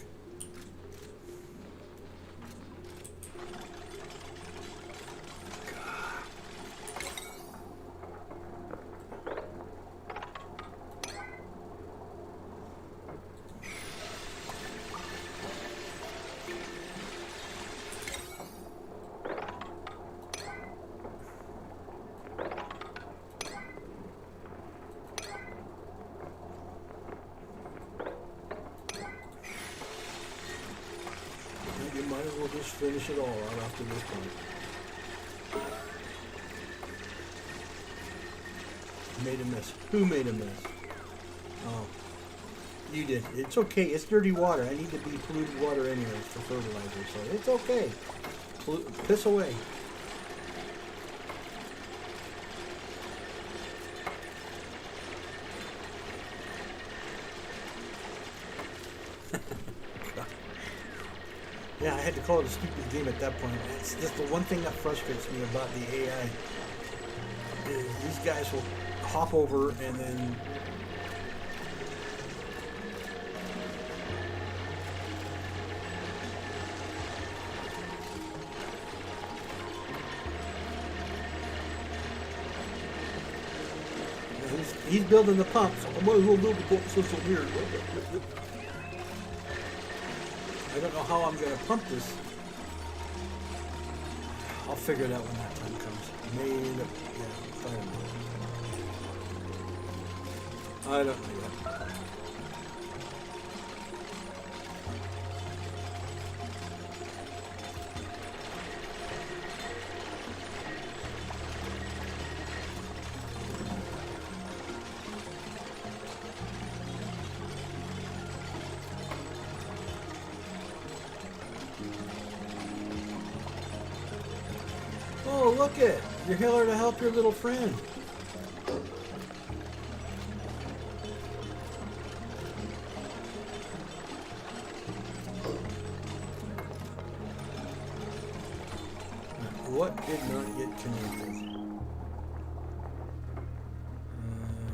You might as well just finish it all out after this point. Made a mess. Who made a mess? Oh. You did. It's okay. It's dirty water. I need to be polluted water anyway for fertilizer, so it's okay. Piss away. Yeah, I had to call it a stupid game at that point. It's just the one thing that frustrates me about the AI. Is these guys will hop over and then he's building the pump, so I might as well build the pump system here. I don't know how I'm going to pump this. I'll figure it out when that time comes. I don't know yet. Oh, look it! You're here to help your little friend. What did not get connected?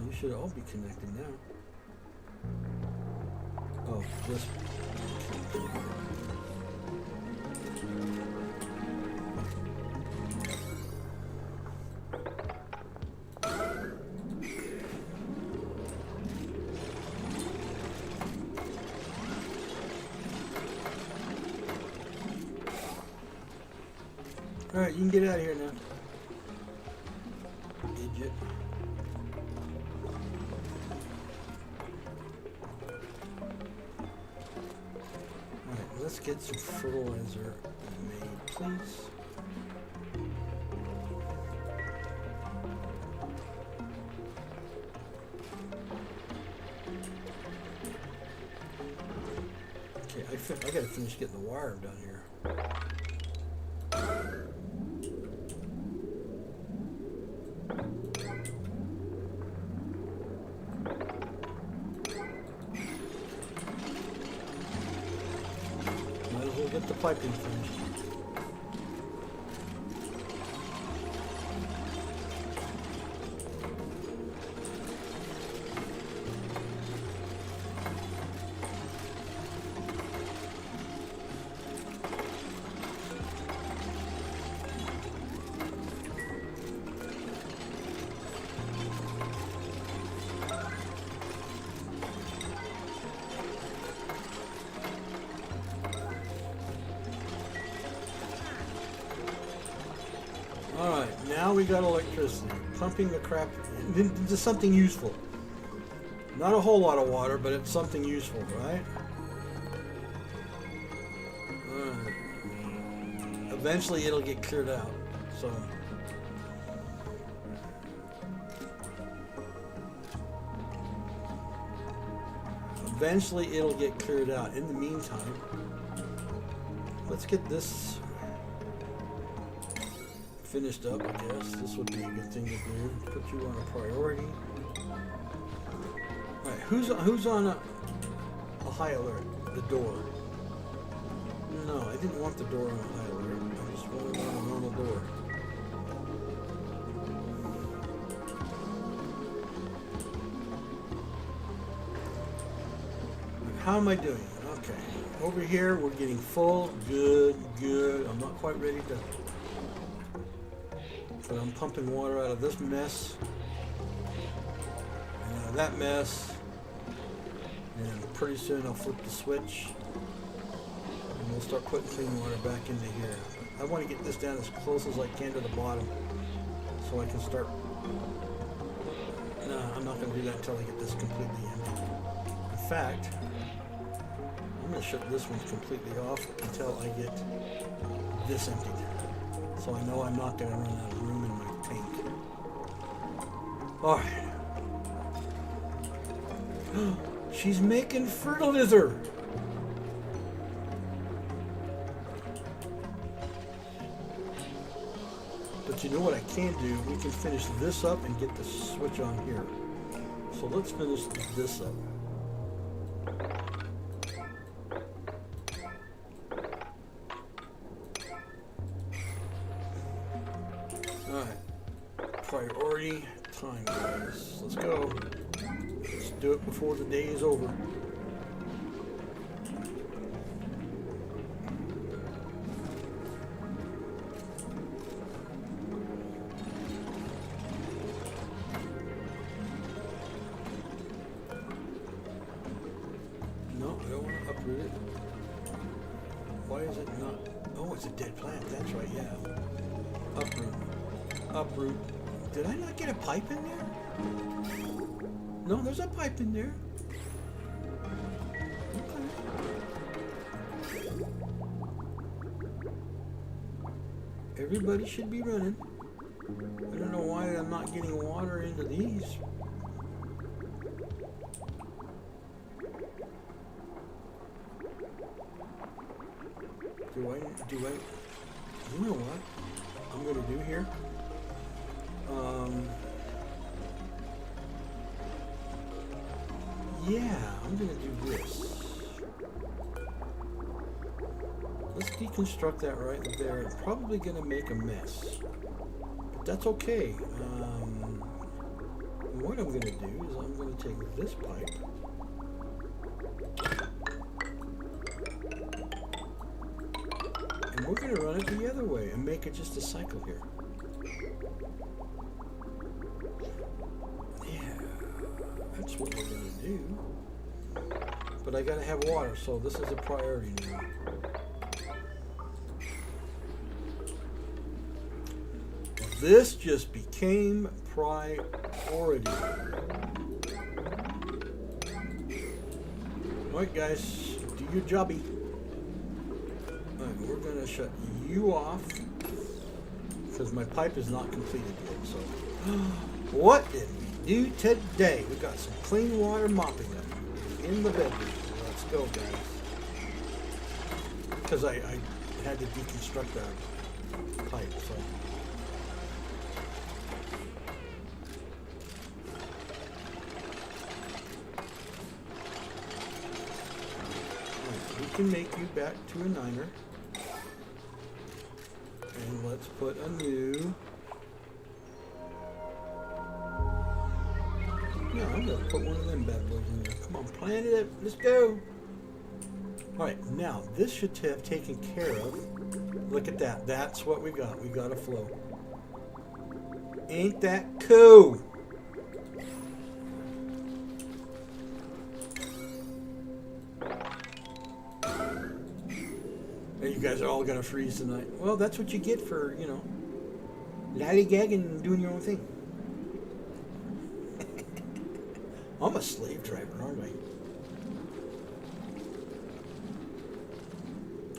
You should all be connected now. Oh, this. Alright, you can get out of here now. Idiot. Alright, let's get some fertilizer made, please. Okay, I gotta finish getting the wire done here. Get the piping finished. we got electricity. Pumping the crap into something useful. Not a whole lot of water, but it's something useful, right? Eventually it'll get cleared out. So eventually it'll get cleared out. In the meantime, let's get this finished up, I guess. This would be a good thing to do. Put you on a priority. Alright, who's on a high alert? The door. No, I didn't want the door on a high alert. I just wanted it on a normal door. How am I doing? Okay. Over here, we're getting full. Good, good. I'm not quite ready to... But I'm pumping water out of this mess. And out of that mess. And pretty soon I'll flip the switch. And we'll start putting clean water back into here. I want to get this down as close as I can to the bottom. So I can start... No, I'm not going to do that until I get this completely empty. In fact... I'm going to shut this one completely off until I get this emptied. So I know I'm not going to run out of room in my tank. Alright. She's making fertilizer! But you know what I can do? We can finish this up and get the switch on here. So let's finish this up. Priority time, guys. Let's go. Let's do it before the day is over. No, I don't want to uproot it. Why is it not? Oh, it's a dead plant. That's right, yeah. Uproot. Uproot. Did I not get a pipe in there? No, there's a pipe in there. Okay. Everybody should be running. I don't know why I'm not getting water into these. Do I, you know what I'm going to do here? Yeah, I'm going to do this. Let's deconstruct that right there. It's probably going to make a mess. But that's okay. What I'm going to do is I'm going to take this pipe. And we're going to run it the other way and make it just a cycle here. That's what we're going to do. But I got to have water, so this is a priority now. This just became priority. Alright guys, do your jobby. Alright, we're going to shut you off because my pipe is not completed yet. So, what did we do today? We got some clean water mopping up in the bedroom. Let's go, guys. Because I had to deconstruct that pipe, so. Right, we can make you back to a 9er. And let's put a new... No, I'm going to put one of them bad boys in there. Come on, plant it up. Let's go. Alright, now, this should have taken care of. Look at that. That's what we got. We got a flow. Ain't that cool? And you guys are all going to freeze tonight. Well, that's what you get for, you know, Lollygagging and doing your own thing. I'm a slave driver, aren't I?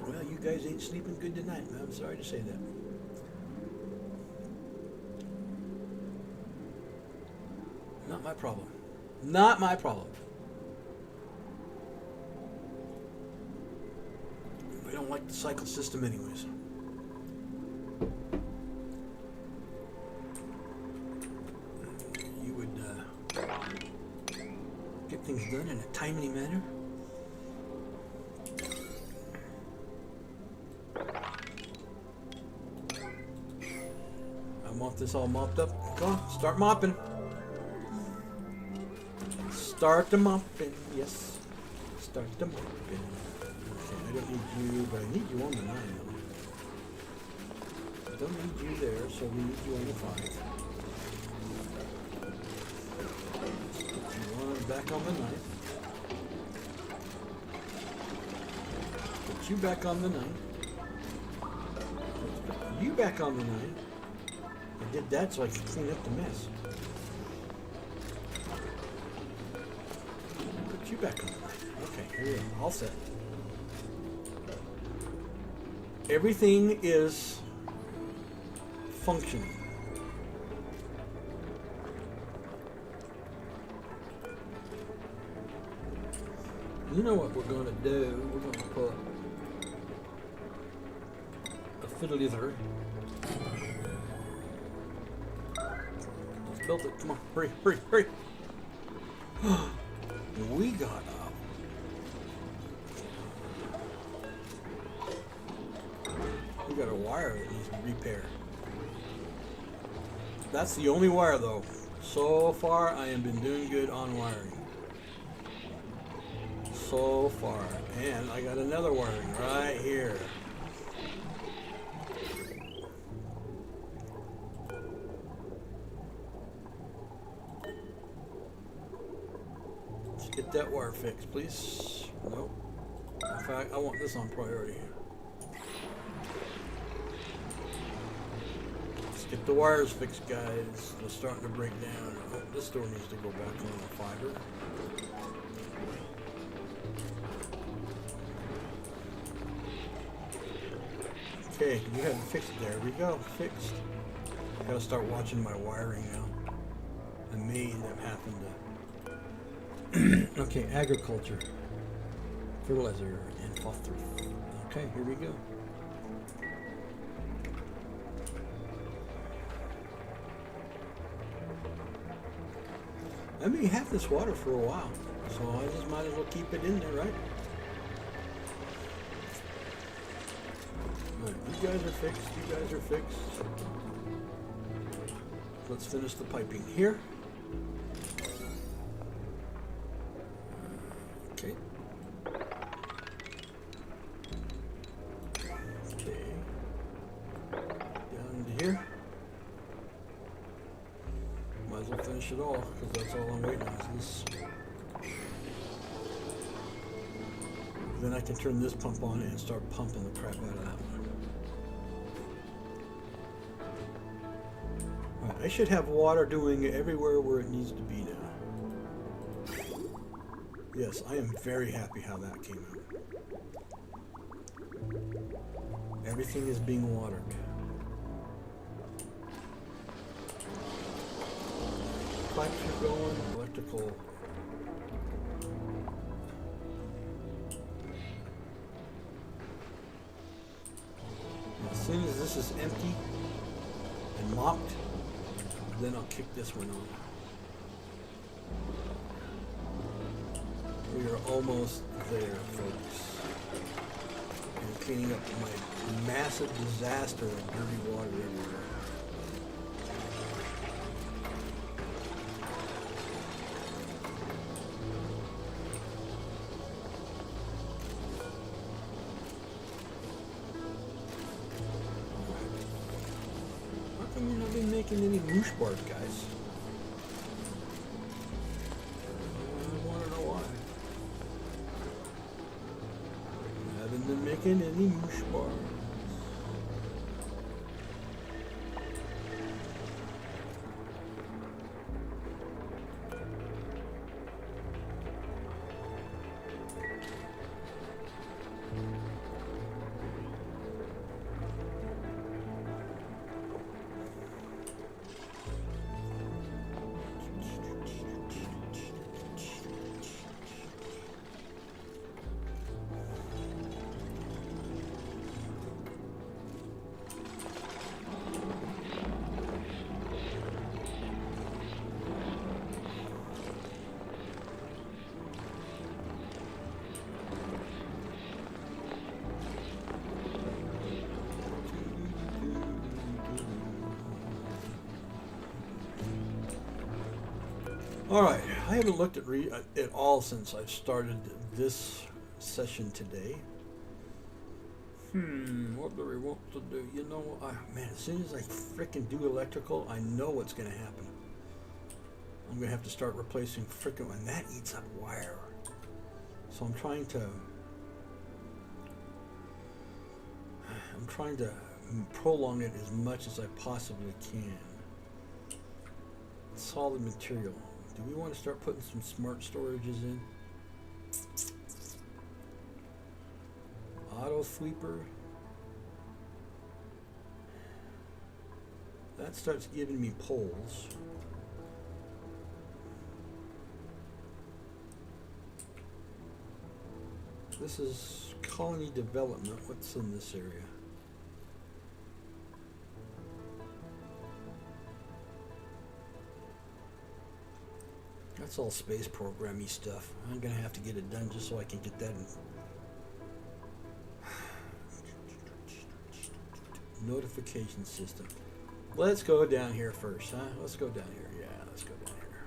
Well, you guys ain't sleeping good tonight, man. I'm sorry to say that. Not my problem. Not my problem. We don't like the cycle system anyways. You would get things done in a timely manner. I want this all mopped up. Come on, start mopping. Start the mopping, yes. Start the mopping. Okay, I don't need you, but I need you on the 9 though. I don't need you there, so we need you on the 5. Let's put you on back on the 9. Put you back on the 9. Let's put you back on the 9. I did that so I could clean up the mess. You back on. Okay, here we go. All set. Everything is functioning. You know what we're going to do? We're going to put a fiddle-ether. Let's build it. Come on. Hurry, hurry, hurry. We got up. We got a wire that needs repair. That's the only wire though. So far I have been doing good on wiring. So far. And I got another wiring right here. Get that wire fixed, please. Nope. In fact, I want this on priority. Let's get the wires fixed, guys. They're starting to break down. Oh, this door needs to go back on the fiber. Okay, you have it fixed. There we go. Fixed. Gotta start watching my wiring now. I may end up having to. Okay, agriculture, fertilizer, and phosphorus. Okay, here we go. I may have this water for a while, so I just might as well keep it in there, right? Alright, you guys are fixed, you guys are fixed. Let's finish the piping here. Okay. Okay. Down to here. Might as well finish it all, because that's all I'm waiting on is this. Then I can turn this pump on and start pumping the crap out of that one. Alright, I should have water doing everywhere where it needs to be now. Yes, I am very happy how that came out. Everything is being watered. Pipes are going, electrical. As soon as this is empty and mopped, then I'll kick this one on. We are almost there, folks. I'm cleaning up my massive disaster of dirty water everywhere. How come you're not been making any moosh bars, guys? Making any moosh bars. All right, I haven't looked at it all since I started this session today. What do we want to do? You know, man, as soon as I frickin' do electrical, I know what's gonna happen. I'm gonna have to start replacing frickin', and that eats up wire. So I'm trying to prolong it as much as I possibly can. Solid material. Do we want to start putting some smart storages in? Auto sweeper. That starts giving me poles. This is colony development. What's in this area? That's all space programmy stuff. I'm gonna have to get it done just so I can get that in. Notification system. Let's go down here first, huh? Let's go down here. Yeah, let's go down here.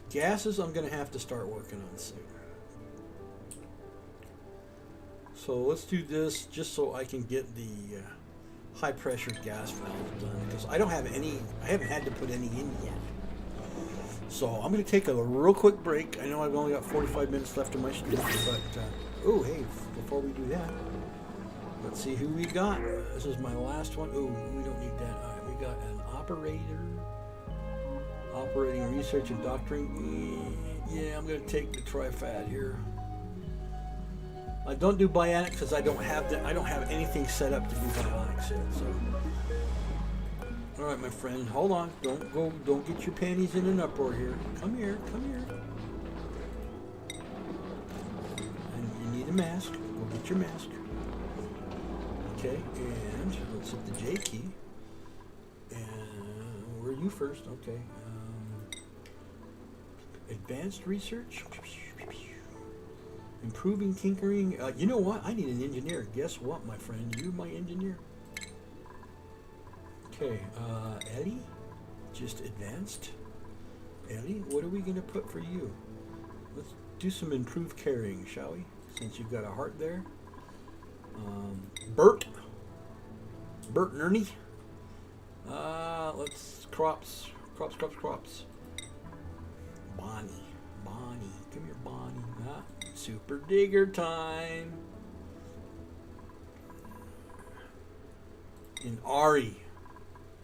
Gases I'm gonna have to start working on soon. So let's do this just so I can get the high pressure gas valve done, because I haven't had to put any in yet. So I'm going to take a real quick break. I know I've only got 45 minutes left of my stream, but oh hey, before we do that, let's see who we got. This is my last one. Oh, we don't need that. All right, we got an operator, operating research and doctoring. Yeah, I'm going to take the trifad here. I don't do bionic because I don't have anything set up to do bionics yet. So. All right, my friend, hold on. Don't get your panties in an uproar here. Come here. And you need a mask. Go get your mask. Okay, and let's hit the J key. And where are you first? Okay. Advanced research. Improving tinkering. You know what? I need an engineer. Guess what, my friend? You're my engineer. Okay, Ellie, just advanced. Ellie, what are we going to put for you? Let's do some improved carrying, shall we? Since you've got a heart there. Bert and Ernie. Let's crops. Bonnie, come here, Bonnie. Super digger time. And Ari.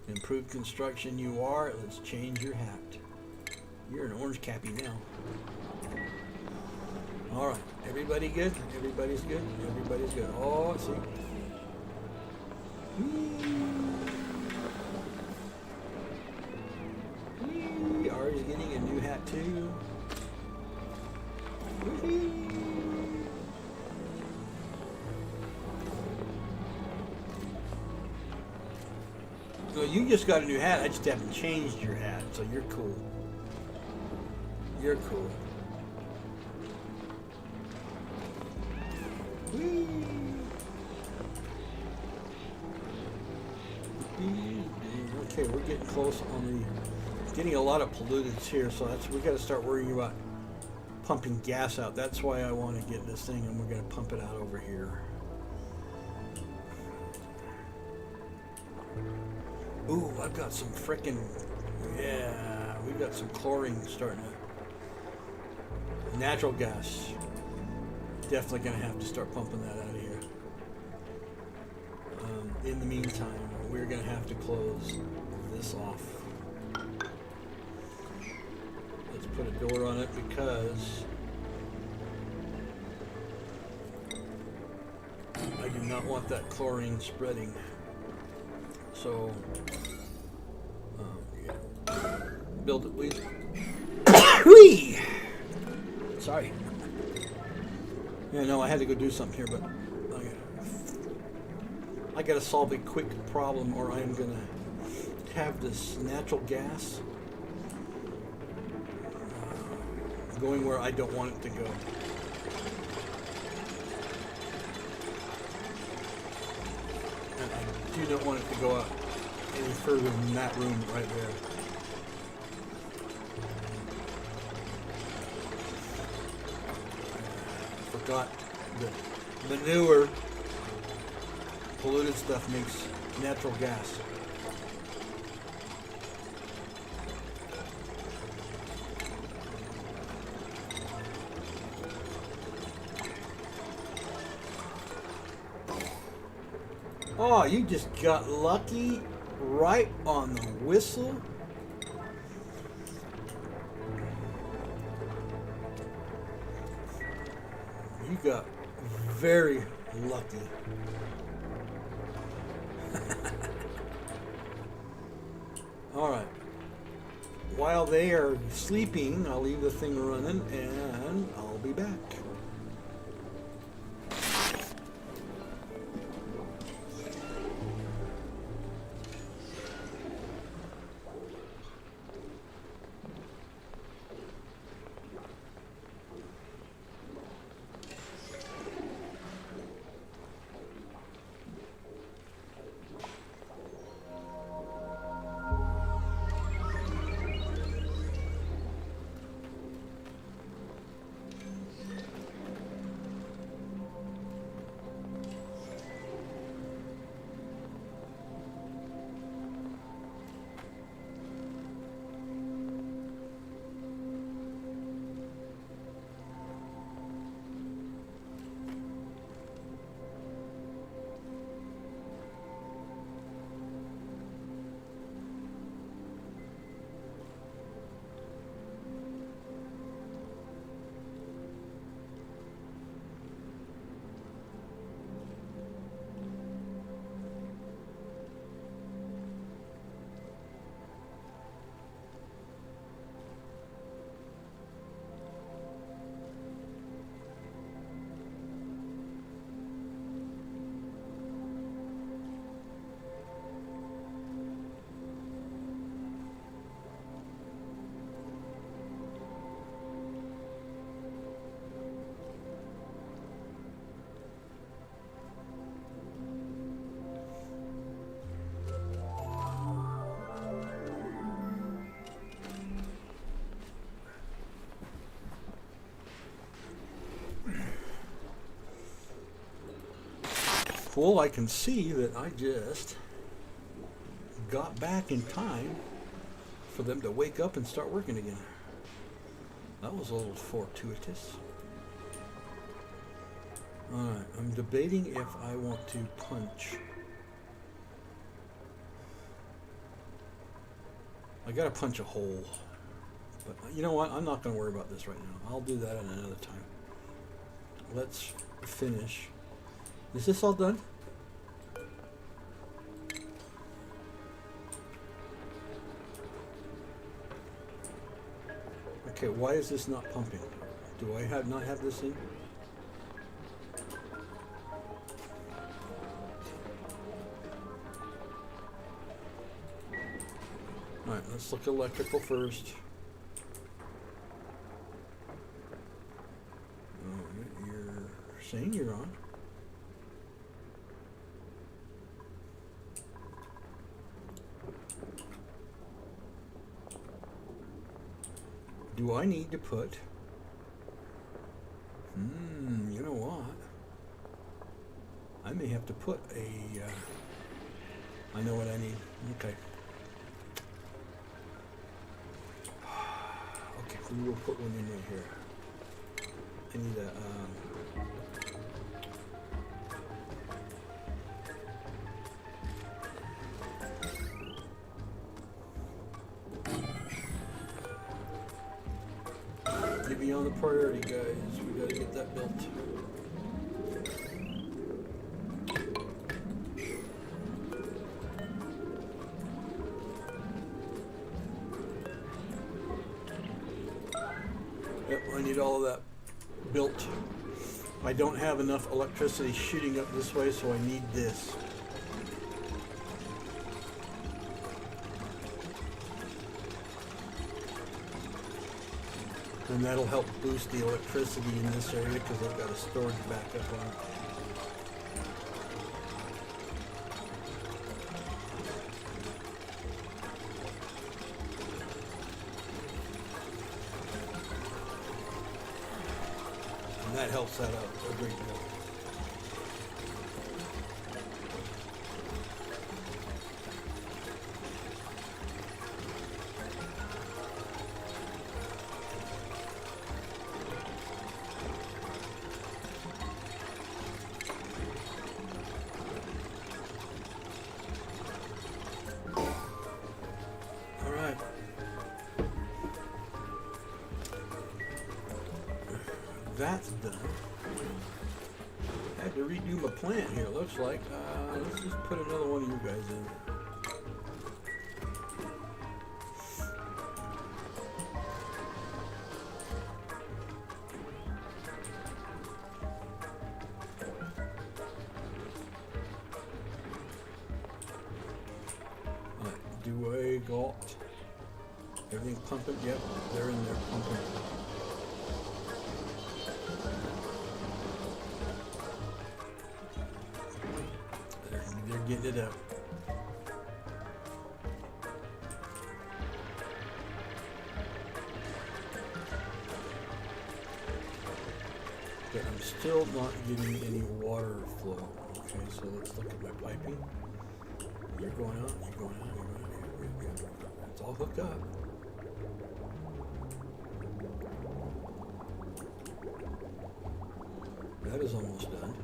Improved construction you are. Let's change your hat. You're an orange cappy now. Alright. Everybody good? Everybody's good? Everybody's good. Oh, let's see. Whee. Ari's getting a new hat too. Whee. So you just got a new hat. I just haven't changed your hat, so you're cool. You're cool. Whee. Okay, we're getting close on getting a lot of pollutants here, so we got to start worrying about pumping gas out. That's why I want to get this thing, and we're going to pump it out over here. Ooh, I've got some frickin', yeah, we've got some chlorine starting to, natural gas. Definitely gonna have to start pumping that out of here. In the meantime, we're gonna have to close this off. Let's put a door on it because I do not want that chlorine spreading. So, yeah. Build it, please. Whee! Sorry. Yeah, no, I had to go do something here, but I gotta solve a quick problem, or I am gonna have this natural gas going where I don't want it to go. And I do not want it to go out any further than that room right there. got the manure, polluted stuff makes natural gas. Oh, you just got lucky right on the whistle. You got very lucky. All right. While they are sleeping, I'll leave the thing running and I'll be back. Well, I can see that I just got back in time for them to wake up and start working again. That was a little fortuitous. Alright, I'm debating if I want to punch. I gotta punch a hole. But you know what? I'm not gonna worry about this right now. I'll do that at another time. Let's finish. Is this all done? Okay, why is this not pumping? Do I not have this in? Alright, let's look electrical first. Alright, you're saying you're on. Do I need to put? You know what? I may have to put a. I know what I need. Okay. Okay, we will put one in right here. I need a. Get me on the priority, guys. We gotta get that built. Yep, I need all of that built. I don't have enough electricity shooting up this way, so I need this. And that'll help boost the electricity in this area because I've got a storage backup on it. And that helps that out a great deal. That's done. I had to redo my plant here, looks like. Let's just put another one of you guys in. Alright, do I got everything pumping? Yep, they're in there pumping. Getting it up. But I'm still not getting any water flow. Okay, so let's look at my piping. You're going out, you're going out, you're going out. It's all hooked up. That is almost done.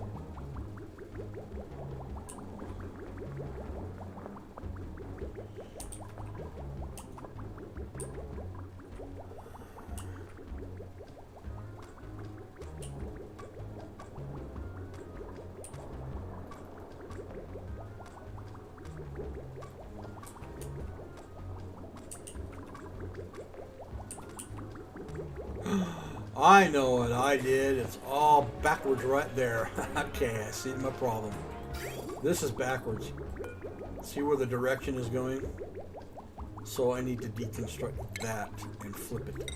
I know what I did. It's all backwards right there. Okay, I see my problem. This is backwards. See where the direction is going? So I need to deconstruct that and flip it.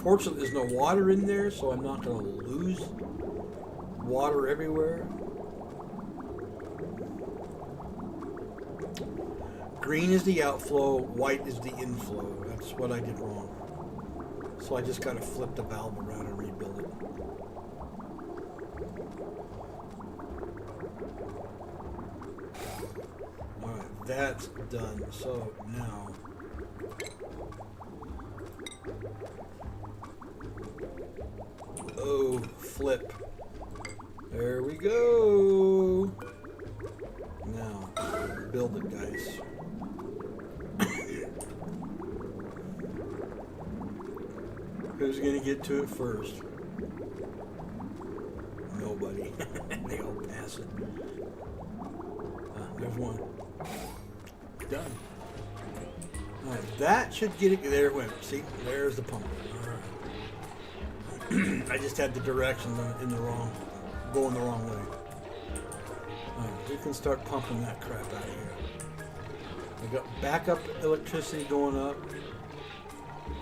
Fortunately, there's no water in there, so I'm not going to lose water everywhere. Green is the outflow, white is the inflow. That's what I did wrong. So I just got to flip the valve around and rebuild it. Alright, that's done. So now... Oh, flip. There we go. Now, build it, guys. Who's gonna get to it first? Nobody. They all pass it. There's one. Done. Alright, that should get it. There it went. See, there's the pump. Alright. I just had the direction in the wrong, going the wrong way. Alright, we can start pumping that crap out of here. I got backup electricity going up.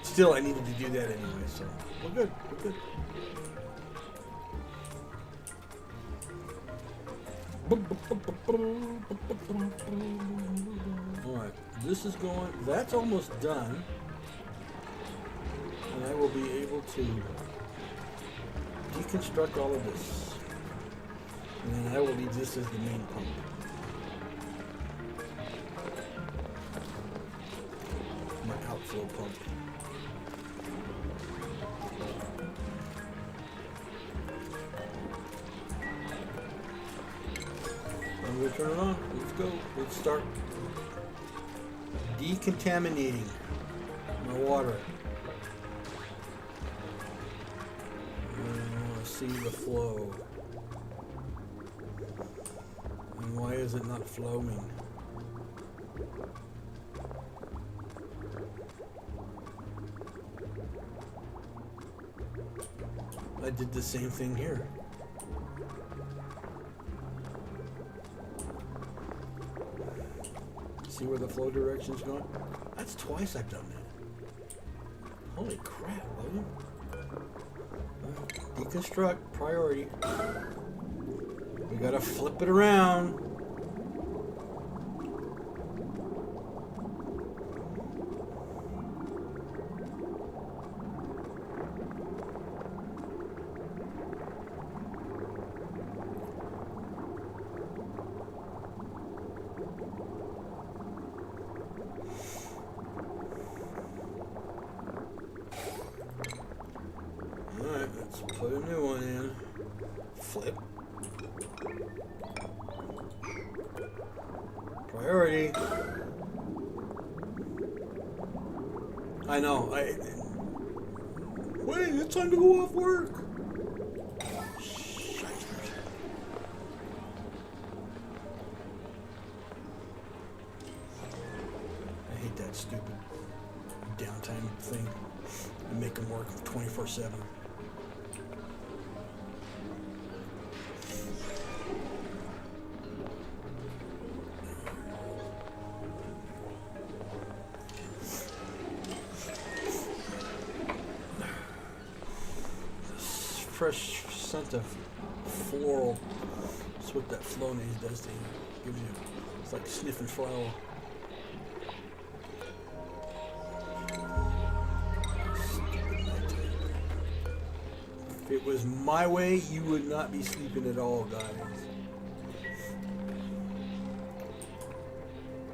Still, I needed to do that anyway, so we're good. We're good. Alright, this is going, that's almost done. And I will be able to deconstruct all of this. And then I will leave this as the main pump. My outflow pump. I'm going to turn it on. Let's go. Let's start decontaminating my water. I want to see the flow. And why is it not flowing? I did the same thing here. See where the flow direction's going? That's twice I've done that. Holy crap, William. Deconstruct, priority. We gotta flip it around. I know. Wait, it's time to go off work. Shysters. I hate that stupid downtime thing. You make them work 24/7. Fresh scent of floral. That's what that Flonase does to you. Gives you, it's like sniffing flower. If it was my way, you would not be sleeping at all, guys.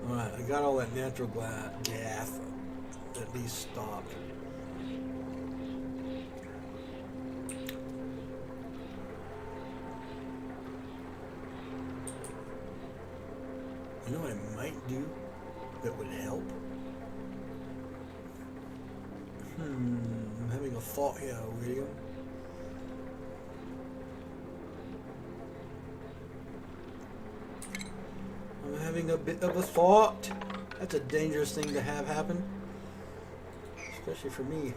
Alright, I got all that natural gas at least stopped. You know what I might do that would help? I'm having a thought here, William. I'm having a bit of a thought. That's a dangerous thing to have happen. Especially for me.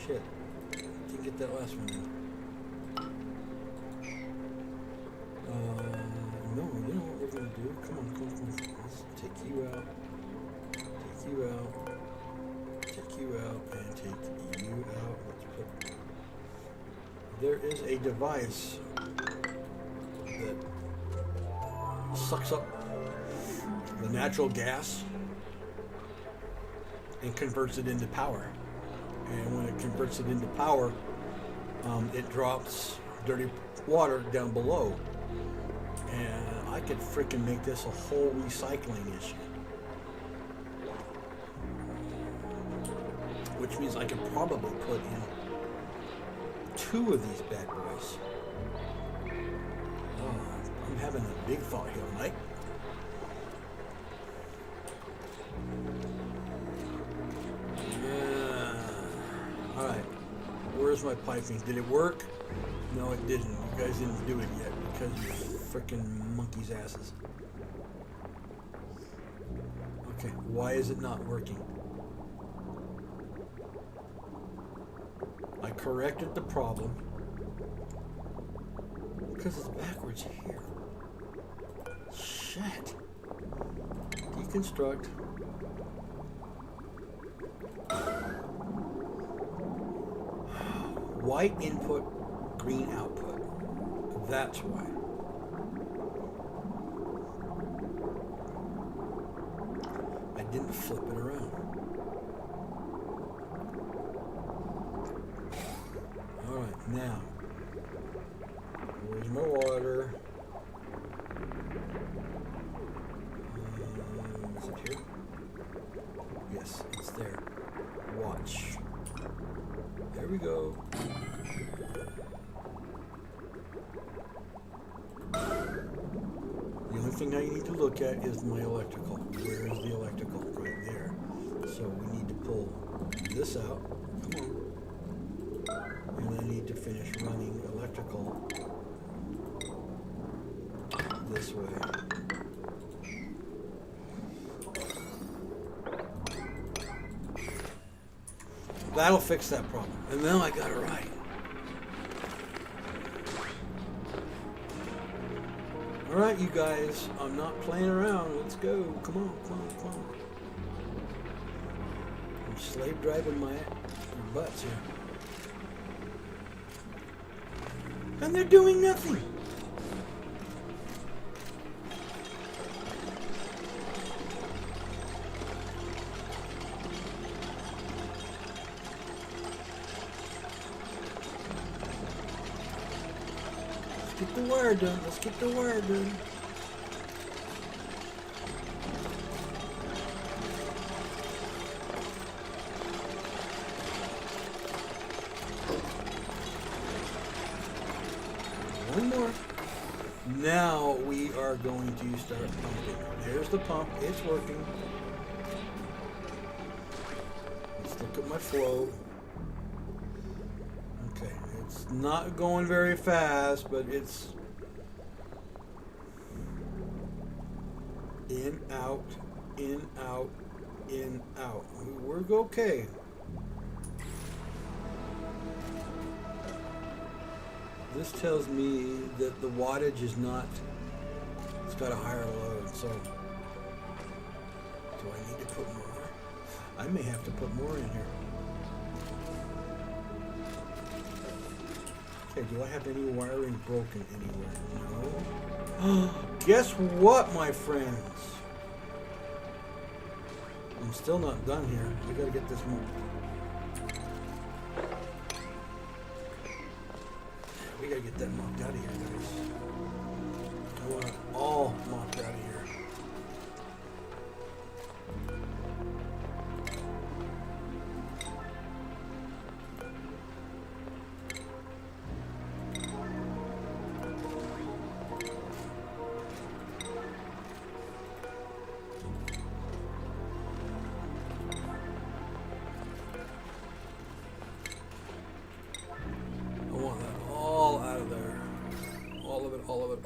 Shit. Didn't get that last one in. No, you know what we're gonna do? Come on. Let's take you out. Take you out. Take you out. And take you out. Let's put... There is a device that sucks up the natural gas and converts it into power. And when it converts it into power, it drops dirty water down below. And I could freaking make this a whole recycling issue. Which means I could probably put in 2 of these bad boys. Oh, I'm having a big thought here, Mike. Alright. Where's my piping? Did it work? No, it didn't. You guys didn't do it yet because you frickin' monkeys' asses. Okay, why is it not working? I corrected the problem because it's backwards here. Shit. Deconstruct. White input, green output. That's why. I didn't flip it around. Alright, now. Where's my water? Is it here? Yes, it's there. Watch. There we go. The only thing I need to look at is my electrical. Where is the electrical? Right there. So we need to pull this out. Come on. And I need to finish running electrical this way. That'll fix that problem. And now I got it right. Alright, you guys. I'm not playing around. Let's go. Come on. I'm slave driving my butts here. And they're doing nothing. Get the wire done. Let's get the wire done. One more. Now we are are going to start pumping. There's the pump. It's working. Let's look at my flow. Okay, it's not going very fast, but it's in, out, in, out, in, out. We're okay. This tells me that the wattage is not, it's got a higher load, so do I need to put more? I may have to put more in here. Okay, do I have any wiring broken anywhere? No. Guess what, my friends? I'm still not done here. I gotta get this more. We gotta get that mocked out of here, guys. I want it all mocked out of here.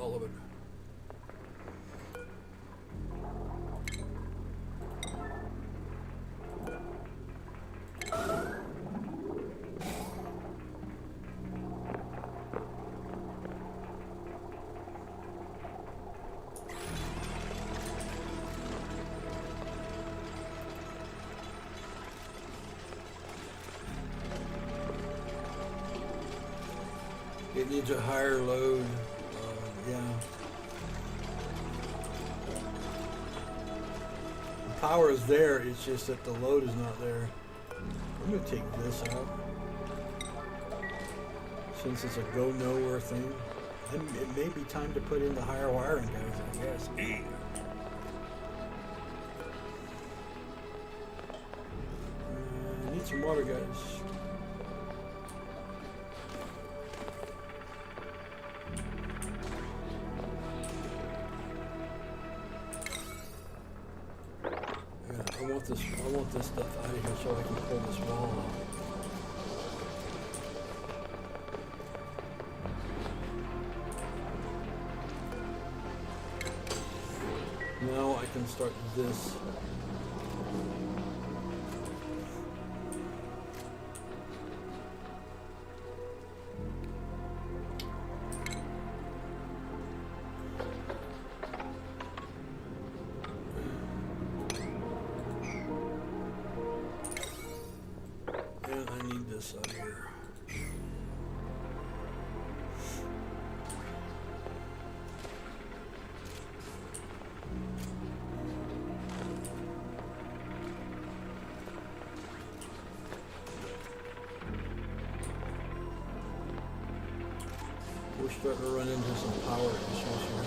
All of it. It needs a higher load. Yeah. The power is there, it's just that the load is not there. I'm going to take this out. Since it's a go nowhere thing. It may be time to put in the higher wiring, guys, I guess. I need some water, guys. I want this stuff out of here so I can pull this wall out. Now I can start this. Out here. We're starting to run into some power issues here.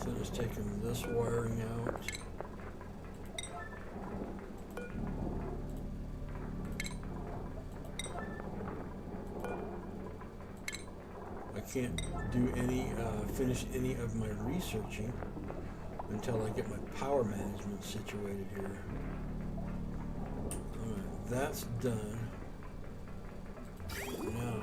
Finish taking this wiring out. I can't do any, finish any of my researching until I get my power management situated here. Alright, that's done. Now,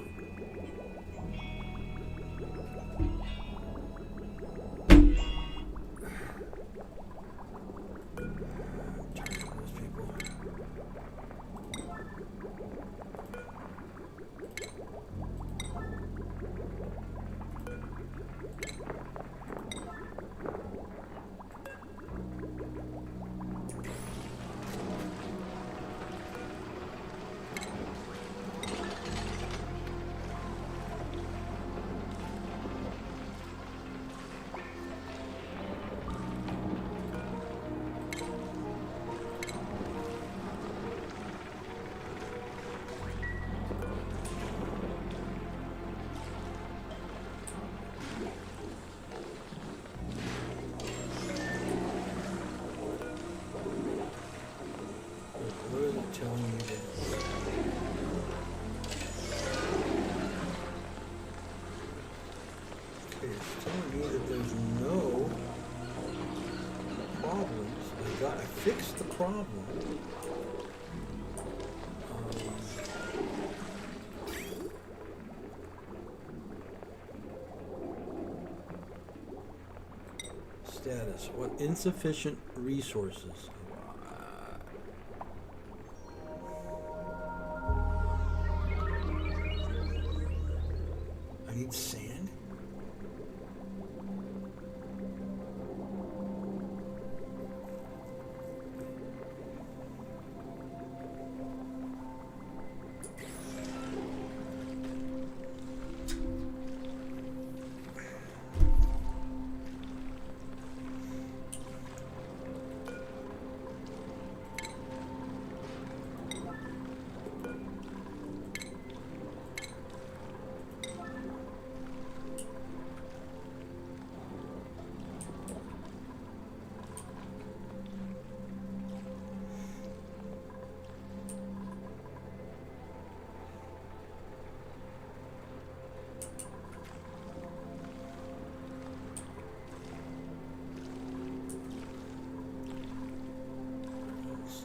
I fixed the problem. Status. What insufficient resources? I need sand?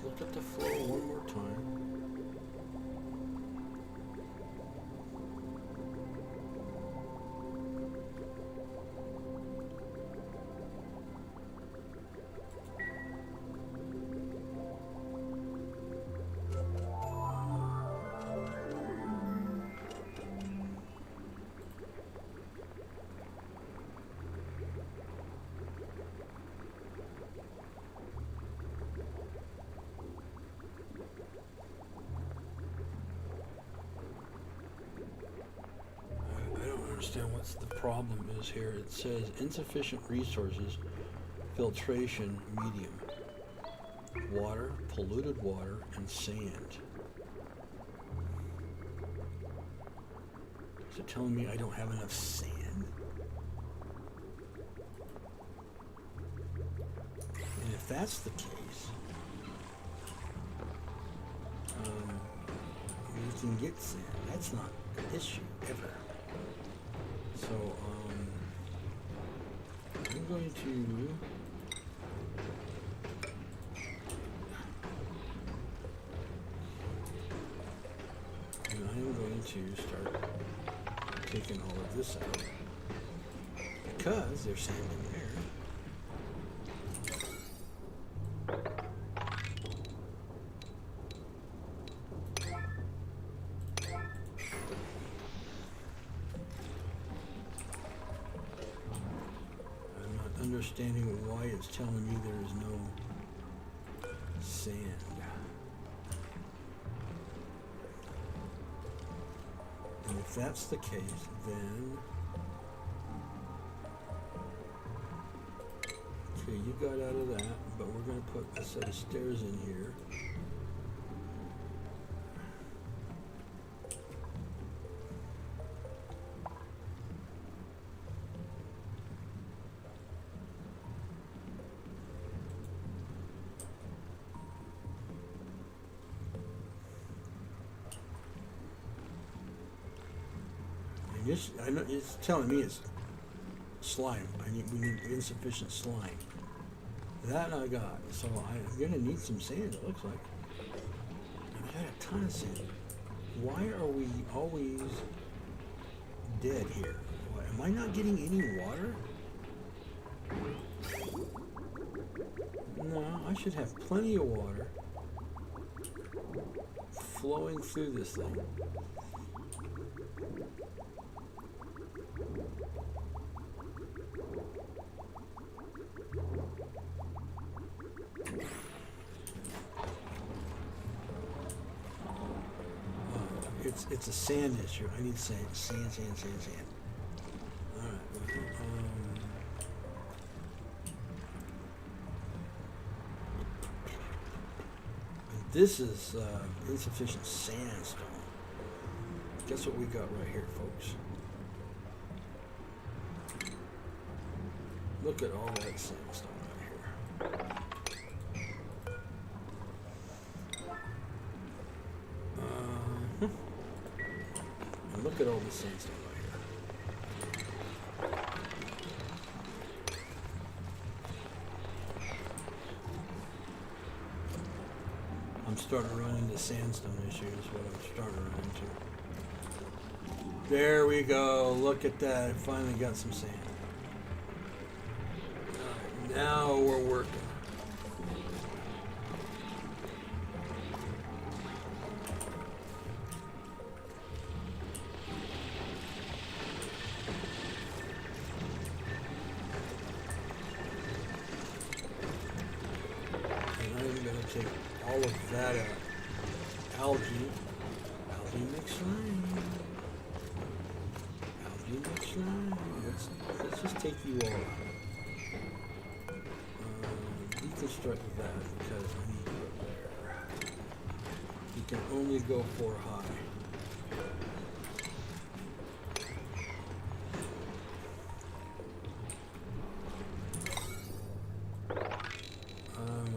Look at the flow one more time. Understand what the problem is here. It says insufficient resources, filtration medium, water, polluted water, and sand. Is it telling me I don't have enough sand? And if that's the case, you can get sand. That's not an issue ever. So, I'm going to start taking all of this out because there's sand in there. Understanding why it's telling me there is no sand. And if that's the case, then okay, you got out of that, but we're going to put a set of stairs in here. I know it's telling me it's slime. We need insufficient slime. That I got. So I'm gonna need some sand. It looks like. And I got a ton of sand. Why are we always dead here? Am I not getting any water? No, I should have plenty of water flowing through this thing. It's a sand issue. I need sand. All right. This is insufficient sandstone. Guess what we got right here, folks? Look at all that sandstone right here. And look at all this sandstone right here. starting to run into sandstone issues, what I'm starting to run into. There we go. Look at that. I finally got some sand. Alright, now we're working. Take all of that out. Algae makes slime. Algae makes slime. Let's just take you all out. Deconstruct that because I need you up there. You can only go 4 high.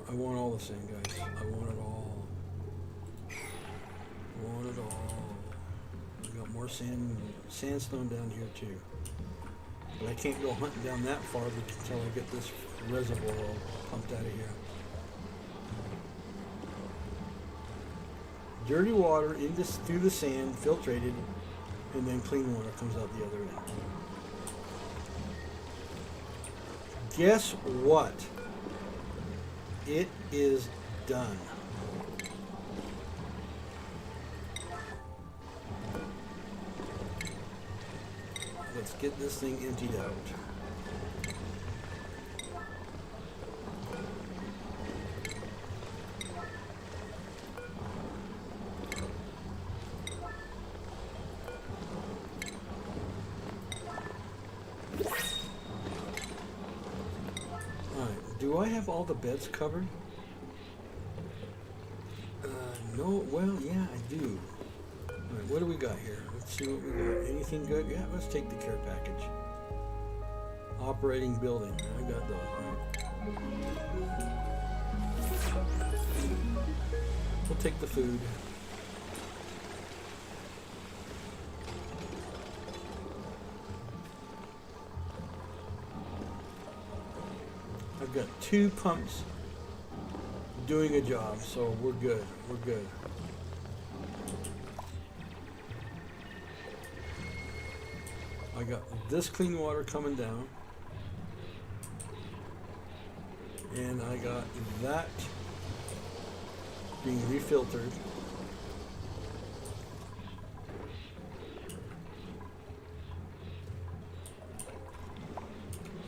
I want all the sand, guys. I want it all. I want it all. I got more sandstone down here too. But I can't go hunting down that far until I get this reservoir all pumped out of here. Dirty water through the sand, filtrated, and then clean water comes out the other end. Guess what? It is done. Let's get this thing emptied out. Do I have all the beds covered? No, well, yeah, I do. Alright, what do we got here? Let's see what we got. Anything good? Yeah, let's take the care package. Operating building. I got those, right? We'll take the food. I've got 2 pumps doing a job, so we're good. We're good. I got this clean water coming down, and I got that being refiltered.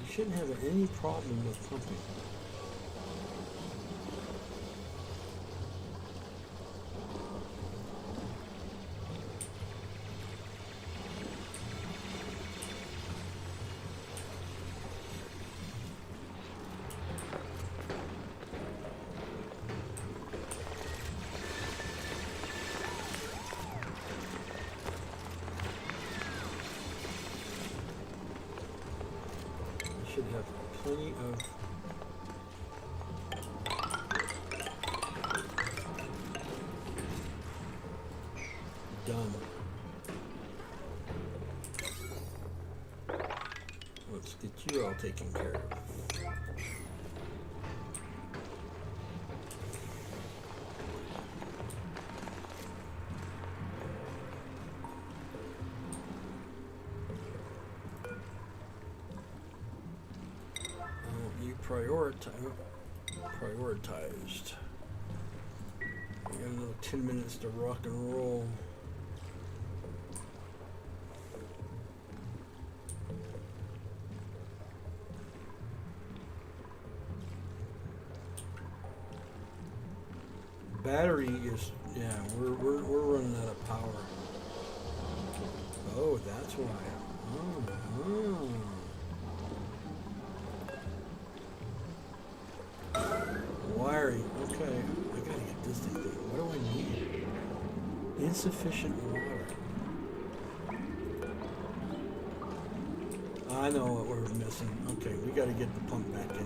Shouldn't have any problem with pumping. Should have plenty of done. Let's get you all taken care of. Prioritized. We got another 10 minutes to rock and roll. Battery is, yeah, we're running out of power. Oh, that's why. Oh. Wiring, okay. I gotta get this thing done. What do I need? Insufficient water. I know what we're missing. Okay, we gotta get the pump back in.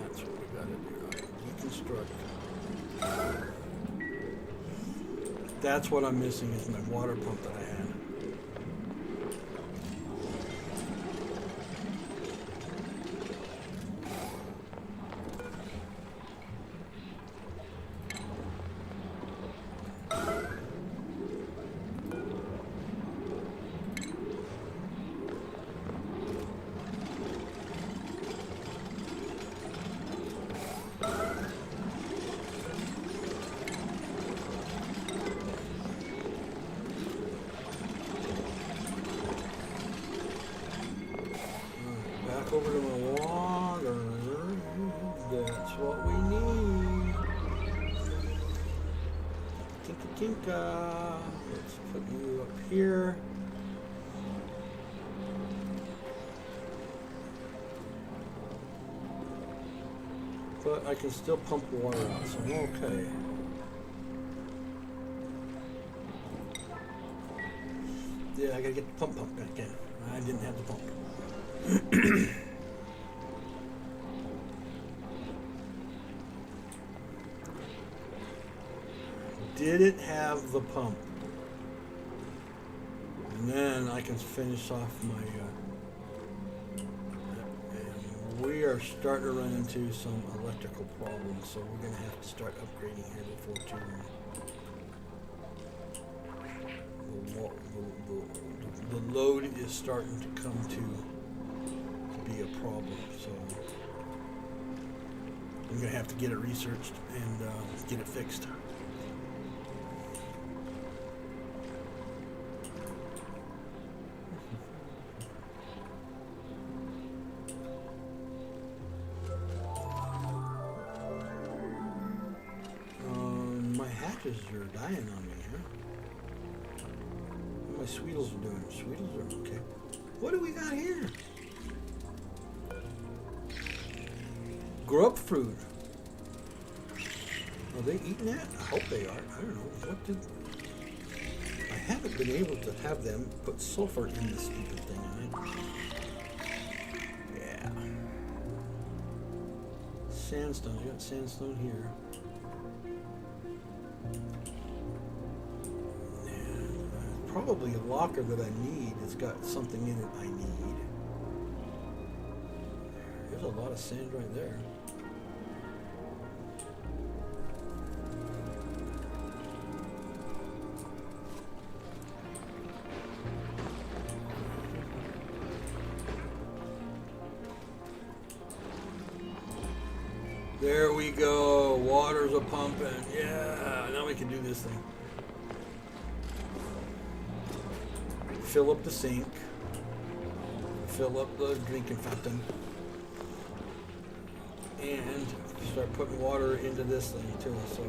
That's what we gotta do. Deconstruct. That's what I'm missing is my water pump that I had. That's what we need. Tinka tinka. Let's put you up here. But I can still pump water out, so I'm okay. Yeah, I gotta get the pump back in. I didn't have the pump. Didn't have the pump. And then I can finish off my... and we are starting to run into some electrical problems, so we're going to have to start upgrading here before too long. The load is starting to come to be a problem, so I'm going to have to get it researched and get it fixed. My hatches are dying on me here. What my Sweetles are doing? Sweetles are okay. What do we got here? Grub fruit. Are they eating that? I hope they are. I don't know. What did... I haven't been able to have them put sulfur in this stupid thing. Yeah. Sandstone. I got sandstone here. And, probably a locker that I need. It's got something in it I need. There's a lot of sand right there. There we go. Water's a pumping. Yeah, now we can do this thing. Fill up the sink. Fill up the drinking fountain. And start putting water into this thing too. So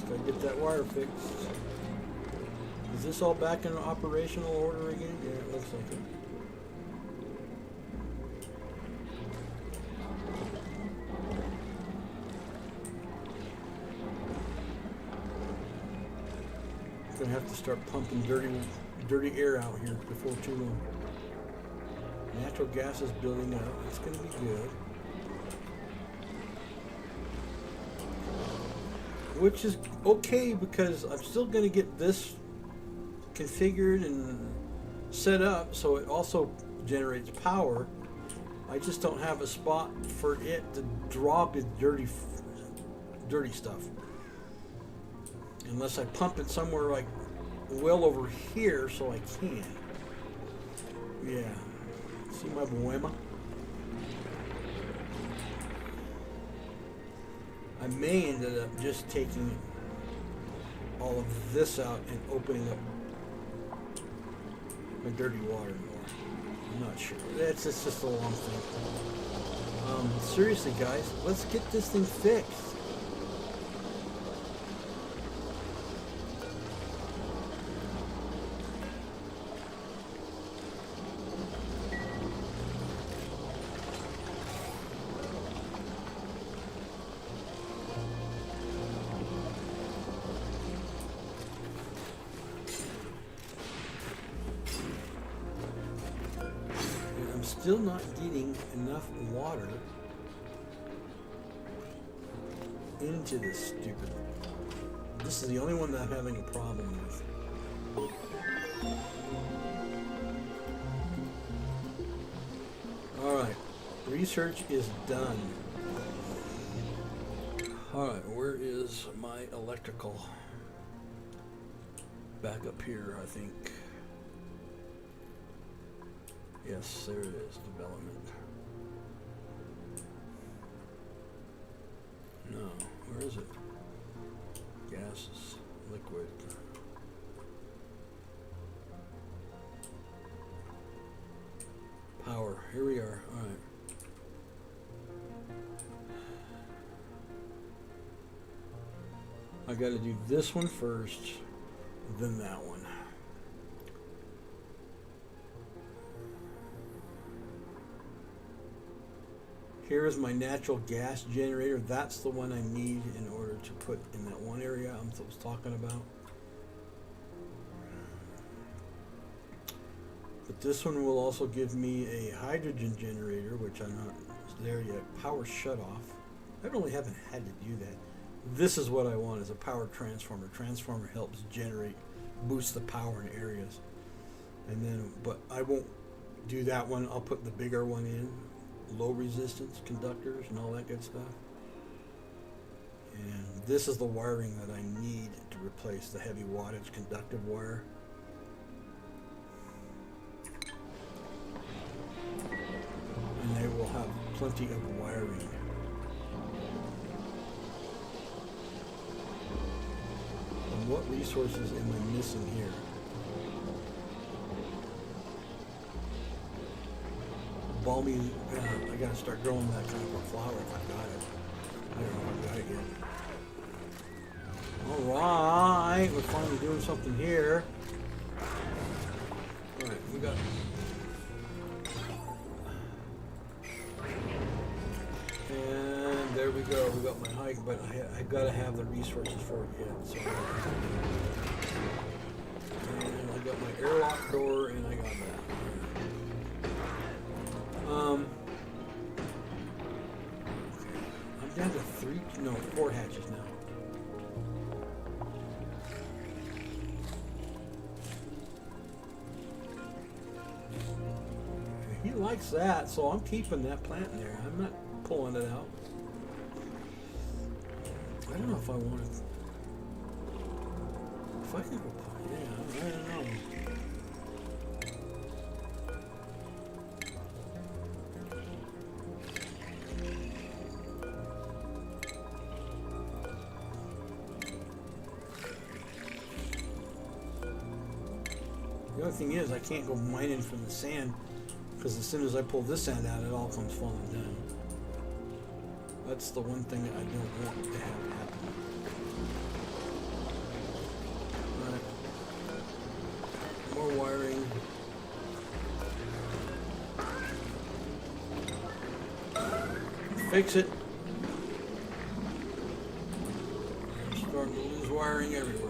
gotta get that wire fixed. Is this all back in operational order again? Yeah, it looks like it. I'm gonna have to start pumping dirty air out here before too long. Natural gas is building up. It's gonna be good. Which is okay because I'm still going to get this configured and set up so it also generates power. I just don't have a spot for it to drop its dirty stuff. Unless I pump it somewhere like well over here so I can. Yeah. See my bohema? I may end up just taking all of this out and opening up my dirty water more. I'm not sure. It's just a long thing. Seriously, guys, let's get this thing fixed. Still not getting enough water into this stupid. This is the only one that I'm having a problem with. Alright, research is done. Alright, where is my electrical? Back up here, I think. Yes, there it is, development. No, where is it? Gases, liquid. Power, here we are, alright. I gotta do this one first, then that one. Here is my natural gas generator. That's the one I need in order to put in that one area I was talking about. But this one will also give me a hydrogen generator, which I'm not there yet. Power shut off. I really haven't had to do that. This is what I want, is a power transformer. Transformer helps generate, boost the power in areas. And then, but I won't do that one. I'll put the bigger one in. Low resistance conductors and all that good stuff. And this is the wiring that I need to replace the heavy wattage conductive wire. And they will have plenty of wiring. And what resources am I missing here? Balmy, I gotta start growing that kind of a flower if I got it. I don't know if I got it yet. Alright, we're finally doing something here. Alright, we got... And there we go, we got my hike, but I gotta have the resources for it yet. So, and I got my airlock door, and I got that. I'm down to 4 hatches now. He likes that, so I'm keeping that plant there. I'm not pulling it out. I don't know if I want it. If I can go, yeah, I don't know. The other thing is, I can't go mining from the sand, because as soon as I pull this sand out, it all comes falling down. That's the one thing that I don't want to have happen. Alright. More wiring. Fix it. I'm starting to lose wiring everywhere.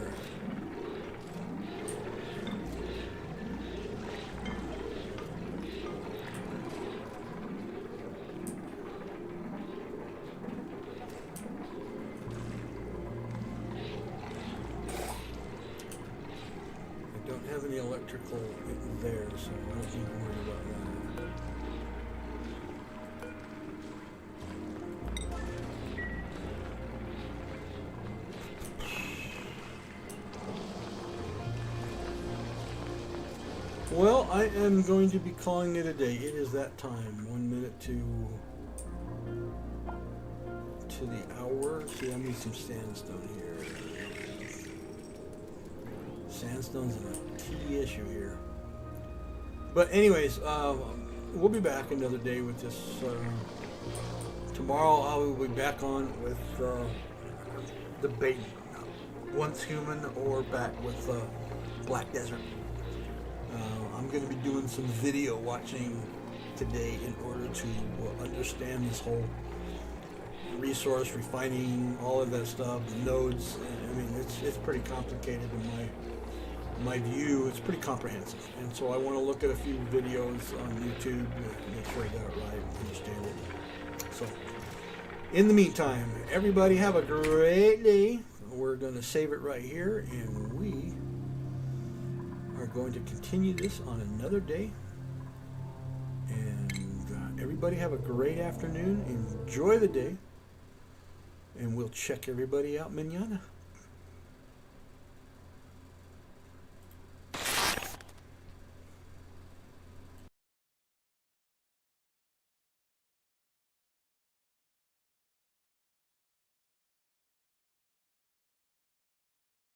Any electrical there, so I don't need to worry about that. Well, I am going to be calling it a day. It is that time. 1 minute to the hour. See, I need some sandstone here. Sandstone's a key issue here. But anyways, we'll be back another day with this. Tomorrow I will be back on with the bait. Once human or back with Black Desert. I'm going to be doing some video watching today in order to understand this whole resource refining, all of that stuff, nodes. I mean, it's pretty complicated in my view. It's pretty comprehensive, and so I want to look at a few videos on YouTube to make sure I got it right, understand it. So in the meantime, everybody have a great day. We're going to save it right here, and we are going to continue this on another day. And everybody have a great afternoon. Enjoy the day. and we'll check everybody out mañana.